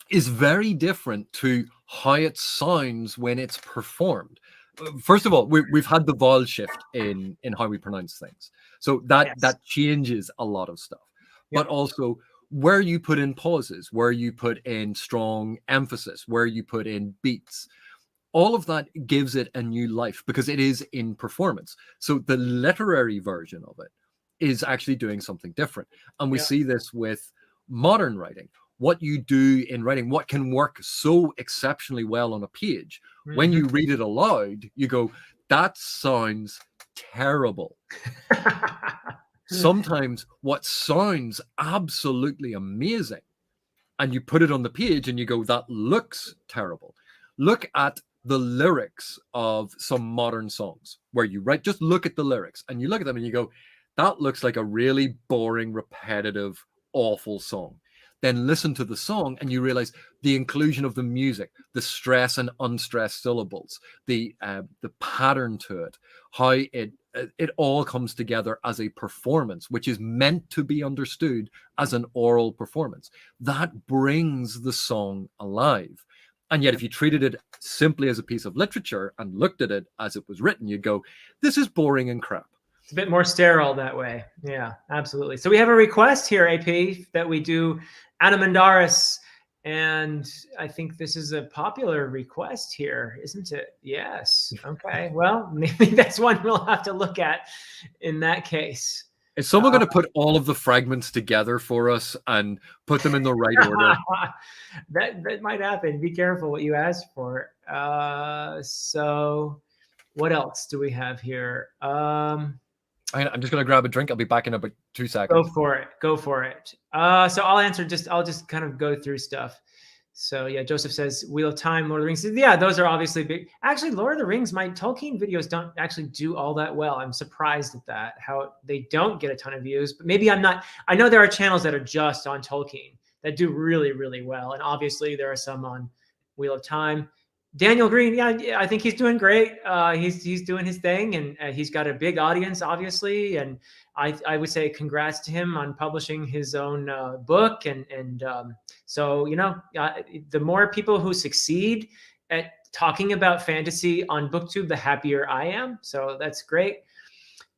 is very different to how it sounds when it's performed. First of all, we've had the vowel shift in how we pronounce things, so that changes a lot of stuff. But also where you put in pauses, where you put in strong emphasis, where you put in beats, all of that gives it a new life, because it is in performance. So the literary version of it is actually doing something different, and we see this with modern writing. What you do in writing, what can work so exceptionally well on a page, when you read it aloud, you go, that sounds terrible. Sometimes what sounds absolutely amazing, and you put it on the page and you go, that looks terrible. Look at the lyrics of some modern songs where you write, just look at the lyrics and you look at them and you go, that looks like a really boring, repetitive, awful song. Then listen to the song and you realize the inclusion of the music, the stress and unstressed syllables, the pattern to it, how it all comes together as a performance, which is meant to be understood as an oral performance. That brings the song alive. And yet if you treated it simply as a piece of literature and looked at it as it was written, you'd go, this is boring and crap.
It's a bit more sterile that way. Yeah, absolutely. So we have a request here, AP, that we do Anamandaris, and I think this is a popular request here, isn't it? Yes. Okay. Well, maybe that's one we'll have to look at in that case.
Is someone going to put all of the fragments together for us and put them in the right order?
That might happen. Be careful what you ask for. So what else do we have here?
I'm just going to grab a drink. I'll be back in about 2 seconds.
Go for it. So I'll just kind of go through stuff. So yeah, Joseph says Wheel of Time, Lord of the Rings. Yeah, those are obviously big. Actually, Lord of the Rings, my Tolkien videos don't actually do all that well. I'm surprised at that, how they don't get a ton of views. But maybe I'm not. I know there are channels that are just on Tolkien that do really, really well. And obviously there are some on Wheel of Time. Daniel Green, yeah, I think he's doing great. He's doing his thing, and he's got a big audience, obviously. And I would say congrats to him on publishing his own book. And so the more people who succeed at talking about fantasy on BookTube, the happier I am. So that's great.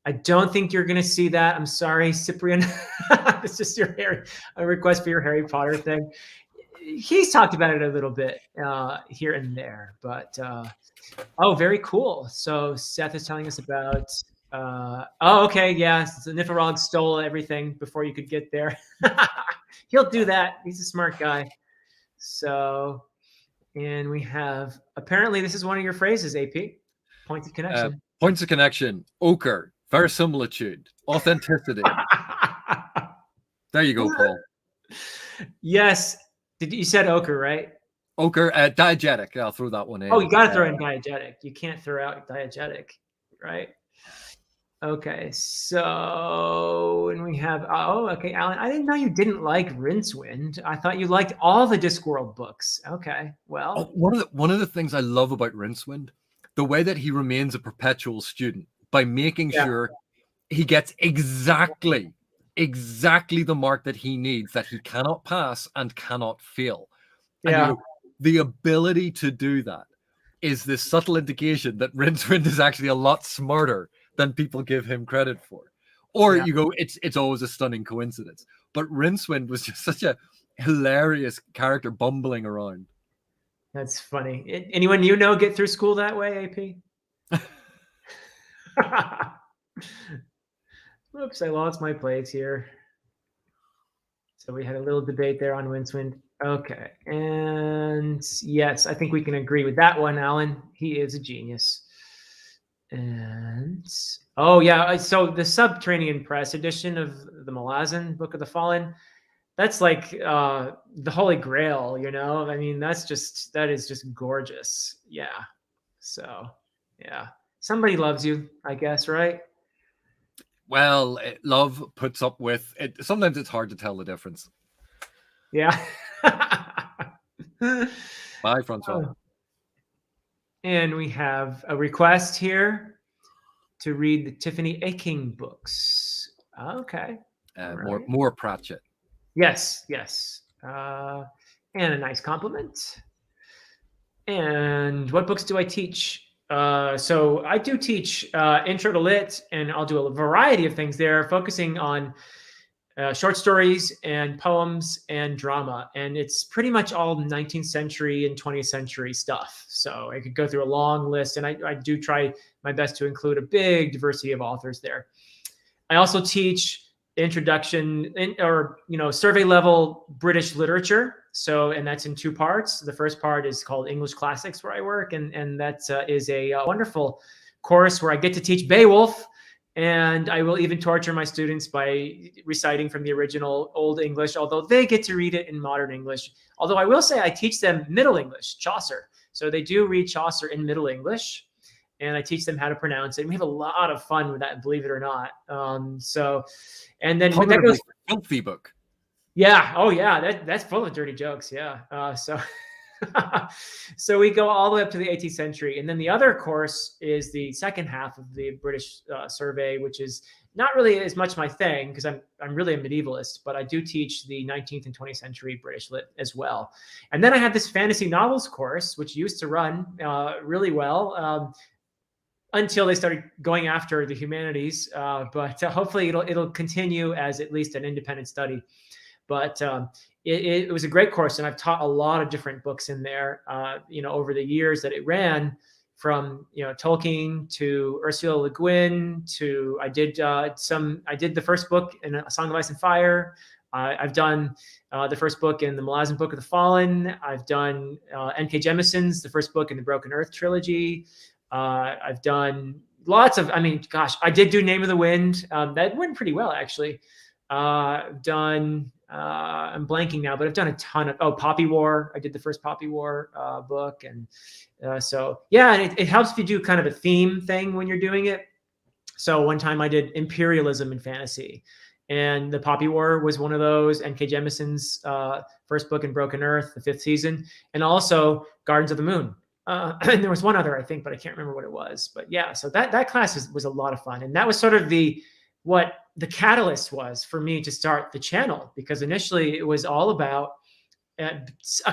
I don't think you're going to see that. I'm sorry, Cyprian. It's just a request for your Harry Potter thing. He's talked about it a little bit here and there, but very cool. So Seth is telling us about okay, yeah, so Nifirog stole everything before you could get there. He'll do that. He's a smart guy. So, and we have, apparently this is one of your phrases, AP, points of connection.
Points of connection, ochre, verisimilitude, authenticity. There you go, Paul.
Yes. You said ochre, right?
Ochre, diegetic. I'll throw that one in.
Oh, you got to throw in diegetic. You can't throw out diegetic, right? Okay, so and we have okay, Alan. I didn't know you didn't like Rincewind. I thought you liked all the Discworld books. Okay, well,
One of the things I love about Rincewind, the way that he remains a perpetual student by making sure he gets exactly the mark that he needs, that he cannot pass and cannot fail. And the ability to do that is this subtle indication that Rincewind is actually a lot smarter than people give him credit for. Or you go, it's always a stunning coincidence. But Rincewind was just such a hilarious character bumbling around.
That's funny. Anyone get through school that way, AP? Oops, I lost my place here. So we had a little debate there on Rincewind. Okay, and yes, I think we can agree with that one, Alan. He is a genius. And oh yeah, so the Subterranean Press edition of the Malazan Book of the Fallen, that's like the Holy Grail, I mean, that is just gorgeous. Yeah. So yeah, somebody loves you, I guess, right?
Well, love puts up with it. Sometimes it's hard to tell the difference.
Yeah.
Bye, Francois.
And we have a request here to read the Tiffany Aching books. Okay.
Right. More Pratchett.
Yes. And a nice compliment. And what books do I teach? So I do teach Intro to Lit, and I'll do a variety of things there, focusing on short stories and poems and drama. And it's pretty much all 19th century and 20th century stuff. So I could go through a long list, and I do try my best to include a big diversity of authors there. I also teach introduction or survey level British literature. So, and that's in two parts. The first part is called English Classics, where I work, and that is a wonderful course where I get to teach Beowulf, and I will even torture my students by reciting from the original Old English, although they get to read it in modern English. Although I will say I teach them Middle English, Chaucer. So they do read Chaucer in Middle English, and I teach them how to pronounce it. And we have a lot of fun with that, believe it or not. And then that goes
filthy book.
Yeah. Oh, yeah. That's full of dirty jokes. Yeah. So we go all the way up to the 18th century, and then the other course is the second half of the British survey, which is not really as much my thing because I'm really a medievalist, but I do teach the 19th and 20th century British lit as well. And then I have this fantasy novels course, which used to run really well. Until they started going after the humanities, but hopefully it'll continue as at least an independent study. But it was a great course, and I've taught a lot of different books in there. Over the years that it ran, from Tolkien to Ursula Le Guin to I did the first book in A Song of Ice and Fire. I've done the first book in the Malazan Book of the Fallen. I've done N.K. Jemisin's the first book in the Broken Earth trilogy. I've done lots of, I did do Name of the Wind. That went pretty well, actually. I've done, I'm blanking now, but I've done a ton of, Poppy War. I did the first Poppy War book. And so, yeah, and it helps if you do kind of a theme thing when you're doing it. So one time I did imperialism in fantasy, and the Poppy War was one of those. N.K. Jemisin's first book in Broken Earth, the 5th season, and also Gardens of the Moon. And there was one other, I think, but I can't remember what it was. But yeah, so that class was a lot of fun. And that was sort of what the catalyst was for me to start the channel, because initially it was all about a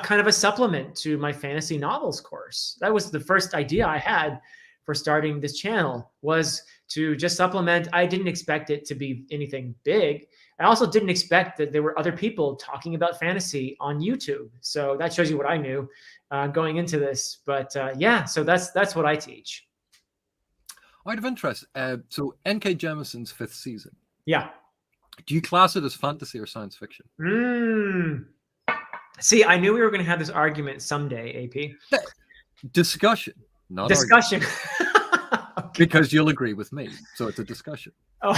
kind of a supplement to my fantasy novels course. That was the first idea I had for starting this channel, was to just supplement. I didn't expect it to be anything big. I also didn't expect that there were other people talking about fantasy on YouTube. So that shows you what I knew going into this. But yeah, so that's what I teach.
Out of interest, so N.K. Jemisin's 5th season.
Yeah.
Do you class it as fantasy or science fiction?
See, I knew we were going to have this argument someday, AP.
Discussion, not
discussion.
Okay. Because you'll agree with me, so it's a discussion.
Oh,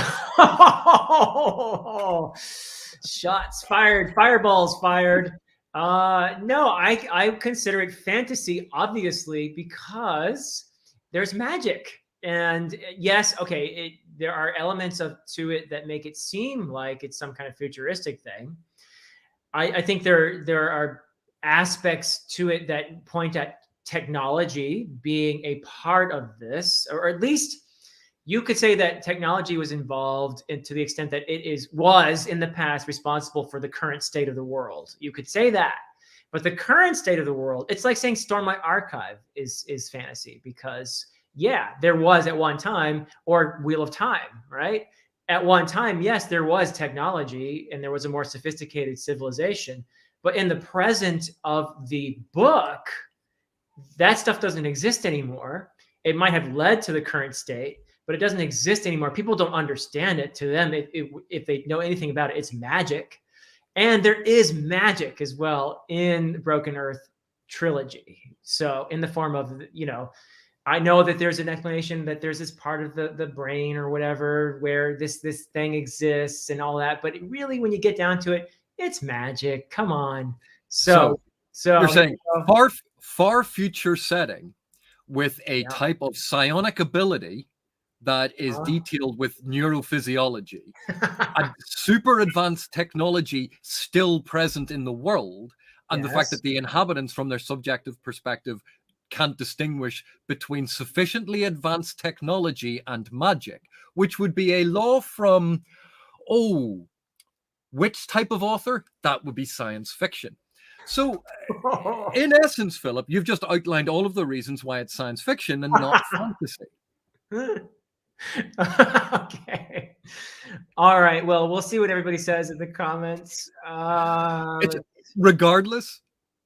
shots fired, fireballs fired. No, I consider it fantasy, obviously, because there's magic. And yes, okay, there are elements to it that make it seem like it's some kind of futuristic thing. I think there are aspects to it that point at technology being a part of this, or at least you could say that technology was involved to the extent that was in the past responsible for the current state of the world. You could say that. But the current state of the world, it's like saying Storm My Archive is fantasy, because yeah, there was at one time, or Wheel of Time, right? At one time, yes, there was technology and there was a more sophisticated civilization. But in the present of the book, that stuff doesn't exist anymore. It might have led to the current state, but it doesn't exist anymore. People don't understand it. To them, if they know anything about it, it's magic. And there is magic as well in Broken Earth trilogy. So in the form of, I know that there's an explanation that there's this part of the brain or whatever where this thing exists and all that. But really, when you get down to it, it's magic. Come on. So
you're saying
you know,
far future setting with a
yeah.
type of psionic ability that is detailed with neurophysiology and super advanced technology still present in the world, and the fact that the inhabitants from their subjective perspective can't distinguish between sufficiently advanced technology and magic, which would be a law from, which type of author? That would be science fiction. So, in essence, Philip, you've just outlined all of the reasons why it's science fiction and not fantasy.
Okay. All right. Well, we'll see what everybody says in the comments.
Regardless,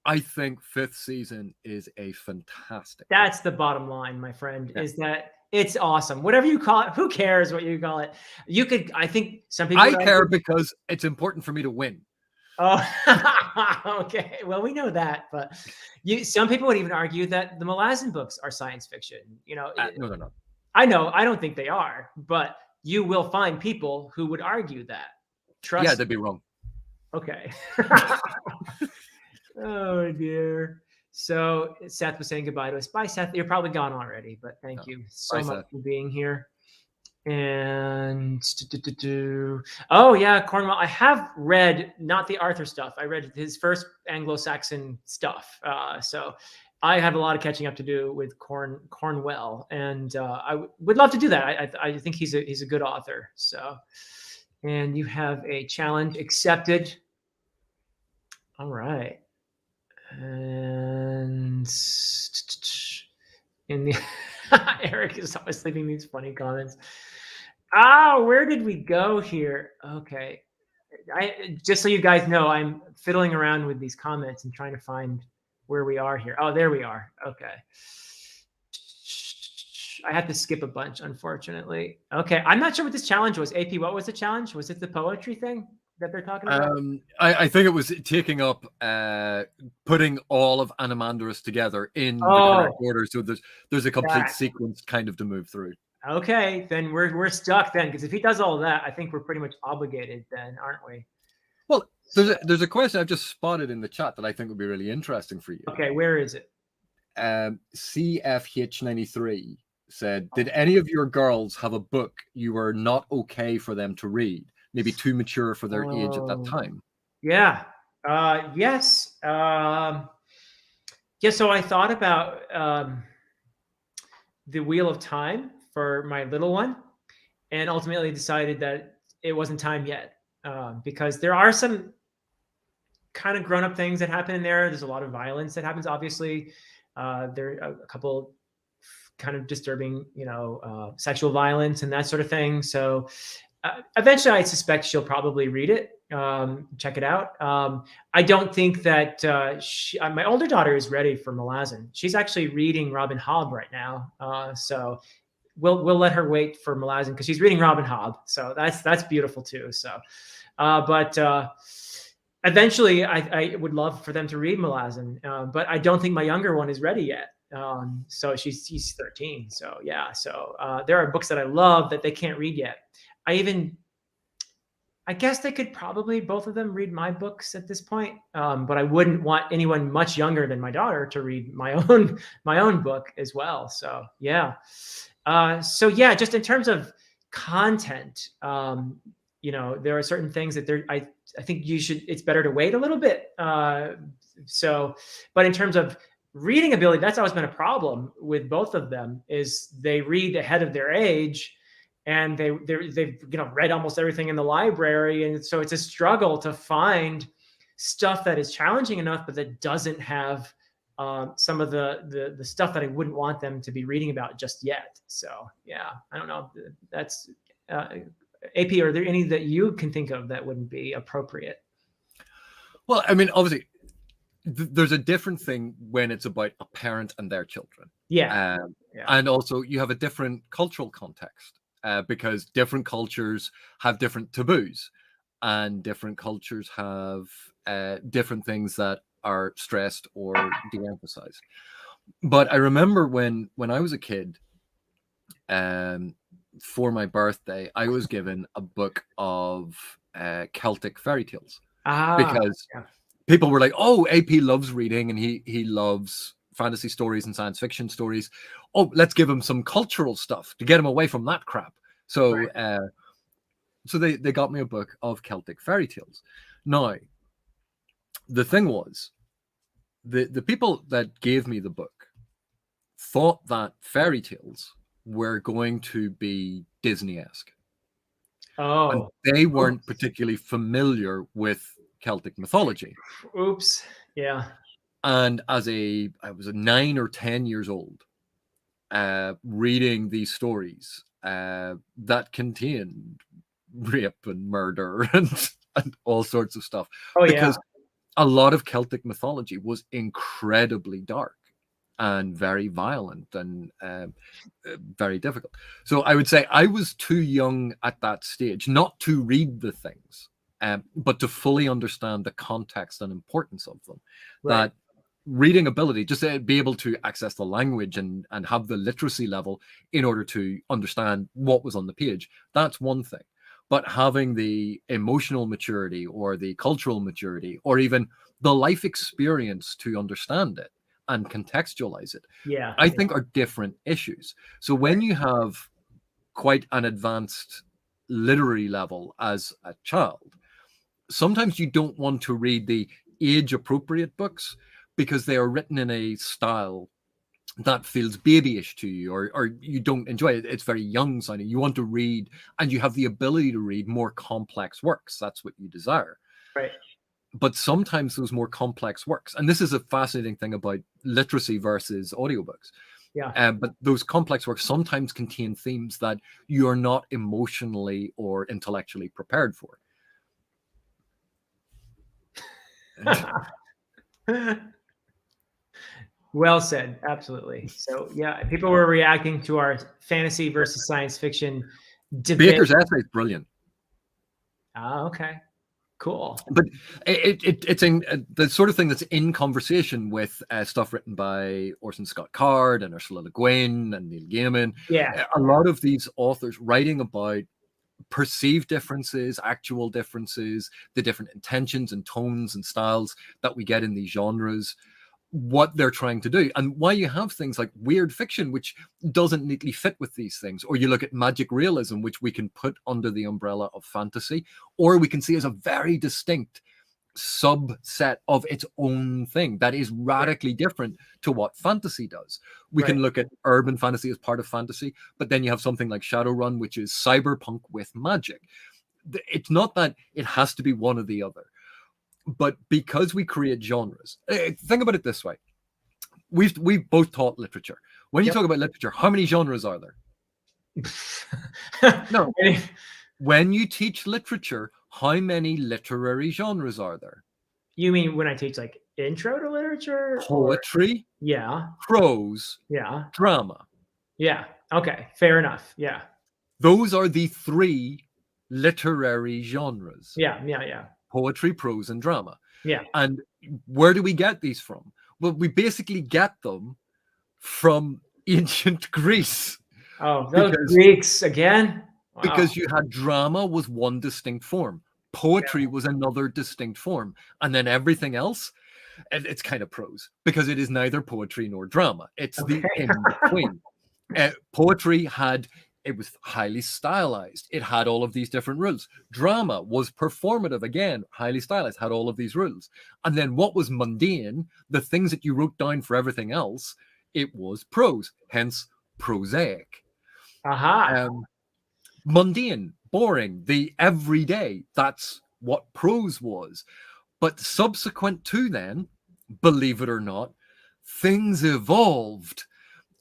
I think 5th season is a fantastic.
That's the bottom line, my friend, is that it's awesome. Whatever you call it, who cares what you call it? I think some people.
I care because it's important for me to win.
Oh, okay. Well, we know that, but some people would even argue that the Malazan books are science fiction.
No, they're not.
I know. I don't think they are, but you will find people who would argue that. Trust me.
Yeah, they'd be wrong.
Okay. Oh, dear. So Seth was saying goodbye to us. Bye, Seth. You're probably gone already, but thank you so much for being here. And oh yeah, Cornwell. I have read not the Arthur stuff. I read his first Anglo-Saxon stuff. So I have a lot of catching up to do with Cornwell, and I would love to do that. I think he's a good author. So, and you have a challenge accepted. All right. And in the Eric is always leaving these funny comments. Where did we go here? Okay. Just so you guys know, I'm fiddling around with these comments and trying to find where we are here. Oh, there we are. Okay. I have to skip a bunch, unfortunately. Okay. I'm not sure what this challenge was. AP, what was the challenge? Was it the poetry thing that they're talking about?
I think it was taking up putting all of Animandrus together in the correct order, so there's a complete sequence kind of to move through.
Okay, then we're stuck then, because if he does all of that, I think we're pretty much obligated then, aren't we?
Well, there's a question I've just spotted in the chat that I think would be really interesting for you.
Okay, where is it?
CFH93 said, did any of your girls have a book you were not okay for them to read? Maybe too mature for their age at that time.
Yeah. Yes. So I thought about the Wheel of Time for my little one, and ultimately decided that it wasn't time yet, because there are some kind of grown-up things that happen in there. There's a lot of violence that happens, obviously. There are a couple kind of disturbing, sexual violence and that sort of thing. So eventually, I suspect she'll probably read it, check it out. I don't think that my older daughter is ready for Malazan. She's actually reading Robin Hobb right now, so we'll let her wait for Malazan because she's reading Robin Hobb. So that's beautiful too. So, but eventually, I would love for them to read Malazan, but I don't think my younger one is ready yet. So she's 13. So yeah. So there are books that I love that they can't read yet. I I guess they could probably both of them read my books at this point, but I wouldn't want anyone much younger than my daughter to read my own book as well. So yeah, just in terms of content, there are certain things that I think it's better to wait a little bit. But in terms of reading ability, that's always been a problem with both of them. Is they read ahead of their age, and they've read almost everything in the library, and so it's a struggle to find stuff that is challenging enough, but that doesn't have some of the stuff that I wouldn't want them to be reading about just yet. So yeah, I don't know. That's AP. Are there any that you can think of that wouldn't be appropriate?
Well, I mean, obviously, there's a different thing when it's about a parent and their children.
Yeah.
And also you have a different cultural context. Because different cultures have different taboos, and different cultures have different things that are stressed or de-emphasized. But I remember when I was a kid, for my birthday, I was given a book of Celtic fairy tales, because people were like, "Oh, AP loves reading, and he loves fantasy stories and science fiction stories. Oh, let's give him some cultural stuff to get him away from that crap." So, right. So they got me a book of Celtic fairy tales. Now, the thing was, the people that gave me the book thought that fairy tales were going to be Disney-esque.
Oh,
and they weren't particularly familiar with Celtic mythology.
Oops. Yeah.
And I was 9 or 10 years old, reading these stories that contained rape and murder and all sorts of stuff.
Oh,
because
yeah.
a lot of Celtic mythology was incredibly dark and very violent and very difficult. So I would say I was too young at that stage not to read the things, but to fully understand the context and importance of them. Right. That reading ability, just to be able to access the language and have the literacy level in order to understand what was on the page, that's one thing. But having the emotional maturity or the cultural maturity or even the life experience to understand it and contextualize it, I think are different issues. So when you have quite an advanced literary level as a child, sometimes you don't want to read the age-appropriate books because they are written in a style that feels babyish to you, or you don't enjoy it. It's very young sounding. You want to read, and you have the ability to read more complex works. That's what you desire.
Right.
But sometimes those more complex works, and this is a fascinating thing about literacy versus audiobooks.
Yeah.
But those complex works sometimes contain themes that you are not emotionally or intellectually prepared for.
Well said. Absolutely. So yeah, people were reacting to our fantasy versus science fiction debate.
Baker's essay is brilliant.
Okay. Cool.
But it's in the sort of thing that's in conversation with stuff written by Orson Scott Card and Ursula Le Guin and Neil Gaiman.
Yeah.
A lot of these authors writing about perceived differences, actual differences, the different intentions and tones and styles that we get in these genres, what they're trying to do, and why you have things like weird fiction, which doesn't neatly fit with these things, or you look at magic realism, which we can put under the umbrella of fantasy, or we can see as a very distinct subset of its own thing that is radically different to what fantasy does. We can look at urban fantasy as part of fantasy, but then you have something like Shadowrun, which is cyberpunk with magic. It's not that it has to be one or the other. But because we create genres, think about it this way. We've both taught literature. When you talk about literature, how many genres are there? No. When you teach literature, how many literary genres are there?
You mean when I teach like intro to literature?
Poetry?
Yeah.
Prose?
Yeah.
Drama?
Yeah. Okay. Fair enough. Yeah.
Those are the 3 literary genres.
Yeah.
Poetry, prose, and drama.
Yeah.
And where do we get these from? Well, we basically get them from ancient Greece.
Oh, those Greeks again?
Wow. Because you had drama was one distinct form. Poetry was another distinct form. And then everything else, it's kind of prose because it is neither poetry nor drama. It's the
Okay.
in between. Poetry it was highly stylized. It had all of these different rules. Drama was performative, again, highly stylized, had all of these rules. And then what was mundane, the things that you wrote down for everything else, it was prose, hence prosaic.
Aha.
Mundane, boring, the everyday, that's what prose was. But subsequent to then, believe it or not, things evolved.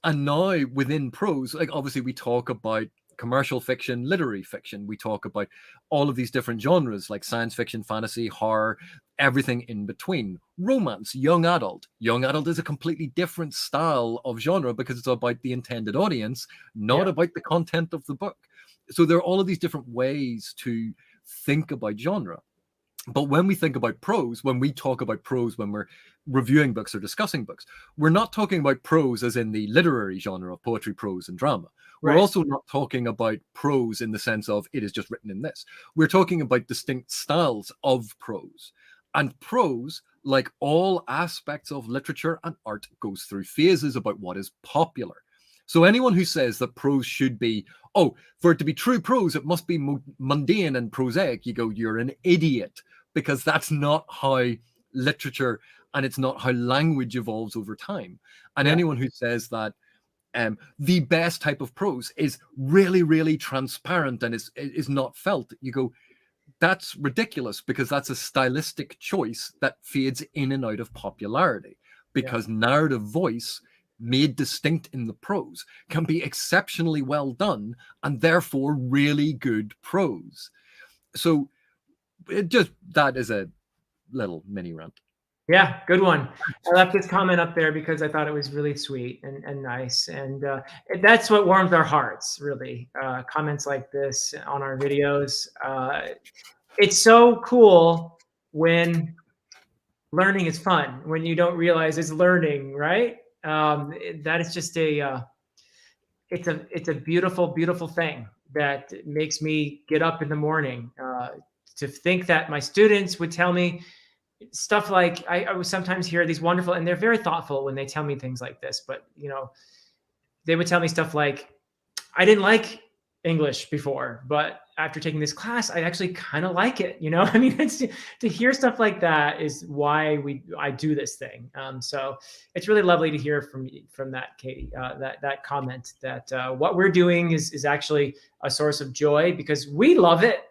And now within prose, like obviously we talk about commercial fiction, literary fiction. We talk about all of these different genres like science fiction, fantasy, horror, everything in between. Romance, young adult. Young adult is a completely different style of genre because it's about the intended audience, not about the content of the book. So there are all of these different ways to think about genre. But when we think about prose, when we talk about prose, when we're reviewing books or discussing books, we're not talking about prose as in the literary genre of poetry, prose, and drama. We're also not talking about prose in the sense of it is just written in this. We're talking about distinct styles of prose. And prose, like all aspects of literature and art, goes through phases about what is popular. So anyone who says that prose should be, oh, for it to be true prose, it must be mundane and prosaic, you go, you're an idiot. Because that's not how literature and it's not how language evolves over time. And anyone who says that the best type of prose is really, really transparent and is not felt, you go, that's ridiculous because that's a stylistic choice that fades in and out of popularity. Because narrative voice made distinct in the prose can be exceptionally well done and therefore really good prose. So that is a little mini rant.
Yeah, good one. I left this comment up there because I thought it was really sweet and nice. And that's what warms our hearts, really. Comments like this on our videos. It's so cool when learning is fun, when you don't realize it's learning, right? That is just it's a beautiful, beautiful thing that makes me get up in the morning. To think that my students would tell me stuff like I would sometimes hear these wonderful, and they're very thoughtful when they tell me things like this, but they would tell me stuff like, I didn't like English before, but after taking this class, I actually kind of like it. I mean, to hear stuff like that is why I do this thing. So it's really lovely to hear from that, Katie, that comment that what we're doing is actually a source of joy because we love it.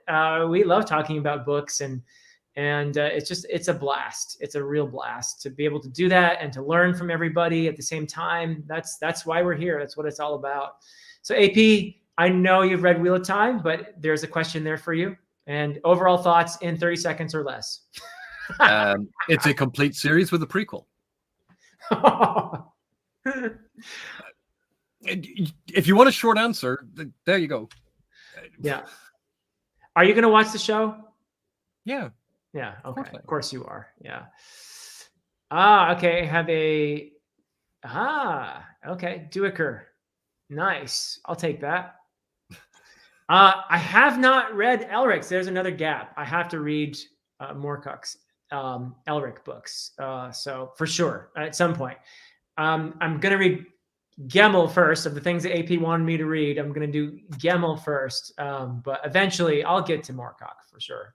We love talking about books and it's a blast. It's a real blast to be able to do that and to learn from everybody at the same time. That's why we're here. That's what it's all about. So AP, I know you've read Wheel of Time, but there's a question there for you. And overall thoughts in 30 seconds or less.
It's a complete series with a prequel. If you want a short answer, there you go.
Yeah. Are you going to watch the show?
Yeah.
Yeah. Okay. Of course you are. Yeah. Okay. Okay. Duiker. Nice. I'll take that. I have not read Elric's. There's another gap. I have to read Moorcock's Elric books. So for sure, at some point. I'm going to read Gemmel first. Of the things that AP wanted me to read, I'm going to do Gemmel first. But eventually I'll get to Moorcock for sure.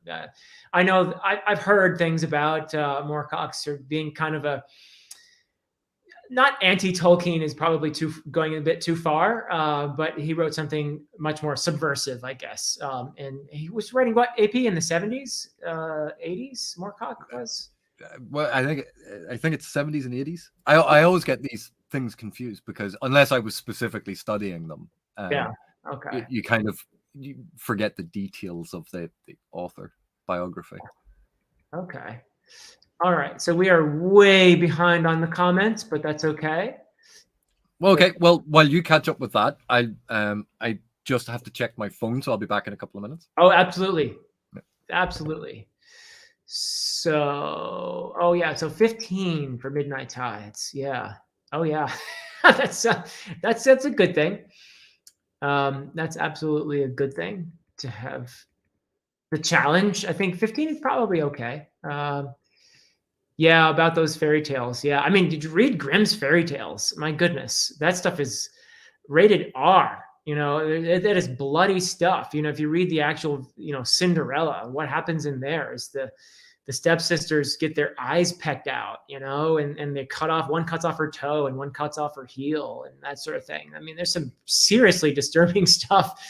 I know I've heard things about Moorcock's being kind of not anti-Tolkien is probably going a bit too far, but he wrote something much more subversive, I guess. And he was writing what, AP in the 70s, 80s, Moorcock was?
Well, I think it's 70s and 80s. I always get these things confused because unless I was specifically studying them,
okay,
you kind of forget the details of the author biography.
Okay. All right, so we are way behind on the comments, but that's okay.
Well, okay. Well, while you catch up with that, I just have to check my phone, so I'll be back in a couple of minutes.
Oh, absolutely, absolutely. So, so 15 for Midnight Tides. Yeah. Oh yeah, that's a good thing. That's absolutely a good thing to have the challenge. I think 15 is probably okay. Yeah, about those fairy tales. Yeah, I mean, did you read Grimm's fairy tales? My goodness, that stuff is rated R. That is bloody stuff. If you read the actual, Cinderella, what happens in there is the stepsisters get their eyes pecked out, and they one cuts off her toe and one cuts off her heel and that sort of thing. I mean, there's some seriously disturbing stuff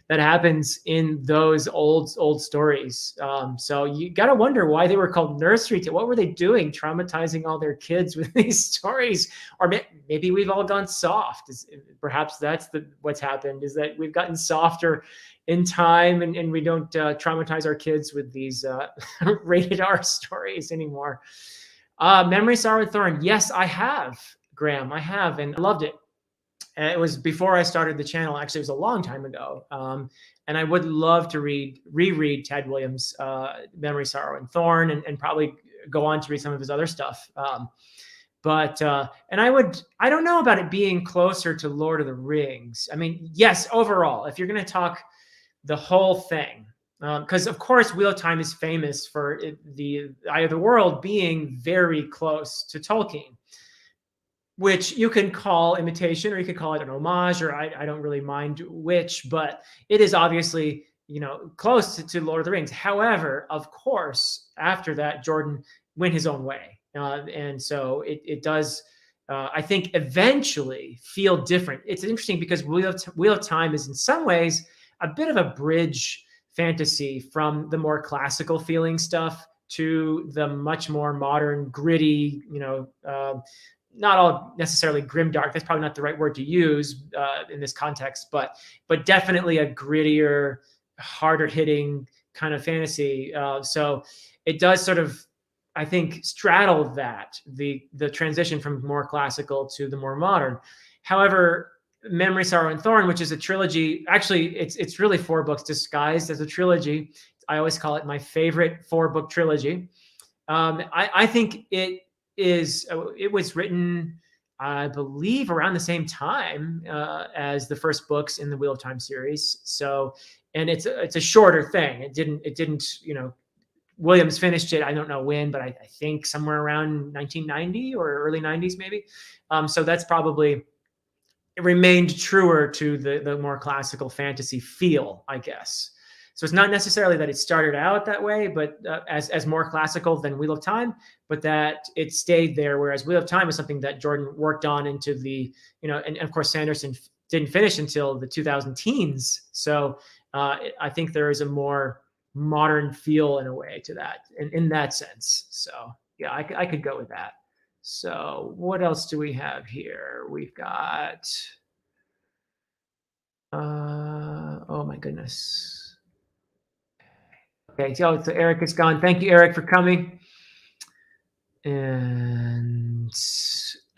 that happens in those old stories. So you got to wonder why they were called nursery tales. What were they doing, traumatizing all their kids with these stories? Or maybe we've all gone soft. Perhaps that's what's happened, is that we've gotten softer in time, and we don't traumatize our kids with these rated R stories anymore. Memory, Sorrow, and Thorn. Yes, I have, Graham. I have, and I loved it. And it was before I started the channel. Actually, it was a long time ago. And I would love to reread Ted Williams' Memory, Sorrow, and Thorn, and probably go on to read some of his other stuff. And I don't know about it being closer to Lord of the Rings. I mean, yes, overall, if you're going to talk the whole thing, because of course Wheel of Time is famous for the Eye of the World being very close to Tolkien, which you can call imitation, or you could call it an homage, or I don't really mind which, but it is obviously, close to Lord of the Rings. However, of course, after that, Jordan went his own way. And so it does, I think, eventually feel different. It's interesting because Wheel of Time is in some ways a bit of a bridge fantasy from the more classical feeling stuff to the much more modern, gritty, not all necessarily grimdark. That's probably not the right word to use in this context, but definitely a grittier, harder hitting kind of fantasy. So it does sort of, I think, straddle the transition from more classical to the more modern. However, Memory, Sorrow, and Thorn, which is a trilogy, actually it's really 4 books disguised as a trilogy. I always call it my favorite 4-book trilogy. I think it was written, I believe, around the same time as the first books in the Wheel of Time series. So, and it's a shorter thing. It didn't, Williams finished it, I don't know when, but I think somewhere around 1990 or early 90s, maybe. So that's probably, it remained truer to the more classical fantasy feel, I guess. So it's not necessarily that it started out that way, but as more classical than Wheel of Time, but that it stayed there. Whereas Wheel of Time is something that Jordan worked on into the, and of course Sanderson didn't finish until the 2000 teens. So I think there is a more modern feel in a way to that, in that sense. So yeah, I could go with that. So what else do we have here? We've got, oh my goodness. Okay, so Eric is gone. Thank you, Eric, for coming. And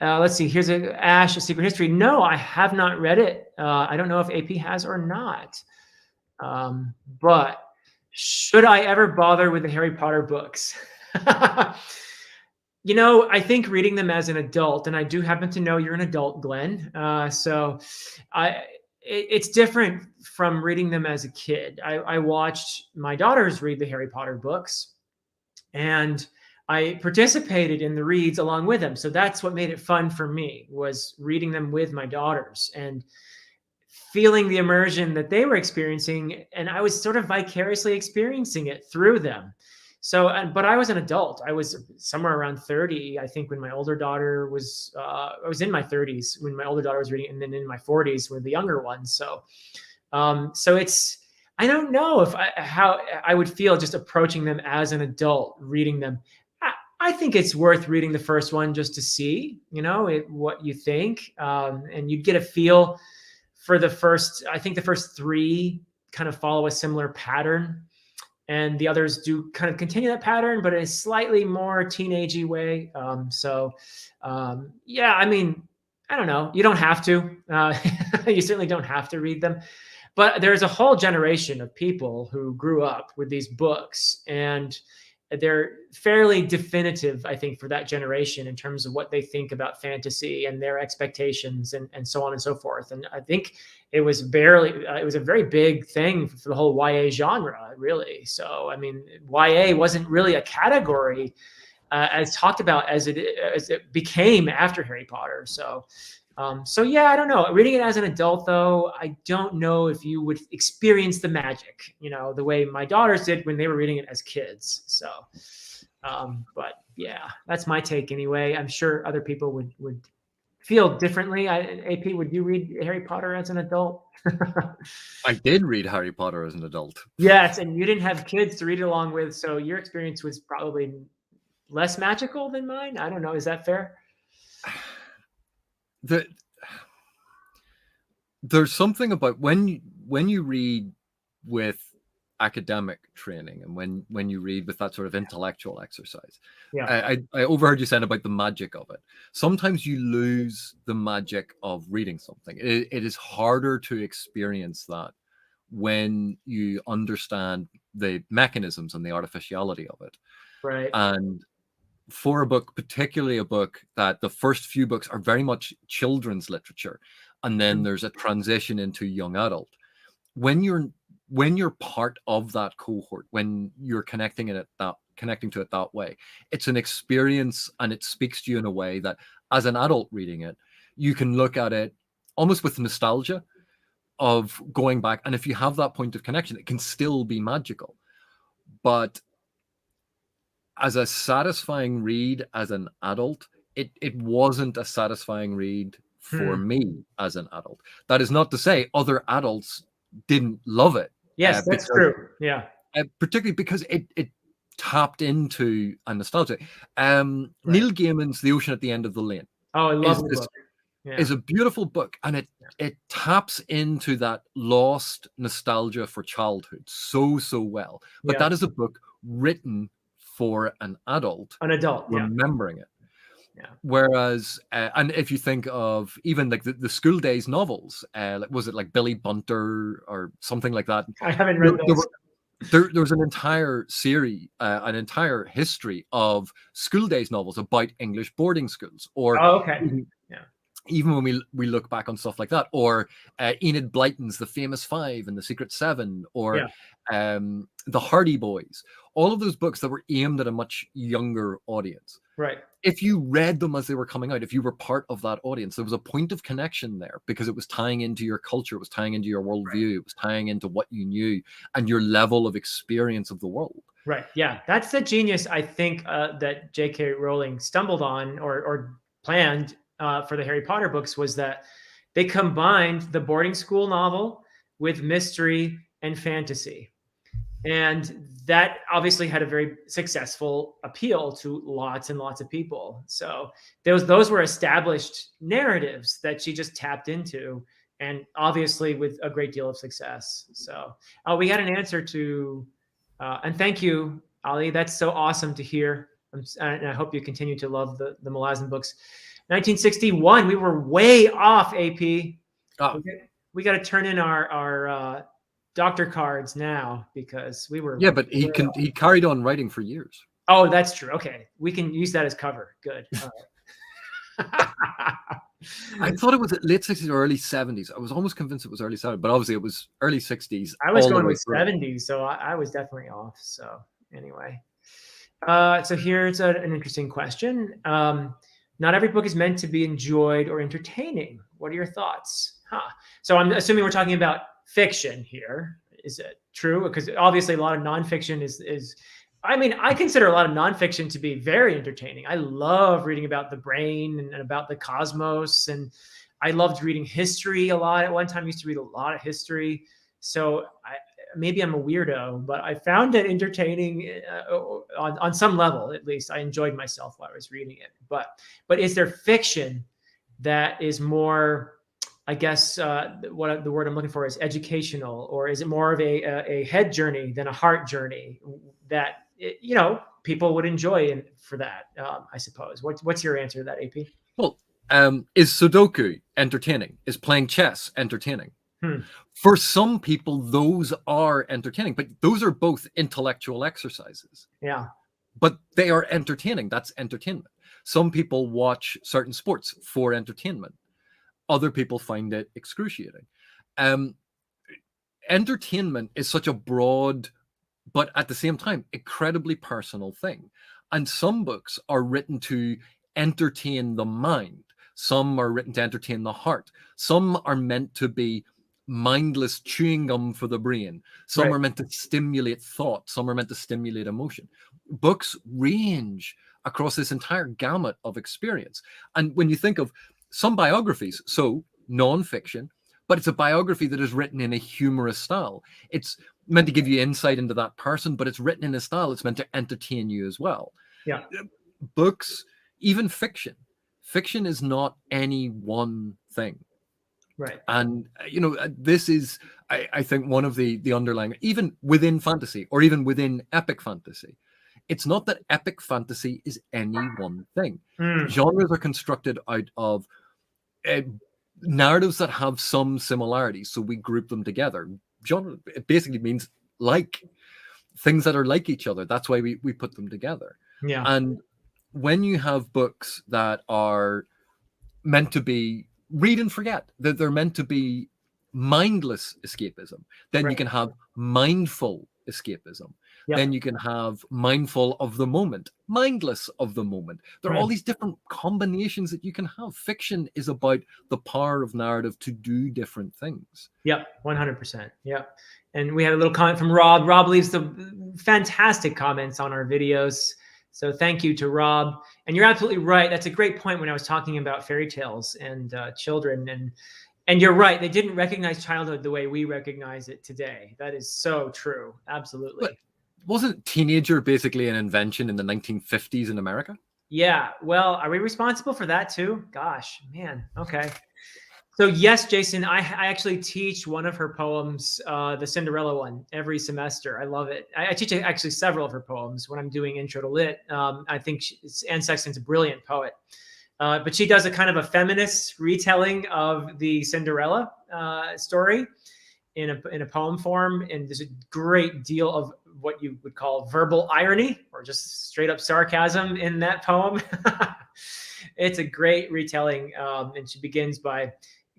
let's see. Here's Ash, A Secret History. No, I have not read it. I don't know if AP has or not. But should I ever bother with the Harry Potter books? I think reading them as an adult, and I do happen to know you're an adult, Glenn. So it's different from reading them as a kid. I watched my daughters read the Harry Potter books, and I participated in the reads along with them. So that's what made it fun for me, was reading them with my daughters and feeling the immersion that they were experiencing. And I was sort of vicariously experiencing it through them. So, but I was an adult. I was somewhere around 30, I think, when my older daughter was, I was in my 30s when my older daughter was reading, and then in my 40s with the younger one. So, so it's, I don't know how I would feel just approaching them as an adult, reading them. I think it's worth reading the first one just to see, what you think. And you'd get a feel for the first 3 kind of follow a similar pattern. And the others do kind of continue that pattern, but in a slightly more teenagey way. Yeah, I mean, I don't know. You don't have to. You certainly don't have to read them. But there's a whole generation of people who grew up with these books, and they're fairly definitive, I think, for that generation in terms of what they think about fantasy and their expectations and so on and so forth. And I think it was a very big thing for the whole YA genre, really. So, I mean, YA wasn't really a category as talked about as it became after Harry Potter. So yeah, I don't know. Reading it as an adult, though, I don't know if you would experience the magic, the way my daughters did when they were reading it as kids. So, but yeah, that's my take anyway. I'm sure other people would feel differently. AP, would you read Harry Potter as an adult?
I did read Harry Potter as an adult.
Yes, and you didn't have kids to read it along with, so your experience was probably less magical than mine. I don't know. Is that fair?
There's something about when you read with academic training and when you read with that sort of intellectual exercise.
Yeah.
I overheard you saying about the magic of it. Sometimes you lose the magic of reading something. It is harder to experience that when you understand the mechanisms and the artificiality of it.
Right.
And for a book, particularly a book that the first few books are very much children's literature, and then there's a transition into young adult. When you're part of that cohort, when you're connecting to it that way, it's an experience, and it speaks to you in a way that, as an adult reading it, you can look at it almost with nostalgia of going back. And if you have that point of connection, it can still be magical. But as a satisfying read as an adult, it wasn't a satisfying read for me as an adult. That is not to say other adults didn't love it.
Yes, that's true. Yeah.
Particularly because it tapped into a nostalgia. Neil Gaiman's The Ocean at the End of the Lane.
Oh, I love the book. Yeah.
Is a beautiful book, and it taps into that lost nostalgia for childhood so well. But that is a book written for an adult remembering it.
Yeah.
Whereas, and if you think of even like the school days novels, was it like Billy Bunter or something like that?
I haven't read those.
There was an entire series, an entire history of school days novels about English boarding schools. Or even when we look back on stuff like that, or Enid Blyton's The Famous Five and The Secret Seven, or The Hardy Boys, all of those books that were aimed at a much younger audience.
Right.
If you read them as they were coming out, if you were part of that audience, there was a point of connection there because it was tying into your culture, it was tying into your worldview, it was tying into what you knew and your level of experience of the world.
Right. Yeah. That's the genius, I think, that J.K. Rowling stumbled on or planned for the Harry Potter books, was that they combined the boarding school novel with mystery and fantasy. And that obviously had a very successful appeal to lots and lots of people. So those were established narratives that she just tapped into, and obviously with a great deal of success. So we had an answer to, and thank you, Ali. That's so awesome to hear. And I hope you continue to love the Malazan books. 1961, we were way off, AP.
Oh.
We got to turn in our doctor cards now because we were.
Yeah, but he carried on writing for years.
Oh, that's true. Okay, we can use that as cover. Good. All right.
I thought it was late 60s or early 70s. I was almost convinced it was early 70s, but obviously it was early 60s.
I was going with 70s, so I was definitely off. So anyway, so here's an interesting question. Not every book is meant to be enjoyed or entertaining. What are your thoughts? So I'm assuming we're talking about fiction here. Is it true? Because obviously a lot of nonfiction is I mean, I consider a lot of nonfiction to be very entertaining. I love reading about the brain and about the cosmos. And I loved reading history a lot. At one time I used to read a lot of history. So maybe I'm a weirdo, but I found it entertaining on some level, at least. I enjoyed myself while I was reading it. But is there fiction that is more, I guess what the word I'm looking for is educational, or is it more of a head journey than a heart journey that people would enjoy for that? I suppose. What's your answer to that, AP?
Well, is Sudoku entertaining? Is playing chess entertaining? For some people, those are entertaining, but those are both intellectual exercises.
Yeah.
but they are entertaining. That's entertainment. Some people watch certain sports for entertainment. Other people find it excruciating. Entertainment is such a broad, but at the same time, incredibly personal thing. And some books are written to entertain the mind. Some are written to entertain the heart. Some are meant to be mindless chewing gum for the brain. Some
Right.
are meant to stimulate thought. Some are meant to stimulate emotion. Books range across this entire gamut of experience. And when you think of some biographies, so nonfiction, but it's a biography that is written in a humorous style. It's meant to give you insight into that person, but it's written in a style that's meant to entertain you as well.
Yeah.
Books, even fiction. Fiction is not any one thing.
Right.
And this is, I think, one of the underlying, even within fantasy or even within epic fantasy, it's not that epic fantasy is any one thing. Genres are constructed out of narratives that have some similarities, so we group them together. Genre, it basically means like things that are like each other. That's why we put them together.
Yeah.
And when you have books that are meant to be read and forget, that they're meant to be mindless escapism, then you can have mindful escapism.
Yep.
Then you can have mindful of the moment, mindless of the moment. There are all these different combinations that you can have. Fiction is about the power of narrative to do different things.
Yep, 100%. Yep. And we had a little comment from Rob. Rob leaves the fantastic comments on our videos. So thank you to Rob. And you're absolutely right. That's a great point when I was talking about fairy tales and children. And you're right. They didn't recognize childhood the way we recognize it today. That is so true. Absolutely.
But wasn't teenager basically an invention in the 1950s in America?
Yeah. Well, are we responsible for that too? Gosh, man. Okay. So yes, Jason, I actually teach one of her poems, the Cinderella one, every semester. I love it. I teach actually several of her poems when I'm doing Intro to Lit. I think Anne Sexton's a brilliant poet. But she does a kind of a feminist retelling of the Cinderella story in a poem form. And there's a great deal of what you would call verbal irony or just straight up sarcasm in that poem. It's a great retelling. And she begins by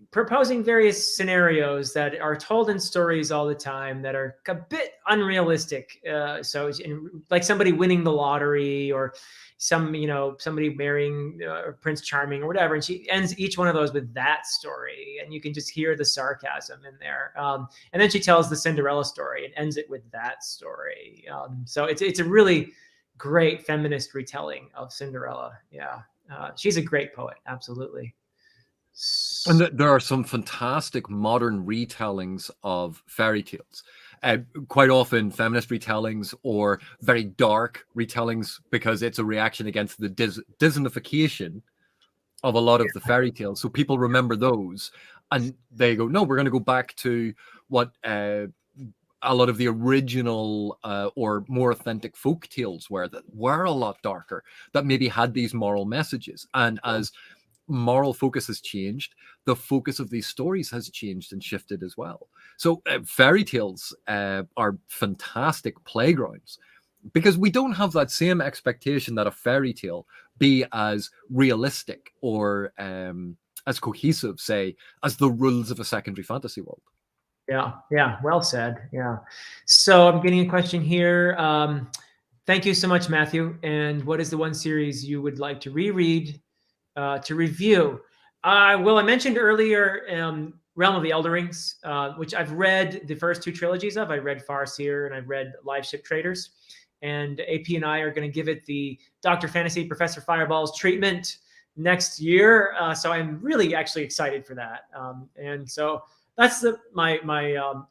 proposing various scenarios that are told in stories all the time that are a bit unrealistic. Like somebody winning the lottery or somebody marrying Prince Charming or whatever. And she ends each one of those with that story. And you can just hear the sarcasm in there. And then she tells the Cinderella story and ends it with that story. So it's a really great feminist retelling of Cinderella. Yeah. She's a great poet. Absolutely.
And there are some fantastic modern retellings of fairy tales. Quite often feminist retellings or very dark retellings because it's a reaction against the Disneyfication of a lot of the fairy tales. So people remember those and they go, no, we're going to go back to what a lot of the original or more authentic folk tales were that were a lot darker, that maybe had these moral messages. And as moral focus has changed, the focus of these stories has changed and shifted as well. So fairy tales are fantastic playgrounds because we don't have that same expectation that a fairy tale be as realistic or as cohesive, say, as the rules of a secondary fantasy world.
Yeah, well said. Yeah. So I'm getting a question here. Thank you so much, Matthew. And what is the one series you would like to reread, to review? Well, I mentioned earlier Realm of the Elder Rings, which I've read the first two trilogies of. I read Farseer and I've read Live Ship Traders. And AP and I are going to give it the Dr. Fantasy Professor Fireballs treatment next year. So I'm really actually excited for that. And so that's my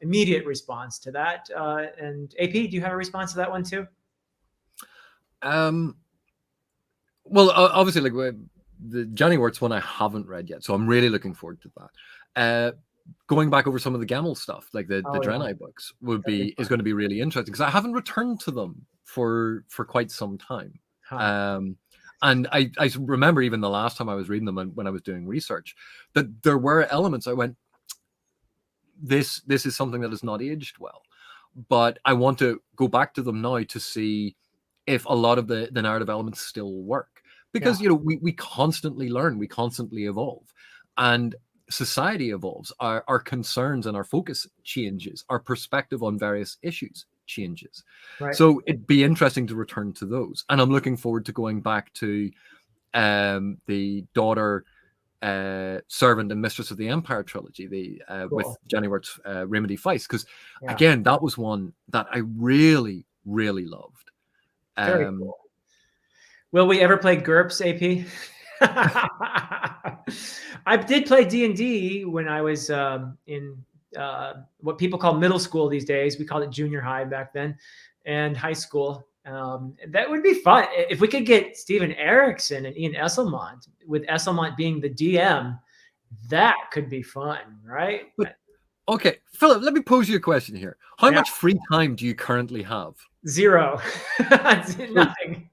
immediate response to that. And AP, do you have a response to that one too?
Well, obviously, like the Johnny Wirtz one, I haven't read yet, so I'm really looking forward to that. Going back over some of the Gamel stuff, like the Draenei books, is going to be really interesting because I haven't returned to them for quite some time. And I remember even the last time I was reading them when I was doing research, that there were elements I went, this is something that has not aged well, but I want to go back to them now to see if a lot of the narrative elements still work, because we constantly learn, we constantly evolve, and society evolves, our concerns and our focus changes, our perspective on various issues changes.
Right.
So it'd be interesting to return to those, and I'm looking forward to going back to the daughter, servant and mistress of the empire trilogy,
Cool.
with Jenny Wirt's Remedy Feist, because again, that was one that I really loved.
Very cool. Will we ever play GURPS, AP? I did play D&D when I was in what people call middle school these days. We called it junior high back then, and high school. That would be fun if we could get Steven Erickson and Ian Esselmont, with Esselmont being the DM. That could be fun, right?
Okay, Philip, let me pose you a question here. How much free time do you currently have?
0. Nothing.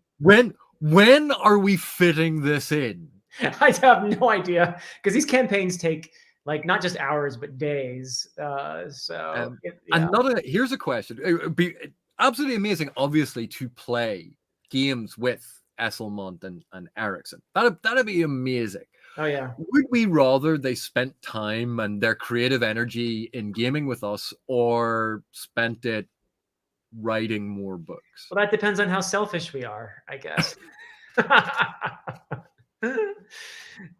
When are we fitting this in?
I have no idea, because these campaigns take like not just hours but days.
Here's a question. It would be absolutely amazing, obviously, to play games with Esselmont and Erickson. That'd be amazing.
Oh yeah.
Would we rather they spent time and their creative energy in gaming with us, or spent it writing more books?
Well, that depends on how selfish we are, I guess.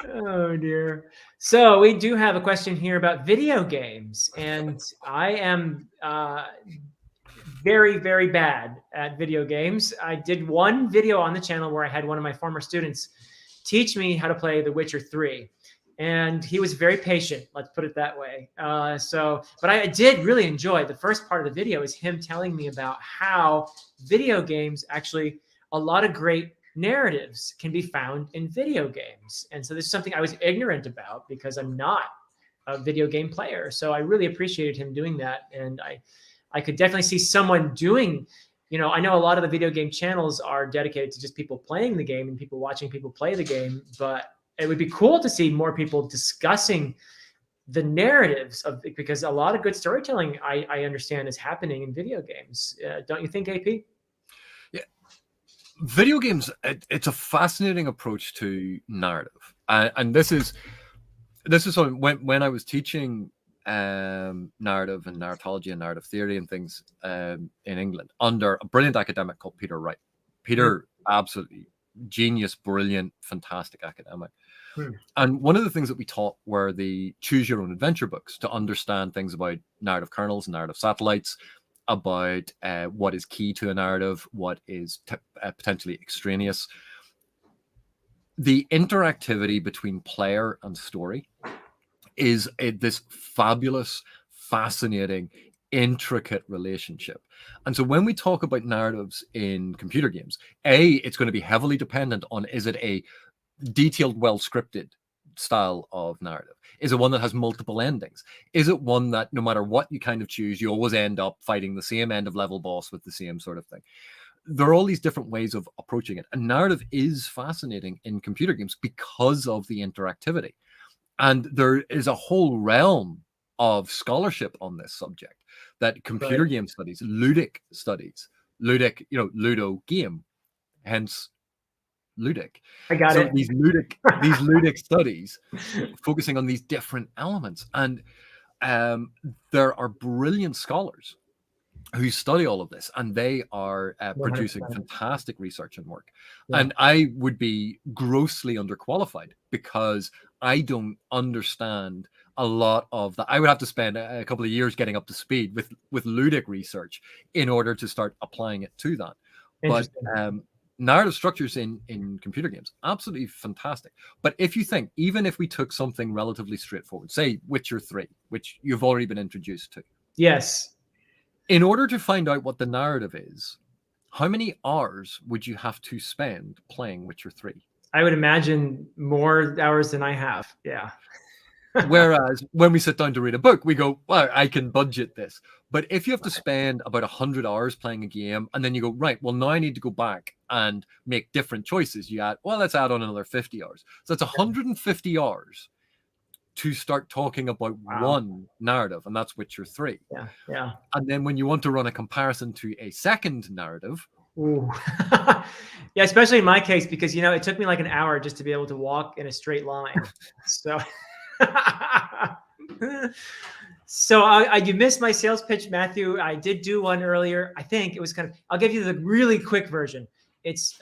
Oh dear. So we do have a question here about video games, and I am very, very bad at video games. I did one video on the channel where I had one of my former students teach me how to play The Witcher 3. And he was very patient, let's put it that way. But I did really enjoy the first part of the video, is him telling me about how video games actually, a lot of great narratives can be found in video games. And so this is something I was ignorant about because I'm not a video game player. So I really appreciated him doing that. And I could definitely see someone doing, I know a lot of the video game channels are dedicated to just people playing the game and people watching people play the game, but it would be cool to see more people discussing the narratives of it, because a lot of good storytelling, I understand, is happening in video games. Don't you think, AP?
Yeah. Video games, it's a fascinating approach to narrative. And this is something, when I was teaching narrative and narratology and narrative theory and things in England under a brilliant academic called Peter Wright. Peter, absolutely genius, brilliant, fantastic academic. And one of the things that we taught were the choose your own adventure books to understand things about narrative kernels and narrative satellites, about what is key to a narrative, what is potentially extraneous. The interactivity between player and story is this fabulous, fascinating, intricate relationship. And so when we talk about narratives in computer games, it's going to be heavily dependent on, is it a detailed, well-scripted style of narrative? Is it one that has multiple endings? Is it one that no matter what you kind of choose, you always end up fighting the same end of level boss with the same sort of thing? There are all these different ways of approaching it. And narrative is fascinating in computer games because of the interactivity. And there is a whole realm of scholarship on this subject, that computer game studies, ludic studies, Ludo game, hence ludic.
I got it.
These ludic studies focusing on these different elements. And there are brilliant scholars who study all of this, and they are producing fantastic research and work. Yeah. And I would be grossly underqualified because I don't understand a lot of that. I would have to spend a couple of years getting up to speed with ludic research in order to start applying it to that. But narrative structures in computer games, absolutely fantastic. But if you think, even if we took something relatively straightforward, say Witcher 3, which you've already been introduced to.
Yes.
In order to find out what the narrative is, how many hours would you have to spend playing Witcher 3?
I would imagine more hours than I have. Yeah.
Whereas when we sit down to read a book, we go, well, I can budget this. But if you have to spend about 100 hours playing a game, and then you go, right, well, now I need to go back and make different choices. You add, well, let's add on another 50 hours. So that's 150 hours to start talking about one narrative, and that's Witcher 3.
Yeah.
And then when you want to run a comparison to a second narrative,
Ooh. Yeah, especially in my case, because it took me like an hour just to be able to walk in a straight line. So, you missed my sales pitch, Matthew. I did do one earlier. I think it was I'll give you the really quick version. It's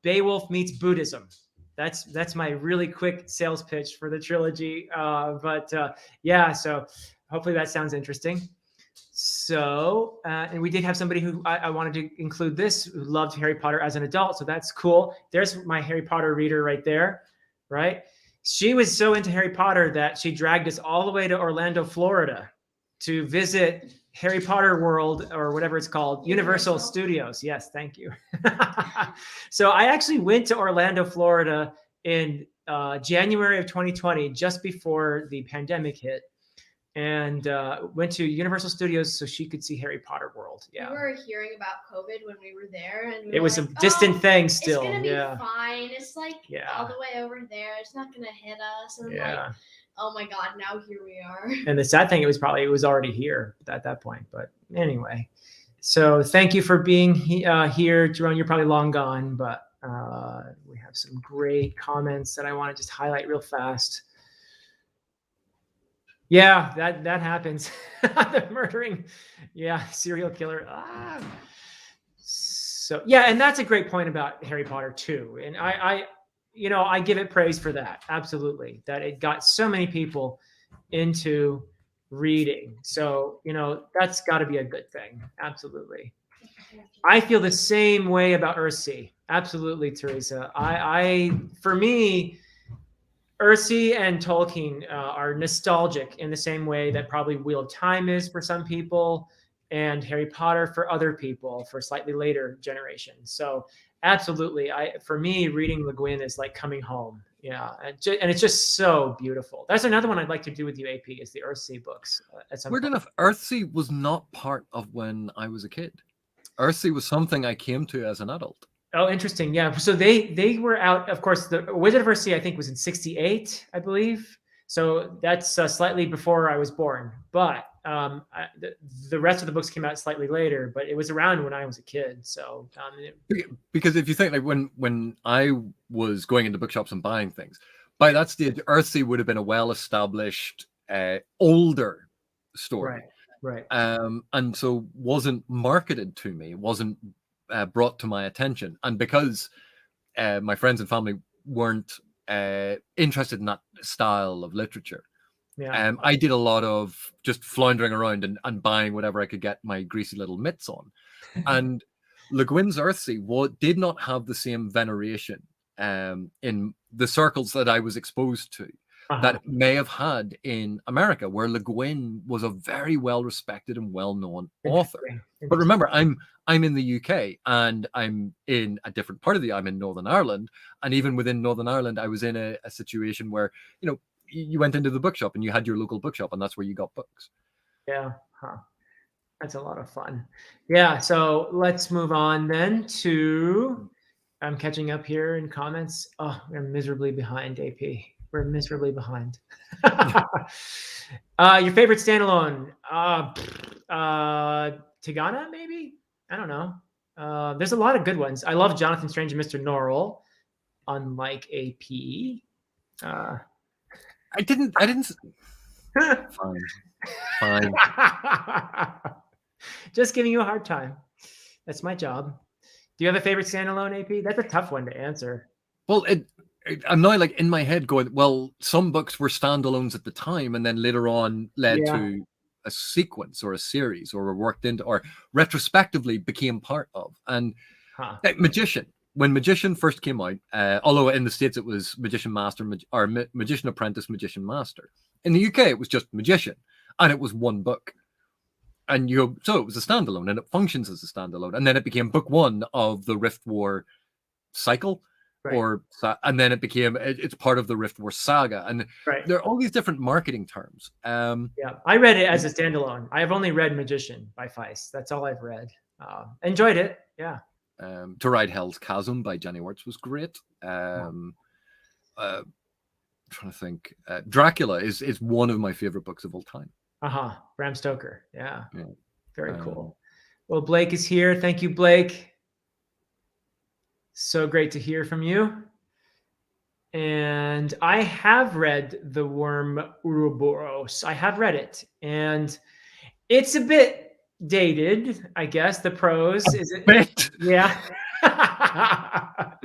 Beowulf meets Buddhism. That's my really quick sales pitch for the trilogy. Yeah, so hopefully that sounds interesting. So, and we did have somebody who I wanted to include this, who loved Harry Potter as an adult. So that's cool. There's my Harry Potter reader right there, right? She was so into Harry Potter that she dragged us all the way to Orlando, Florida to visit Harry Potter World, or whatever it's called, Universal Studios. Yes, thank you. So I actually went to Orlando, Florida in January of 2020, just before the pandemic hit, and went to Universal Studios so she could see Harry Potter World. Yeah.
We were hearing about COVID when we were there, and
it was a distant thing still.
It's gonna be fine. It's like all the way over there. It's not gonna hit us. And like, oh my God, now here we are.
And the sad thing, it was already here at that point. But anyway, so thank you for being here, Jerome. You're probably long gone, but we have some great comments that I want to just highlight real fast. Yeah, that happens. The murdering, serial killer. So yeah, and that's a great point about Harry Potter too. And I give it praise for that. Absolutely, that it got so many people into reading. So that's got to be a good thing. Absolutely. I feel the same way about Earthsea. Absolutely, Teresa. For me, Earthsea and Tolkien are nostalgic in the same way that probably Wheel of Time is for some people, and Harry Potter for other people, for slightly later generations. So absolutely, for me, reading Le Guin is like coming home. Yeah, and it's just so beautiful. That's another one I'd like to do with you, AP, is the Earthsea books.
Weird enough, Earthsea was not part of when I was a kid. Earthsea was something I came to as an adult.
Oh, interesting. Yeah. So they were out, of course, the Wizard of Earthsea, I think, was in 1968, I believe. So that's slightly before I was born. But the rest of the books came out slightly later, but it was around when I was a kid. So
because if you think, like, when I was going into bookshops and buying things, by that stage, Earthsea would have been a well-established, older story.
Right.
And so wasn't marketed to me, wasn't brought to my attention. And because my friends and family weren't interested in that style of literature, I did a lot of just floundering around and buying whatever I could get my greasy little mitts on. And Le Guin's Earthsea did not have the same veneration in the circles that I was exposed to that it may have had in America, where Le Guin was a very well-respected and well-known author. But remember, I'm in the UK, and I'm in a different part of I'm in Northern Ireland, and even within Northern Ireland, I was in a situation where you went into the bookshop and you had your local bookshop, and that's where you got books.
Yeah, that's a lot of fun. Yeah, so let's move on then to. I'm catching up here in comments. Oh, we're miserably behind, AP. We're miserably behind. Your favorite standalone? Tigana, maybe? I don't know. There's a lot of good ones. I love Jonathan Strange and Mr. Norrell, unlike AP.
I didn't. Fine.
Just giving you a hard time. That's my job. Do you have a favorite standalone, AP? That's a tough one to answer.
Well, I'm now like in my head going, well, some books were standalones at the time, and then later on led to a sequence or a series, or were worked into, or retrospectively became part of. And Magician, when Magician first came out, although in the States it was Magician Master, or Magician Apprentice, Magician Master. In the UK, it was just Magician, and it was one book. And so it was a standalone, and it functions as a standalone. And then it became book one of the Rift War cycle. Right. And then it's part of the Rift War saga, and there are all these different marketing terms.
I read it as a standalone. I have only read Magician by Feist. That's all I've read. Enjoyed it. Yeah.
To Ride Hell's Chasm by Jenny Wirtz was great. Trying to think. Dracula is one of my favorite books of all time.
Bram Stoker. Yeah. Very cool. Well, Blake is here. Thank you, Blake. So great to hear from you. And I have read The Worm Ouroboros. I have read it, and it's a bit dated, I guess. The prose is it?
Bit.
Yeah, a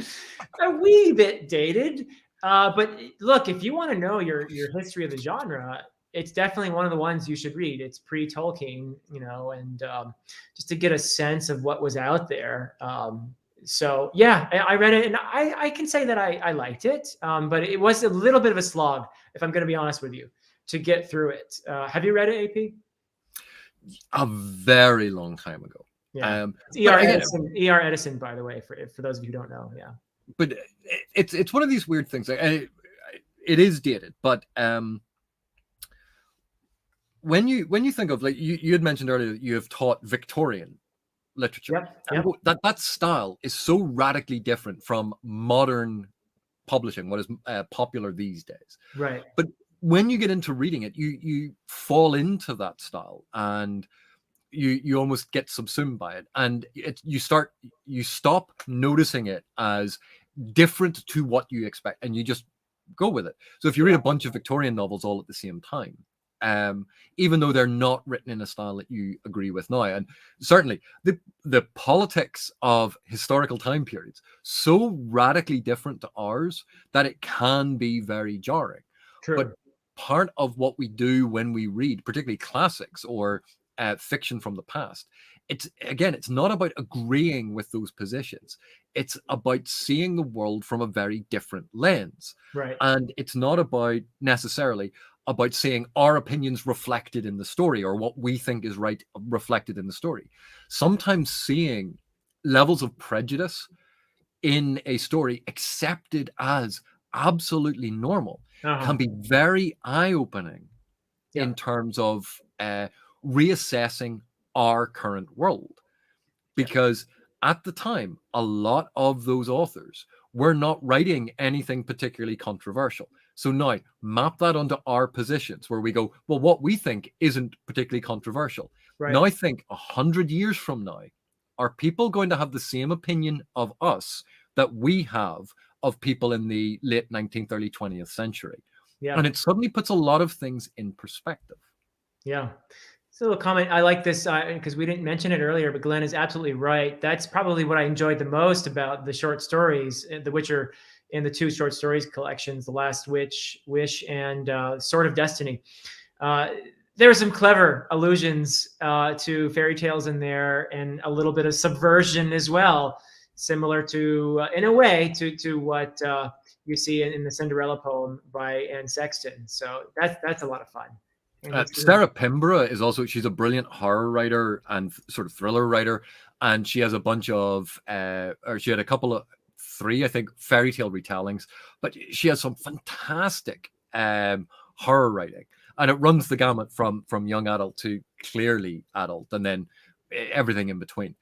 wee bit dated. But look, if you want to know your history of the genre, it's definitely one of the ones you should read. It's pre-Tolkien, and just to get a sense of what was out there. So yeah, I read it, and I can say that I liked it, but it was a little bit of a slog, if I'm going to be honest with you, to get through it. Have you read it, AP?
A very long time ago.
Yeah, it's
but
E.R.
again,
Edison. E.R. Edison, by the way, for those of you who don't know. Yeah,
but it's one of these weird things. It is dated, but when you think of, like, you had mentioned earlier that you have taught Victorian literature.
Yep.
That style is so radically different from modern publishing, what is popular these days.
Right.
But when you get into reading it, you fall into that style, and you almost get subsumed by it, and you stop noticing it as different to what you expect, and you just go with it. So if you read a bunch of Victorian novels all at the same time, even though they're not written in a style that you agree with now, and certainly the politics of historical time periods so radically different to ours that it can be very jarring.
True.
But part of what we do when we read, particularly classics or fiction from the past, it's not about agreeing with those positions. It's about seeing the world from a very different lens.
Right.
And it's not about necessarily about seeing our opinions reflected in the story, or what we think is right reflected in the story. Sometimes seeing levels of prejudice in a story accepted as absolutely normal can be very eye-opening in terms of reassessing our current world. Because at the time, a lot of those authors were not writing anything particularly controversial. So now map that onto our positions, where we go, well, what we think isn't particularly controversial.
Right.
Now I think 100 years from now, are people going to have the same opinion of us that we have of people in the late 19th, early 20th century?
Yeah.
And it suddenly puts a lot of things in perspective.
Yeah. So a comment, I like this because we didn't mention it earlier, but Glenn is absolutely right. That's probably what I enjoyed the most about the short stories, the which are in the two short stories collections, The Last Wish, and Sword of Destiny. There are some clever allusions to fairy tales in there, and a little bit of subversion as well, similar to, in a way, to what you see in the Cinderella poem by Anne Sexton. So that's a lot of fun.
Sarah Pinborough is also, she's a brilliant horror writer and sort of thriller writer, and she has a bunch of or she had a couple of 3, I think, fairy tale retellings, but she has some fantastic horror writing, and it runs the gamut from young adult to clearly adult, and then everything in between.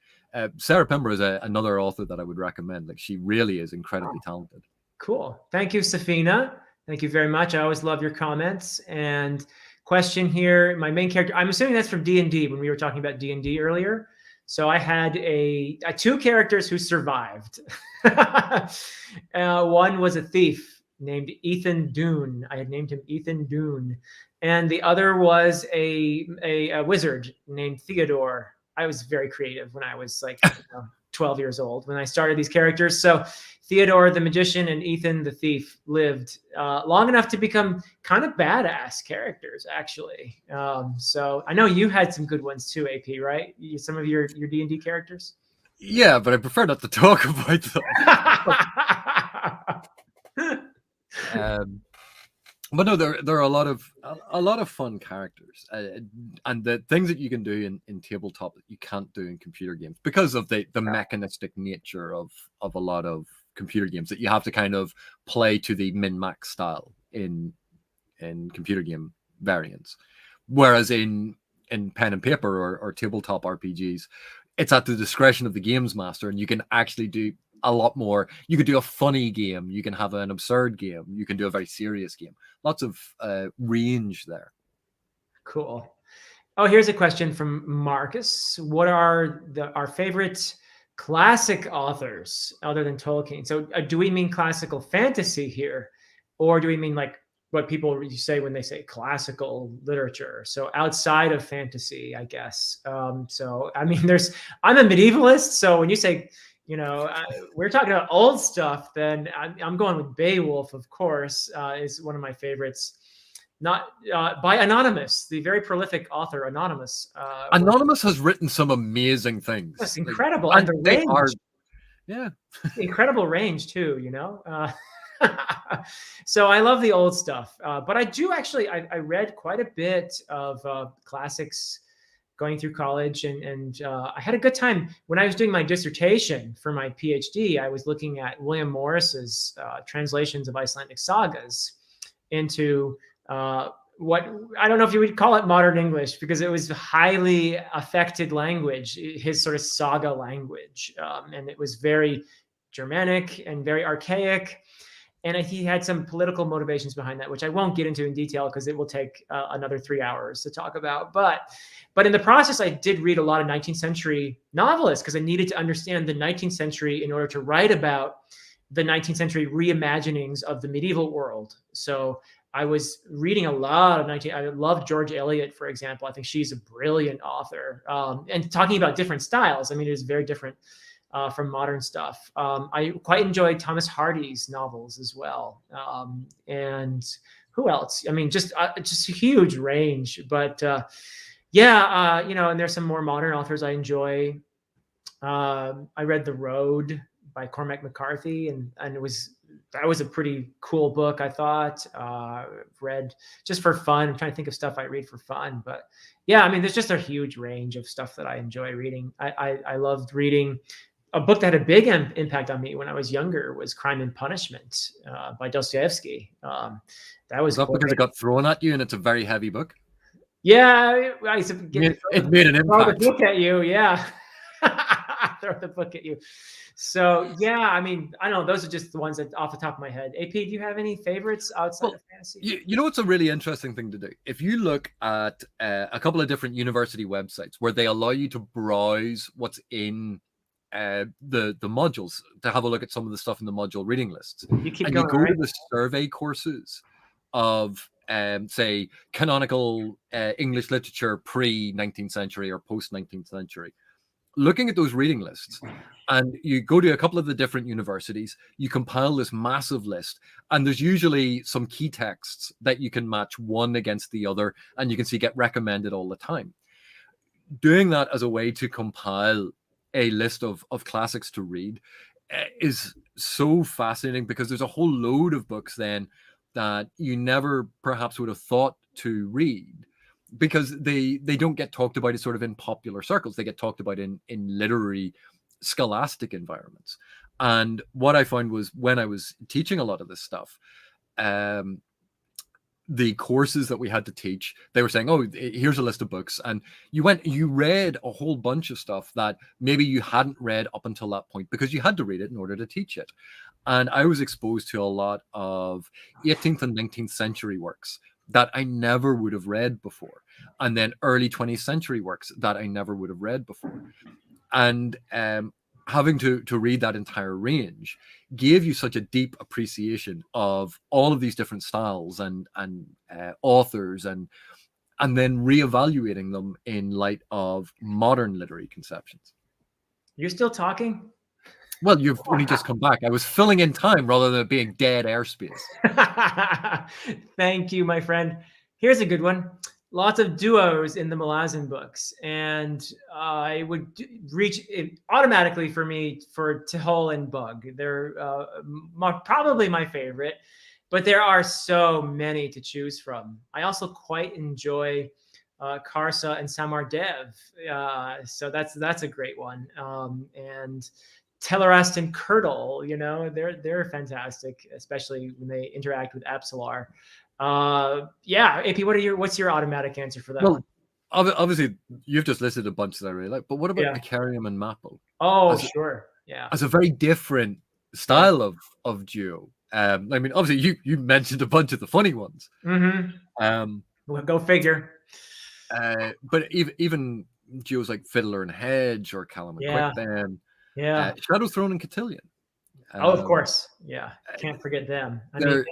Sarah Pinborough is another author that I would recommend. Like, she really is incredibly talented.
Cool. Thank you, Safina. Thank you very much. I always love your comments. And question here, my main character, I'm assuming that's from D&D when we were talking about D&D earlier. So I had 2 characters who survived. One was a thief named Ethan Dune. I had named him Ethan Dune. And the other was a wizard named Theodore. I was very creative when I was like 12 years old when I started these characters. So Theodore the magician and Ethan the thief lived long enough to become kind of badass characters, actually. So I know you had some good ones too, AP, right? Some of your D&D characters?
Yeah, but I prefer not to talk about them. But no, there are a lot of fun characters, and the things that you can do in tabletop that you can't do in computer games because of the mechanistic nature of a lot of computer games, that you have to kind of play to the min-max style in computer game variants, whereas in pen and paper or tabletop RPGs, it's at the discretion of the games master, and you can actually do a lot more. You could do a funny game, you can have an absurd game, you can do a very serious game. Lots of range there.
Cool. Oh, here's a question from Marcus. What are our favorite classic authors other than Tolkien. So do we mean classical fantasy here, or do we mean like what people say when they say classical literature? So outside of fantasy, I guess. So I mean, I'm a medievalist, so when you say, we're talking about old stuff, then I'm going with Beowulf, of course, is one of my favorites. Not by Anonymous, the very prolific author Anonymous.
Anonymous has written some amazing things.
That's incredible,
Like,
and the
they
range,
are, yeah,
incredible range too. So I love the old stuff, but I do actually. I read quite a bit of classics going through college, and I had a good time when I was doing my dissertation for my PhD. I was looking at William Morris's translations of Icelandic sagas into what I don't know if you would call it modern English, because it was highly affected language, his sort of saga language, and it was very Germanic and very archaic. And he had some political motivations behind that, which I won't get into in detail because it will take another 3 hours to talk about. But in the process, I did read a lot of 19th century novelists because I needed to understand the 19th century in order to write about the 19th century reimaginings of the medieval world. So I was reading a lot of I love George Eliot, for example. I think she's a brilliant author. And talking about different styles, I mean, it is very different from modern stuff. I quite enjoyed Thomas Hardy's novels as well. And who else? I mean, just a huge range. But and there's some more modern authors I enjoy. I read The Road by Cormac McCarthy, and that was a pretty cool book, I thought. Read just for fun. I'm trying to think of stuff I read for fun, but yeah, I mean, there's just a huge range of stuff that I enjoy reading. I loved reading. A book that had a big impact on me when I was younger was Crime and Punishment by Dostoevsky. That was
because it got thrown at you and it's a very heavy book.
Yeah, I used to
it made an impact.
Throw the book at you, yeah. Throw the book at you. So yeah, I mean, I don't know. Those are just the ones that off the top of my head. AP, do you have any favorites outside of fantasy?
You know what's a really interesting thing to do? If you look at a couple of different university websites where they allow you to browse what's in the modules, to have a look at some of the stuff in the module reading lists,
you go
to the survey courses of say canonical English literature pre-19th century or post-19th century, looking at those reading lists, and you go to a couple of the different universities, you compile this massive list, and there's usually some key texts that you can match one against the other, and you can see get recommended all the time. Doing that as a way to compile a list of classics to read is so fascinating, because there's a whole load of books then that you never perhaps would have thought to read, because they don't get talked about as sort of in popular circles. They get talked about in literary scholastic environments. And what I found was, when I was teaching a lot of this stuff, the courses that we had to teach, they were saying, oh, here's a list of books, and you read a whole bunch of stuff that maybe you hadn't read up until that point, because you had to read it in order to teach it. And I was exposed to a lot of 18th and 19th century works that I never would have read before, and then early 20th century works that I never would have read before. And having to read that entire range gave you such a deep appreciation of all of these different styles and authors, and then reevaluating them in light of modern literary conceptions.
You're still talking?
Well, you've only just come back. I was filling in time rather than being dead airspace.
Thank you, my friend. Here's a good one. Lots of duos in the Malazan books, and I would reach it automatically for me for Tehol and Bug. They're probably my favorite, but there are so many to choose from. I also quite enjoy Karsa and Samar Dev, so that's a great one. And Telerast and Curdle, they're fantastic, especially when they interact with Apsalar. Yeah, AP, what's your automatic answer for that one?
Obviously you've just listed a bunch that I really like, but what about Icarium and Mapple?
Oh, sure. Yeah.
As a very different style of duo. I mean, obviously you mentioned a bunch of the funny ones.
Mm-hmm. We'll go figure.
But even duos like Fiddler and Hedge or Callum and Quick then.
Yeah.
Shadow Throne and Cotillion.
Oh, of course. Yeah. Can't forget them. I mean,
There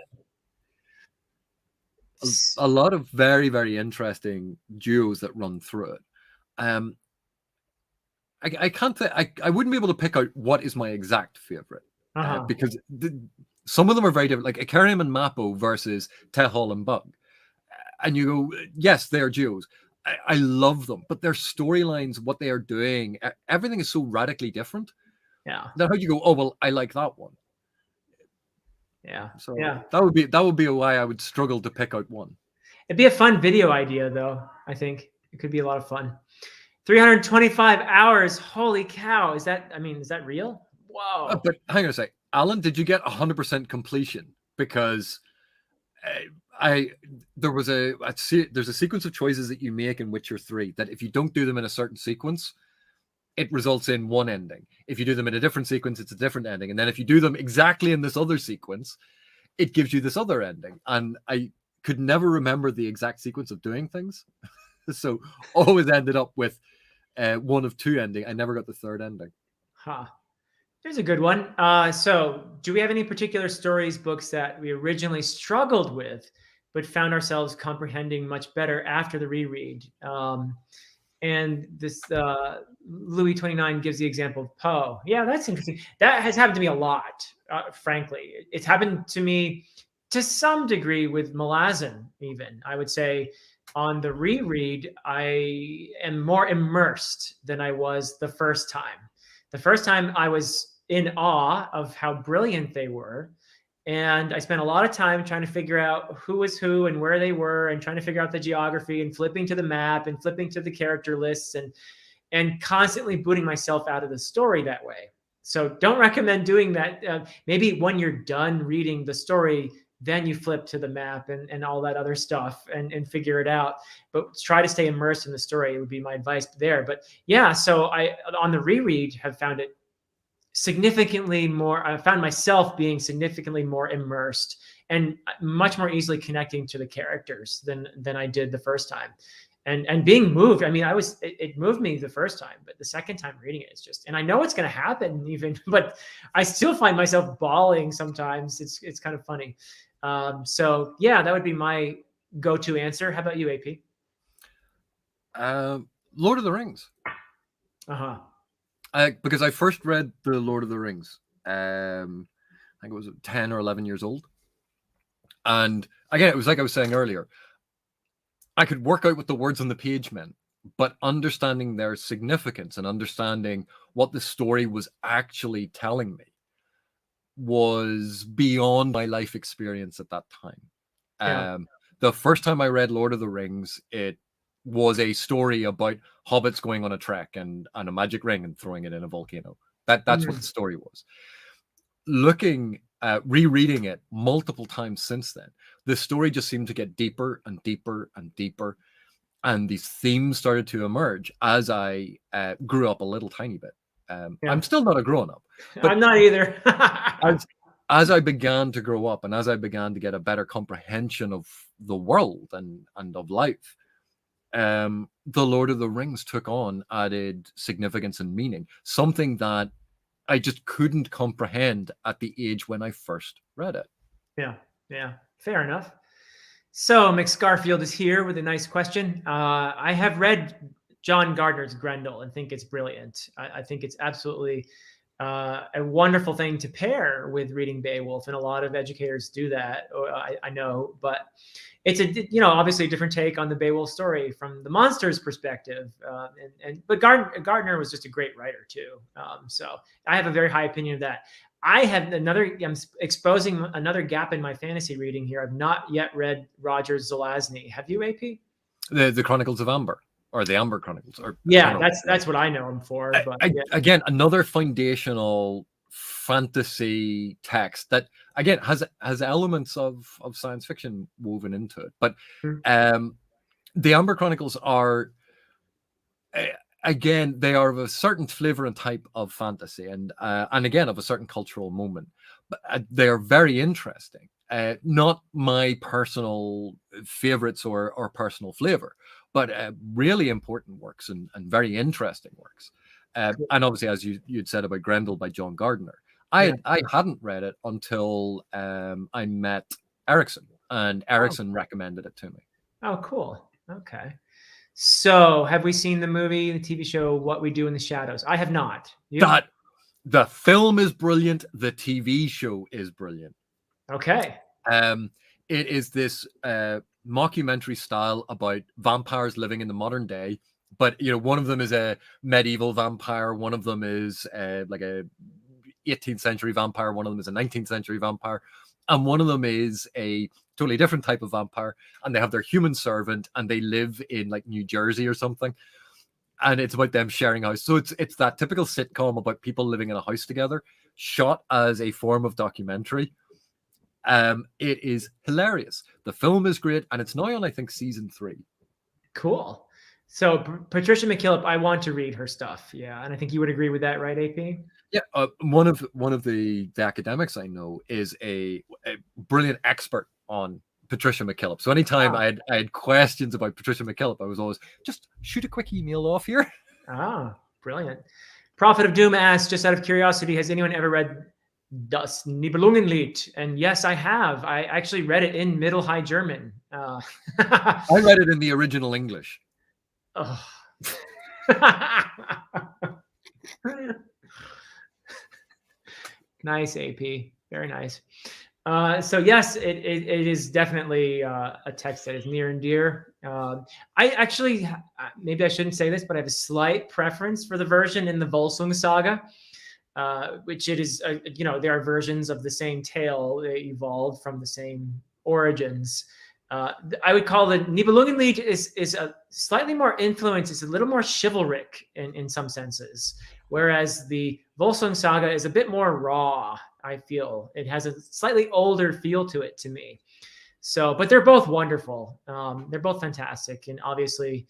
a lot of very, very interesting duos that run through it. I can't I wouldn't be able to pick out what is my exact favorite because some of them are very different, like Icarium and Mappo versus Tehol and Bug. And you go, yes, they're duos. I love them, but their storylines, what they are doing, everything is so radically different.
Yeah.
Now, how do you go, oh, well, I like that one.
Yeah.
So
yeah.
that would be why I would struggle to pick out one.
It'd be a fun video idea, though. I think it could be a lot of fun. 325 hours. Holy cow. Is that real? Whoa.
But hang on a sec. Alan, did you get 100% completion? Because there's a sequence of choices that you make in Witcher 3 that if you don't do them in a certain sequence, it results in one ending. If you do them in a different sequence, it's a different ending. And then if you do them exactly in this other sequence, it gives you this other ending. And I could never remember the exact sequence of doing things. So always ended up with one of two ending. I never got the third ending.
Huh. Here's a good one. So do we have any particular stories, books that we originally struggled with, but found ourselves comprehending much better after the reread? And this Louis 29 gives the example of Poe. Yeah, that's interesting. That has happened to me a lot, frankly. It's happened to me to some degree with Malazan, even. I would say on the reread, I am more immersed than I was the first time. The first time I was in awe of how brilliant they were. And I spent a lot of time trying to figure out who was who and where they were and trying to figure out the geography and flipping to the map and flipping to the character lists and constantly booting myself out of the story that way. So don't recommend doing that. Maybe when you're done reading the story, then you flip to the map and all that other stuff and figure it out. But try to stay immersed in the story. It would be my advice there. But yeah, so I, on the reread, have found it significantly more. I found myself being significantly more immersed and much more easily connecting to the characters than I did the first time. And being moved. I mean, it moved me the first time, but the second time reading it, it's just, and I know it's going to happen even, but I still find myself bawling sometimes. It's kind of funny. So yeah, that would be my go-to answer. How about you, AP?
Lord of the Rings.
Uh-huh.
Because I first read the Lord of the Rings. I think it was 10 or 11 years old. And again, it was like I was saying earlier, I could work out what the words on the page meant, but understanding their significance and understanding what the story was actually telling me was beyond my life experience at that time.
Yeah.
The first time I read Lord of the Rings, it was a story about hobbits going on a trek and a magic ring and throwing it in a volcano. That's what the story was. Rereading it multiple times since then, the story just seemed to get deeper and deeper and deeper. And these themes started to emerge as I grew up a little tiny bit. I'm still not a grown-up.
I'm not either.
as I began to grow up and as I began to get a better comprehension of the world and of life, the Lord of the Rings took on added significance and meaning, something that I just couldn't comprehend at the age when I first read it.
Yeah, fair enough. So McScarfield is here with a nice question. I have read John Gardner's Grendel and think it's brilliant. I think it's absolutely a wonderful thing to pair with reading Beowulf, and a lot of educators do that. I know, but it's obviously a different take on the Beowulf story from the monster's perspective. But Gardner was just a great writer too. So I have a very high opinion of that. I'm exposing another gap in my fantasy reading here. I've not yet read Roger Zelazny. Have you, AP?
The Chronicles of Amber, or the Amber Chronicles.
That's what I know him for. But
again, another foundational fantasy text that again has elements of science fiction woven into it. But the Amber Chronicles are again, they are of a certain flavor and type of fantasy, and again of a certain cultural moment. But they are very interesting. Not my personal favorites or personal flavor, but really important works and very interesting works. And obviously, as you'd said about Grendel by John Gardner,
Yeah.
I hadn't read it until I met Erickson, and Erickson recommended it to me.
Oh, cool. Okay. So, have we seen the movie, the TV show, What We Do in the Shadows? I have not. You?
The film is brilliant. The TV show is brilliant.
Okay.
It is this mockumentary style about vampires living in the modern day, but one of them is a medieval vampire, one of them is like a 18th century vampire, one of them is a 19th century vampire, and one of them is a totally different type of vampire, and they have their human servant, and they live in like New Jersey or something, and it's about them sharing a house. So it's that typical sitcom about people living in a house together, shot as a form of documentary. It is hilarious. The film is great, and it's now on, I think, season 3.
Cool. So Patricia McKillip, I want to read her stuff. Yeah, and I think you would agree with that, right, AP?
Yeah, one of the academics I know is a brilliant expert on Patricia McKillip. So anytime I had questions about Patricia McKillip, I was always just shoot a quick email off here.
Ah, brilliant. Prophet of Doom asks, just out of curiosity, has anyone ever read Das Nibelungenlied? And yes, I have. I actually read it in Middle High German.
I read it in the original English.
Oh. Nice, AP. Very nice. So yes, it is definitely a text that is near and dear. I actually, maybe I shouldn't say this, but I have a slight preference for the version in the Volsung saga, which it is, there are versions of the same tale. They evolved from the same origins. I would call the Nibelungenlied is a slightly more influenced. It's a little more chivalric in some senses, whereas the Volsung saga is a bit more raw. I feel it has a slightly older feel to it to me. So, but they're both wonderful. They're both fantastic, and obviously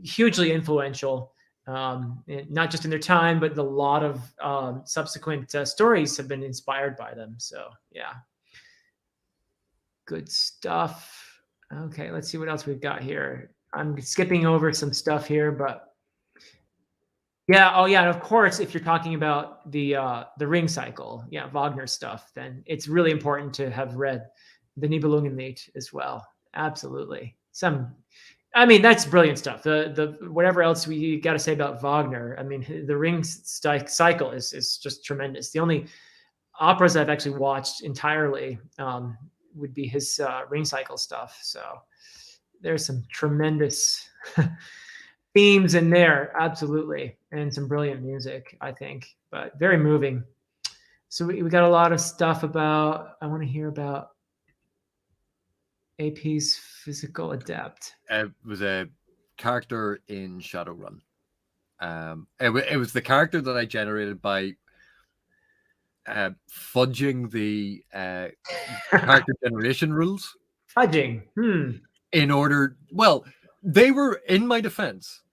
hugely influential. Not just in their time, but a lot of subsequent stories have been inspired by them. So, yeah. Good stuff. Okay, let's see what else we've got here. I'm skipping over some stuff here, but yeah. Oh, yeah. And of course, if you're talking about the Ring Cycle, yeah, Wagner stuff, then it's really important to have read the Nibelungenlied as well. Absolutely. That's brilliant stuff. The whatever else we got to say about Wagner. I mean, the Ring Cycle is just tremendous. The only operas I've actually watched entirely would be his Ring Cycle stuff. So there's some tremendous themes in there, absolutely, and some brilliant music, I think, but very moving. So we got a lot of stuff about. I want to hear about AP's physical adept.
It was a character in Shadowrun. It was the character that I generated by fudging the character generation rules.
Fudging.
In order, well, they were, in my defense,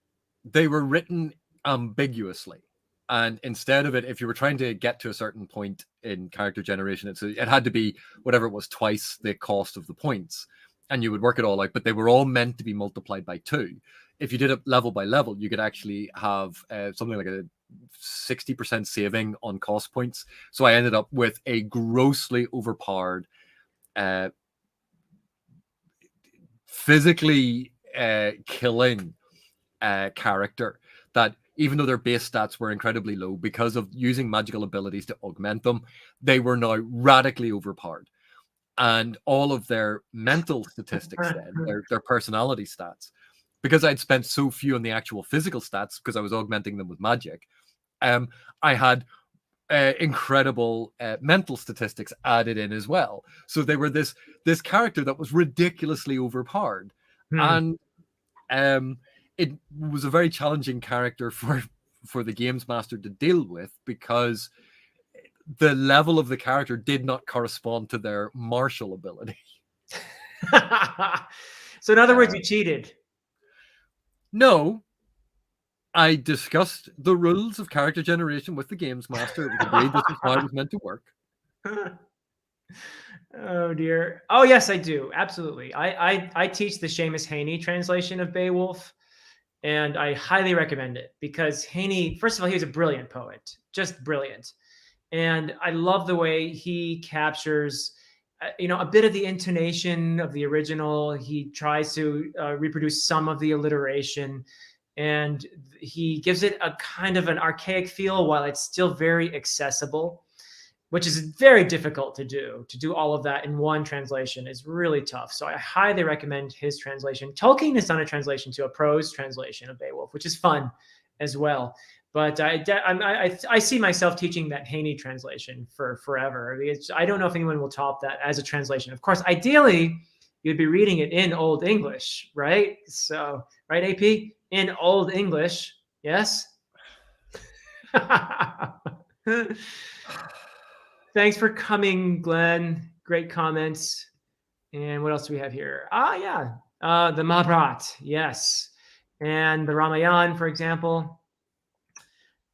they were written ambiguously. And instead of it, if you were trying to get to a certain point in character generation, it had to be whatever it was, twice the cost of the points. And you would work it all out, but they were all meant to be multiplied by 2. If you did it level by level, you could actually have something like a 60% saving on cost points. So I ended up with a grossly overpowered, physically killing character that, even though their base stats were incredibly low, because of using magical abilities to augment them, they were now radically overpowered. And all of their mental statistics, then their personality stats, because I'd spent so few on the actual physical stats because I was augmenting them with magic, I had incredible mental statistics added in as well. So they were this character that was ridiculously overpowered. And it was a very challenging character for the games master to deal with, because the level of the character did not correspond to their martial ability.
So in other words, you cheated.
No, I discussed the rules of character generation with the games master. It was agreed this is how it was meant to work.
Oh dear. Oh yes, I do. Absolutely. I teach the Seamus Haney translation of Beowulf, and I highly recommend it because Haney, first of all, he was a brilliant poet, just brilliant. And I love the way he captures, a bit of the intonation of the original. He tries to reproduce some of the alliteration, and he gives it a kind of an archaic feel while it's still very accessible, which is very difficult to do. To do all of that in one translation is really tough. So I highly recommend his translation. Tolkien has done a translation to a prose translation of Beowulf, which is fun as well. But I see myself teaching that Haney translation for forever. I don't know if anyone will top that as a translation. Of course, ideally, you'd be reading it in Old English, right? So, right, AP? In Old English, yes? Thanks for coming, Glenn. Great comments. And what else do we have here? Yeah. The Mahabharat, yes. And the Ramayana, for example.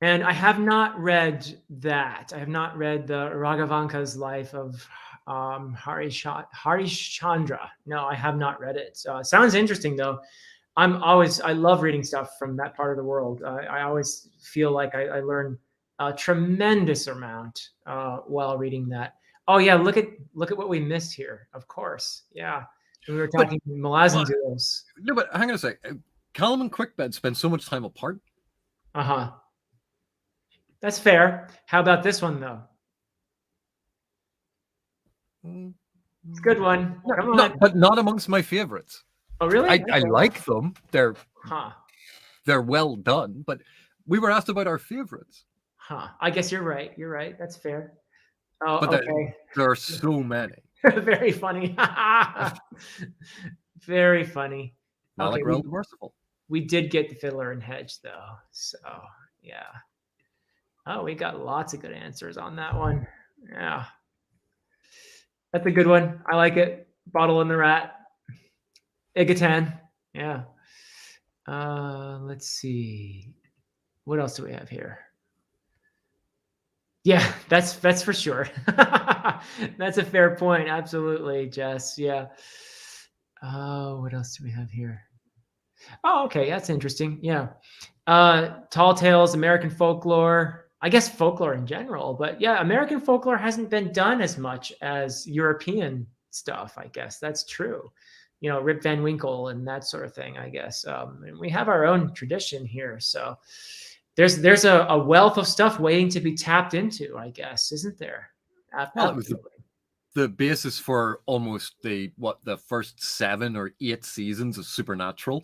And I have not read that. I have not read the Raghavanka's life of Harishchandra. No, I have not read it. So it sounds interesting, though. I love reading stuff from that part of the world. I always feel like I learn a tremendous amount while reading that. Oh yeah, look at what we missed here. Of course, yeah. We were talking Malazan duels.
No, but hang on a sec. Callum and Quickbed spend so much time apart.
Uh-huh. That's fair. How about this one though? It's a good one. Come on.
But not amongst my favorites.
Oh really?
I like them. They're well done, but we were asked about our favorites.
I guess you're right. You're right. That's fair. Oh,
but
okay.
There are so many.
Very funny. Very funny.
Malak
Okay,
the Merciful.
We did get the Fiddler and Hedge though. So yeah. Oh, we got lots of good answers on that one. Yeah. That's a good one. I like it. Bottle and the Rat. Igatan. Yeah. Let's see. What else do we have here? Yeah, that's for sure. That's a fair point. Absolutely, Jess. Yeah. What else do we have here? Oh, okay. That's interesting. Yeah. Tall Tales, American folklore. I guess folklore in general, but yeah, American folklore hasn't been done as much as European stuff. I guess that's true. Rip Van Winkle and that sort of thing. I guess, and we have our own tradition here, so there's a wealth of stuff waiting to be tapped into. I guess, isn't there?
Well, it was the basis for almost the first 7 or 8 seasons of Supernatural.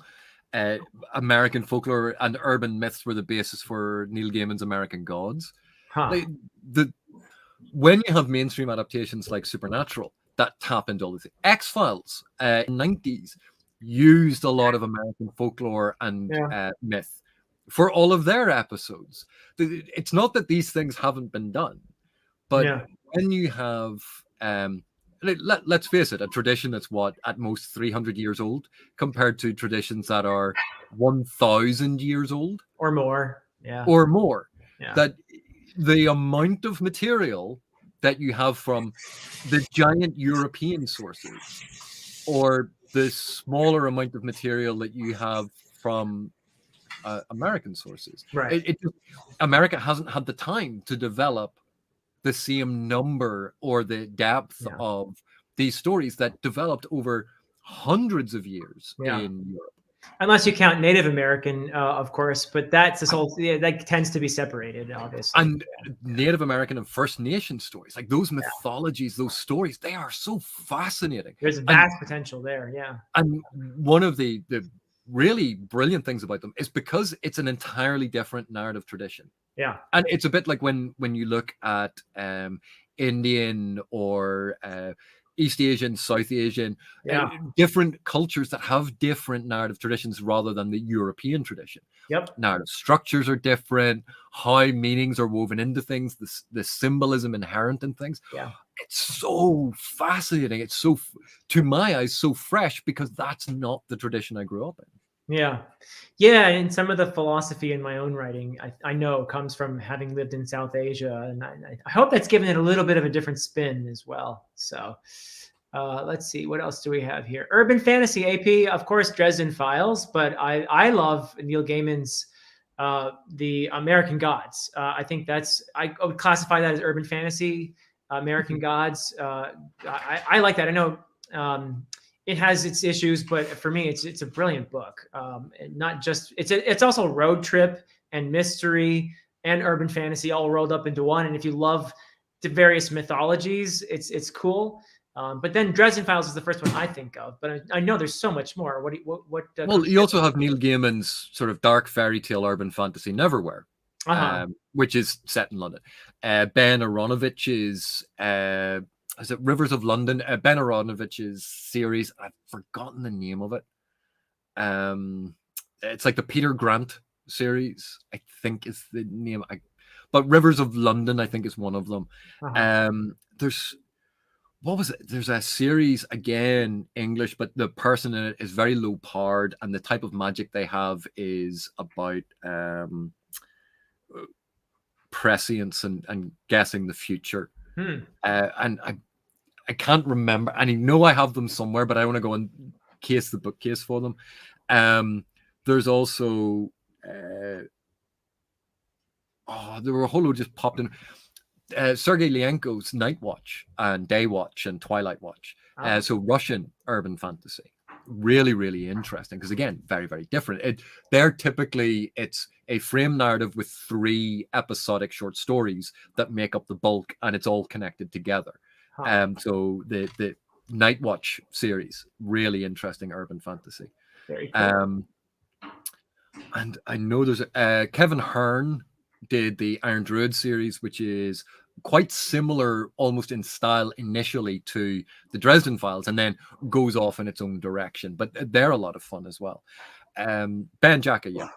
American folklore and urban myths were the basis for Neil Gaiman's American Gods. When you have mainstream adaptations like Supernatural that tap into all this, X-Files, 90s, used a lot of American folklore and myth for all of their episodes. It's not that these things haven't been done, but when you have let's face it, a tradition that's at most 300 years old compared to traditions that are 1,000 years old
or more.
That the amount of material that you have from the giant European sources or the smaller amount of material that you have from American sources,
right?
America hasn't had the time to develop the same number or the depth of these stories that developed over hundreds of years in Europe.
Unless you count Native American, of course, but that's this whole that tends to be separated, obviously.
And Native American and First Nation stories, like those mythologies, those stories, they are so fascinating.
There's vast potential there,
And one of the really brilliant things about them is because it's an entirely different narrative tradition.
Yeah.
And it's a bit like when you look at Indian or East Asian, South Asian, different cultures that have different narrative traditions rather than the European tradition.
Yep.
Narrative structures are different, how meanings are woven into things, the symbolism inherent in things.
Yeah.
It's so fascinating. It's so, to my eyes, so fresh because that's not the tradition I grew up in.
Yeah. And some of the philosophy in my own writing, I know comes from having lived in South Asia. And I hope that's given it a little bit of a different spin as well. So, Let's see, what else do we have here? Urban fantasy, AP, of course, Dresden Files, but I love Neil Gaiman's The American Gods. I think I would classify that as urban fantasy. American Gods. I like that. I know it has its issues, but for me, it's a brilliant book. And not just it's also road trip and mystery and urban fantasy all rolled up into one. And if you love the various mythologies, it's cool. But then Dresden Files is the first one I think of. But I know there's so much more. What?
Well, you also have Neil Gaiman's sort of dark fairy tale urban fantasy Neverwhere, which is set in London. Ben Aronovich's is it Rivers of London? Ben Aronovich's series. I've forgotten the name of it. It's like the Peter Grant series, I think is the name. But Rivers of London, I think, is one of them. What was it? There's a series, again, English, but the person in it is very low powered, and the type of magic they have is about prescience and guessing the future. And I can't remember. And I know I have them somewhere, but I want to go and case the bookcase for them. There's also there were a whole load just popped in. Sergei Lienko's Night Watch and Day Watch and Twilight Watch. So Russian urban fantasy. Really, really interesting because, again, very, very different. It's a frame narrative with 3 episodic short stories that make up the bulk, and it's all connected together. So the Night Watch series, really interesting urban fantasy.
Very cool.
And I know there's Kevin Hearn did the Iron Druid series, which is quite similar almost in style initially to the Dresden Files, and then goes off in its own direction. But they're a lot of fun as well. Ben Jacka, yeah.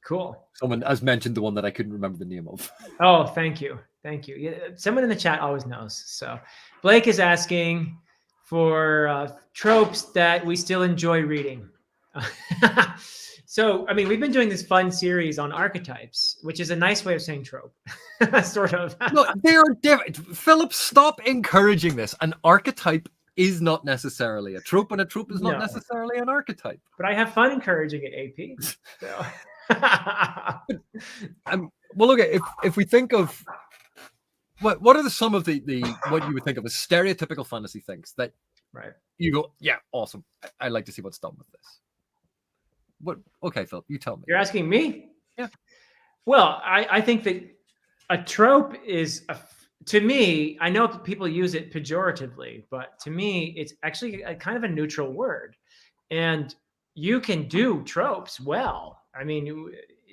Cool.
Someone has mentioned the one that I couldn't remember the name of.
Oh, thank you. Thank you. Yeah, someone in the chat always knows. So Blake is asking for tropes that we still enjoy reading. So, I mean, we've been doing this fun series on archetypes, which is a nice way of saying trope, sort of.
No, they are different. Philip, stop encouraging this. An archetype is not necessarily a trope, and a trope is not necessarily an archetype.
But I have fun encouraging it, AP. So.
Well, okay, if we think of what are some of the what you would think of as stereotypical fantasy things that you go, yeah, awesome. I'd like to see what's done with this. What? Okay, Philip, you tell me.
You're asking me?
Yeah.
Well, I think that a trope is, to me, I know people use it pejoratively, but to me, it's actually a kind of a neutral word. And you can do tropes well. I mean,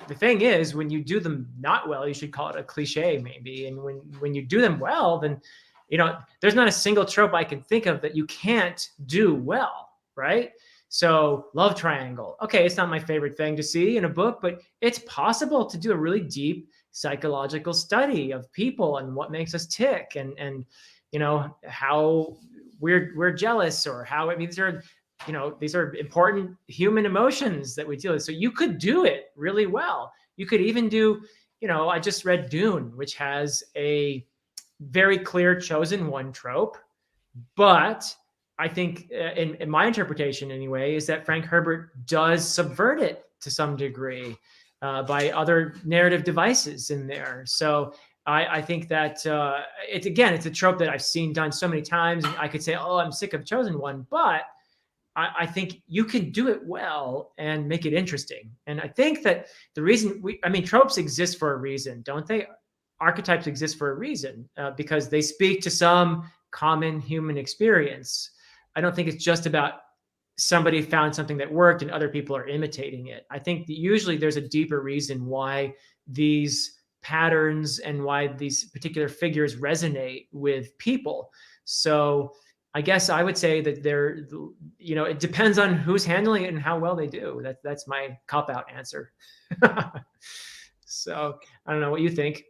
the thing is, when you do them not well, you should call it a cliche, maybe. And when you do them well, then, there's not a single trope I can think of that you can't do well, right? So love triangle. Okay, it's not my favorite thing to see in a book, but it's possible to do a really deep psychological study of people and what makes us tick and how we're jealous or how, I mean, these are important human emotions that we deal with. So you could do it really well. You could even do, I just read Dune, which has a very clear chosen one trope, but I think in my interpretation anyway, is that Frank Herbert does subvert it to some degree by other narrative devices in there. So I think that it's a trope that I've seen done so many times. And I could say, oh, I'm sick of chosen one, but I think you can do it well and make it interesting. And I think that the reason tropes exist for a reason, don't they? Archetypes exist for a reason because they speak to some common human experience. I don't think it's just about somebody found something that worked and other people are imitating it. I think that usually there's a deeper reason why these patterns and why these particular figures resonate with people. So I guess I would say that it depends on who's handling it and how well they do. That's my cop-out answer. So I don't know what you think.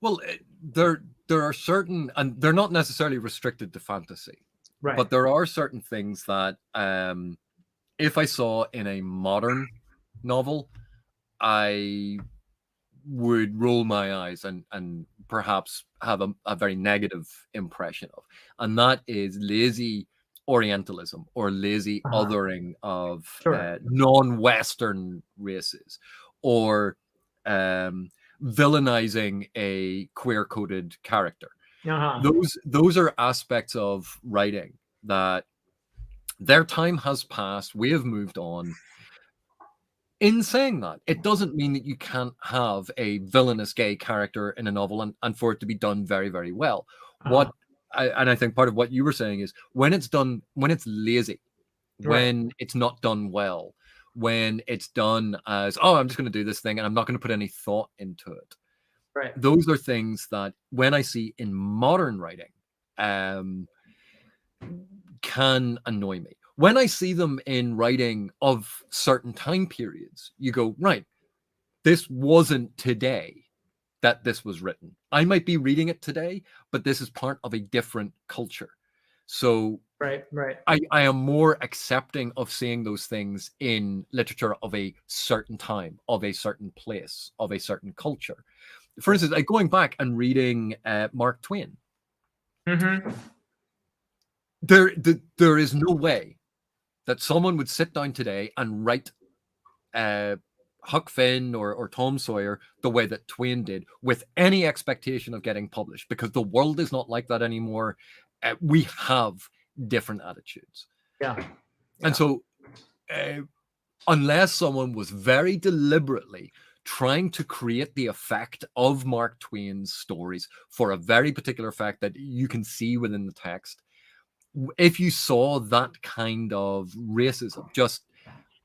Well, there are certain, and they're not necessarily restricted to fantasy.
Right.
But there are certain things that if I saw in a modern novel, I would roll my eyes and perhaps have a very negative impression of, and that is lazy Orientalism or lazy othering of
Sure.
non-Western races, or villainizing a queer-coded character. Those are aspects of writing that their time has passed. We have moved on. In saying that, it doesn't mean that you can't have a villainous gay character in a novel and for it to be done very, very well. And I think part of what you were saying is when it's done, when it's lazy, when it's not done well, when it's done as, oh, I'm just going to do this thing and I'm not going to put any thought into it.
Right.
Those are things that when I see in modern writing, can annoy me. When I see them in writing of certain time periods, you go, right, this wasn't today that this was written. I might be reading it today, but this is part of a different culture. So
right.
I am more accepting of seeing those things in literature of a certain time, of a certain place, of a certain culture. For instance, like going back and reading Mark Twain.
Mm-hmm.
There is no way that someone would sit down today and write Huck Finn or Tom Sawyer the way that Twain did with any expectation of getting published, because the world is not like that anymore. We have different attitudes.
Yeah.
And so unless someone was very deliberately trying to create the effect of Mark Twain's stories for a very particular effect that you can see within the text, if you saw that kind of racism just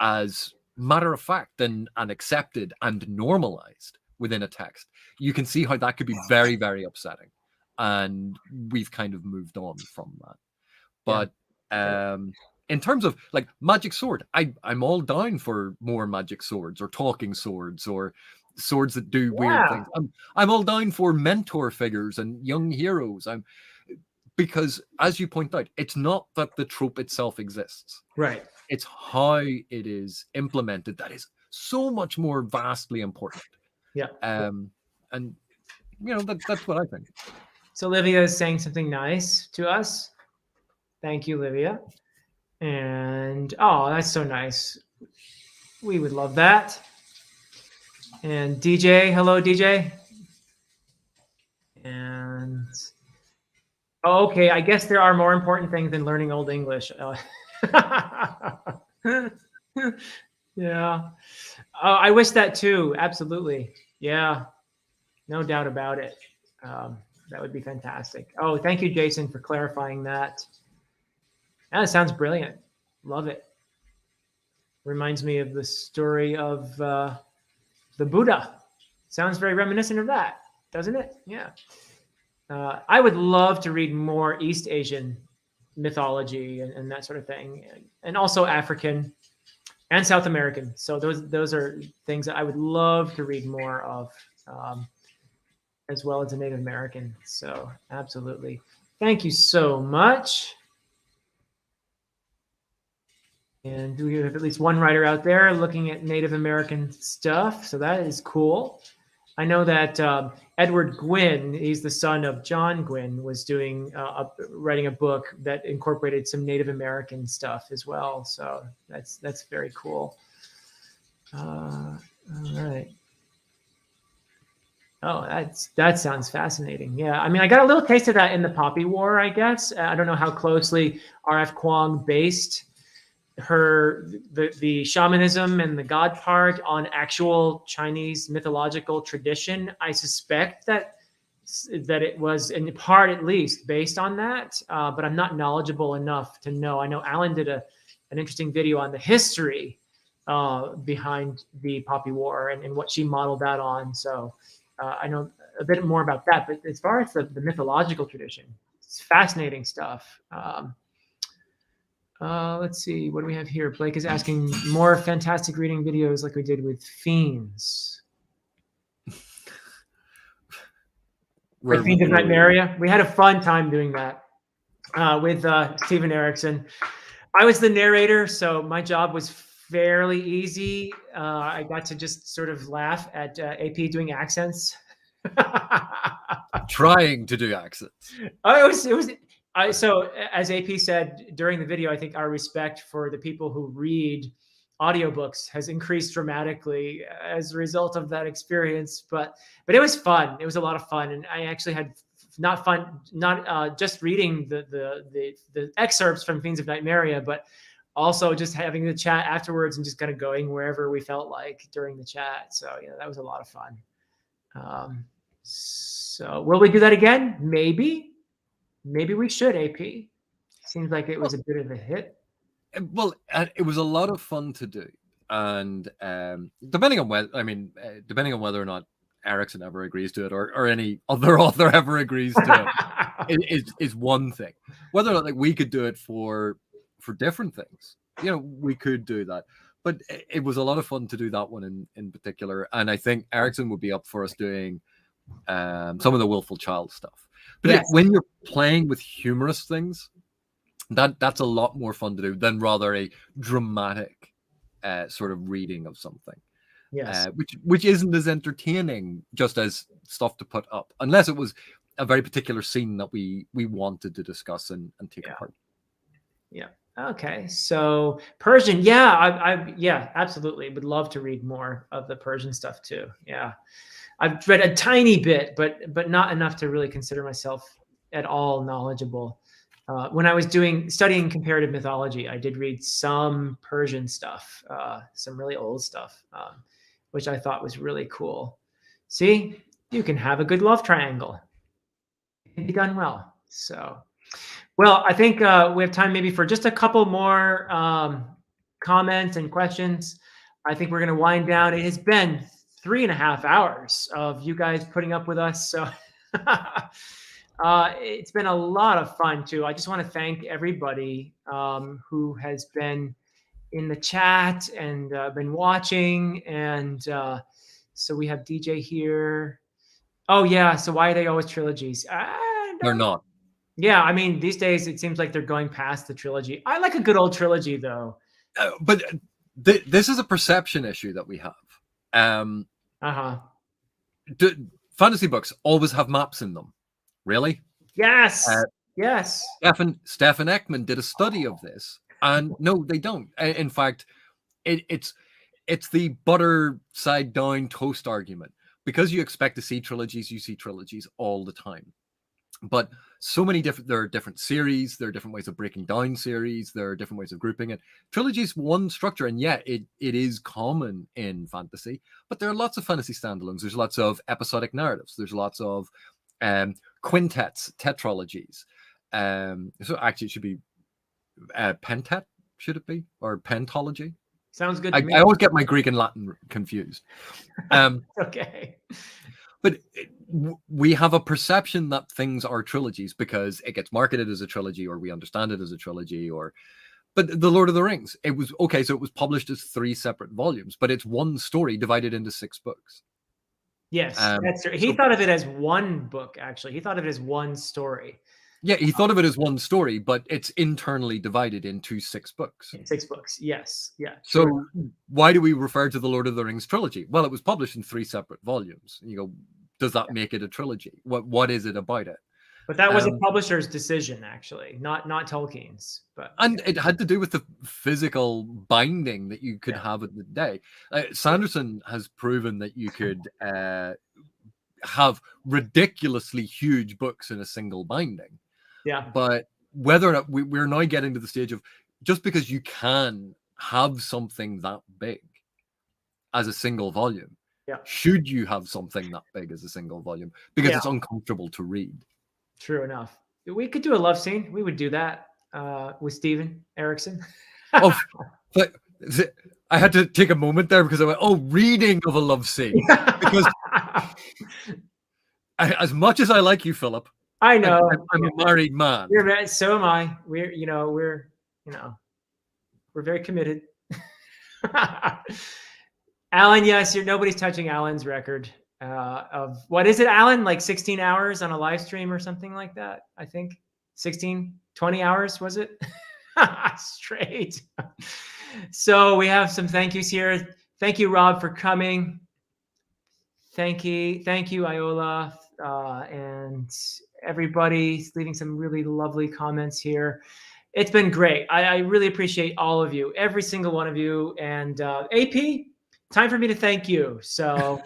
as matter of fact and accepted and normalized within a text, you can see how that could be very, very upsetting. And we've kind of moved on from that. But in terms of like magic sword, I'm all down for more magic swords or talking swords or swords that do weird things. I'm all down for mentor figures and young heroes. Because as you point out, it's not that the trope itself exists.
Right.
It's how it is implemented that is so much more vastly important.
Yeah.
And you know, that's what I think.
So Livia is saying something nice to us. Thank you, Livia. And oh, that's so nice. We would love that. And DJ, hello, DJ. And okay, I guess there are more important things than learning Old English. Yeah. Oh, I wish that too. Absolutely. Yeah. No doubt about it. That would be fantastic. Oh, thank you, Jason, for clarifying that. That sounds brilliant. Love it. Reminds me of the story of the Buddha. Sounds very reminiscent of that, doesn't it? Yeah. I would love to read more East Asian mythology and that sort of thing, and also African and South American. So those are things that I would love to read more of, as well as a Native American. So absolutely. Thank you so much. And we have at least one writer out there looking at Native American stuff. So that is cool. I know that Edward Gwynn, he's the son of John Gwynn, was doing writing a book that incorporated some Native American stuff as well. So that's very cool. All right. Oh, that sounds fascinating. Yeah, I mean, I got a little taste of that in the Poppy War, I guess. I don't know how closely R.F. Kuang based the shamanism and the god part on actual Chinese mythological tradition. I suspect that it was in part at least based on that, but I'm not knowledgeable enough to know. I know Alan did an interesting video on the history behind the Poppy War and what she modeled that on. So I know a bit more about that. But as far as the mythological tradition, it's fascinating stuff. Let's see, what do we have here? Blake is asking more fantastic reading videos like we did with Fiends. Fiends of Nightmaria. We had a fun time doing that with Steven Erickson. I was the narrator, so my job was fairly easy. I got to just sort of laugh at AP doing accents.
Trying to do accents.
Oh, it was. So as AP said during the video, I think our respect for the people who read audiobooks has increased dramatically as a result of that experience. But it was fun. It was a lot of fun, and I actually had not just reading the excerpts from Fiends of Nightmaria, but also just having the chat afterwards and just kind of going wherever we felt like during the chat. So yeah, that was a lot of fun. So will we do that again? Maybe we should. AP seems like it was a bit of a hit.
Well, it was a lot of fun to do, and depending on whether or not Erickson ever agrees to it, or any other author ever agrees to it, is one thing. Whether or not like we could do it for different things, we could do that. But it was a lot of fun to do that one in particular, and I think Erickson would be up for us doing some of the Willful Child stuff. But
Yes.
when you're playing with humorous things, that's a lot more fun to do than rather a dramatic sort of reading of something.
Yes.
Which isn't as entertaining just as stuff to put up, unless it was a very particular scene that we wanted to discuss and take apart.
Yeah. Okay. So Persian, yeah, absolutely. Would love to read more of the Persian stuff too. Yeah. I've read a tiny bit, but not enough to really consider myself at all knowledgeable. When I was studying comparative mythology, I did read some Persian stuff, some really old stuff, which I thought was really cool. See, you can have a good love triangle. It can be done well. So, well, I think we have time maybe for just a couple more comments and questions. I think we're going to wind down. It has been 3.5 hours of you guys putting up with us. So it's been a lot of fun too. I just want to thank everybody who has been in the chat and been watching. And so we have DJ here. Oh yeah. So why are they always trilogies?
They're not.
Yeah. I mean, these days it seems like they're going past the trilogy. I like a good old trilogy though.
But this is a perception issue that we have. Fantasy books always have maps in them. Really?
Yes. Yes.
Stefan Ekman did a study of this, and no, they don't. In fact, it's the butter side down toast argument. Because you expect to see trilogies, you see trilogies all the time. But so many there are different series, there are different ways of breaking down series, there are different ways of grouping it. Trilogy's one structure, and yet it is common in fantasy, but there are lots of fantasy standalones. There's lots of episodic narratives. There's lots of quintets, tetralogies. So actually it should be pentet, should it be? Or pentology?
Sounds good to me.
I always get my Greek and Latin confused.
Okay.
But we have a perception that things are trilogies because it gets marketed as a trilogy, or we understand it as a trilogy, but the Lord of the Rings, it was okay. So it was published as 3 separate volumes, but it's one story divided into 6 books.
Yes, that's true. He thought of it as one book, actually. He thought of it as one story.
Yeah, he thought of it as one story, but it's internally divided into 6 books.
6 books, yes. Yeah.
So why do we refer to the Lord of the Rings trilogy? Well, it was published in 3 separate volumes. And you go, does that make it a trilogy? What is it about it?
But that was a publisher's decision, actually, not Tolkien's.
And it had to do with the physical binding that you could have at the day. Sanderson has proven that you could have ridiculously huge books in a single binding.
Yeah.
But whether or not we're now getting to the stage of just because you can have something that big as a single volume, should you have something that big as a single volume? Because it's uncomfortable to read.
True enough. We could do a love scene. We would do that with Steven Erickson.
But I had to take a moment there because I went, reading of a love scene. Because as much as I like you, Philip,
I know
I'm a married man.
So am I. We're very committed. Alan, yes, nobody's touching Alan's record of what is it, Alan? Like 16 hours on a live stream or something like that. I think 20 hours was it? Straight. So we have some thank yous here. Thank you, Rob, for coming. Thank you, Iola, and everybody leaving some really lovely comments here. It's been great. I really appreciate all of you, every single one of you. And AP, time for me to thank you. So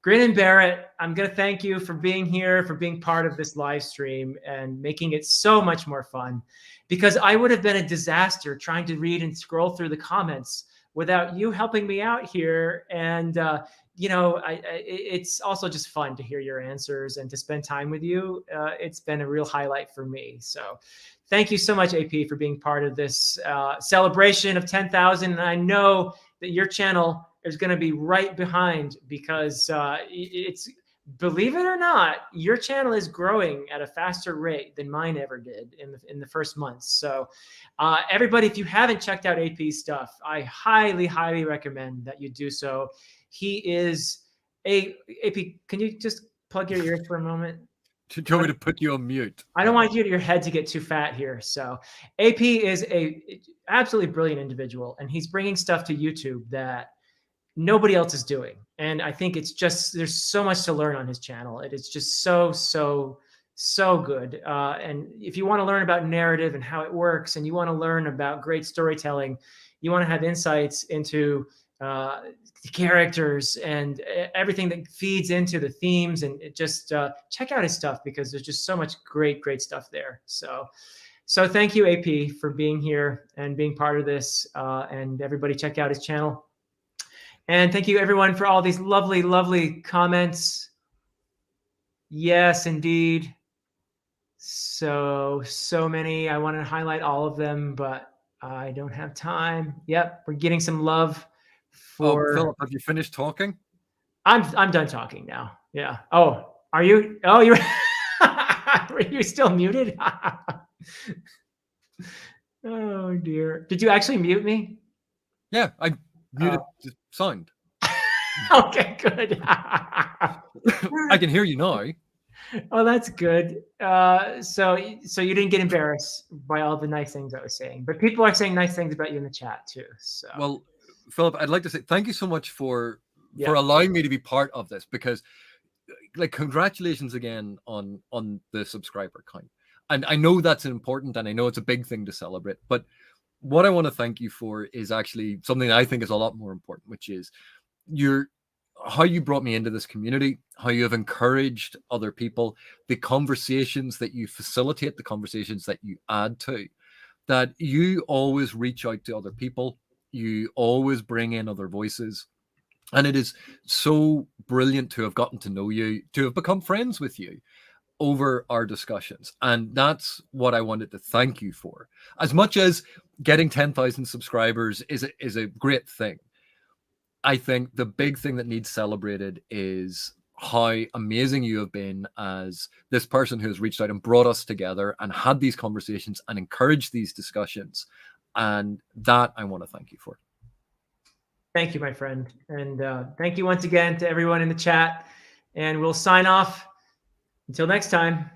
Grin and Barrett, I'm going to thank you for being here, for being part of this live stream and making it so much more fun, because I would have been a disaster trying to read and scroll through the comments without you helping me out here. And, it's also just fun to hear your answers and to spend time with you. It's been a real highlight for me. So thank you so much, AP, for being part of this celebration of 10,000. And I know that your channel is going to be right behind, because it's, believe it or not, your channel is growing at a faster rate than mine ever did in the first months. So everybody, if you haven't checked out AP's stuff, I highly, highly recommend that you do so. He is AP, can you just plug your ears for a moment?
Do you want me to put you on mute?
I don't want your head to get too fat here. So AP is a absolutely brilliant individual, and he's bringing stuff to YouTube that nobody else is doing. And I think it's just, there's so much to learn on his channel. It is just so good. And if you want to learn about narrative and how it works, and you want to learn about great storytelling, you want to have insights into the characters and everything that feeds into the themes, and it just check out his stuff, because there's just so much great stuff there. So thank you, AP, for being here and being part of this. And everybody check out his channel. And thank you, everyone, for all these lovely, lovely comments. Yes, indeed. So many. I want to highlight all of them, but I don't have time. Yep, we're getting some love for.
Philip, have you finished talking?
I'm done talking now. Yeah. Oh, are you? Oh, you. Were you still muted? Oh dear. Did you actually mute me?
Yeah, I muted the sound.
Okay, good.
I can hear you now.
Oh, that's good. So you didn't get embarrassed by all the nice things I was saying, but people are saying nice things about you in the chat too. So
well, Philip, I'd like to say thank you so much for allowing me to be part of this, because like, congratulations again on the subscriber count. And I know that's important, and I know it's a big thing to celebrate, but what I want to thank you for is actually something I think is a lot more important, which is how you brought me into this community, how you have encouraged other people, the conversations that you facilitate, the conversations that you add to, that you always reach out to other people, you always bring in other voices. And it is so brilliant to have gotten to know you, to have become friends with you over our discussions. And that's what I wanted to thank you for. As much as getting 10,000 subscribers is a great thing, I think the big thing that needs celebrated is how amazing you have been as this person who has reached out and brought us together and had these conversations and encouraged these discussions. And that I want to thank you for.
Thank you, my friend. And thank you once again to everyone in the chat. And we'll sign off until next time.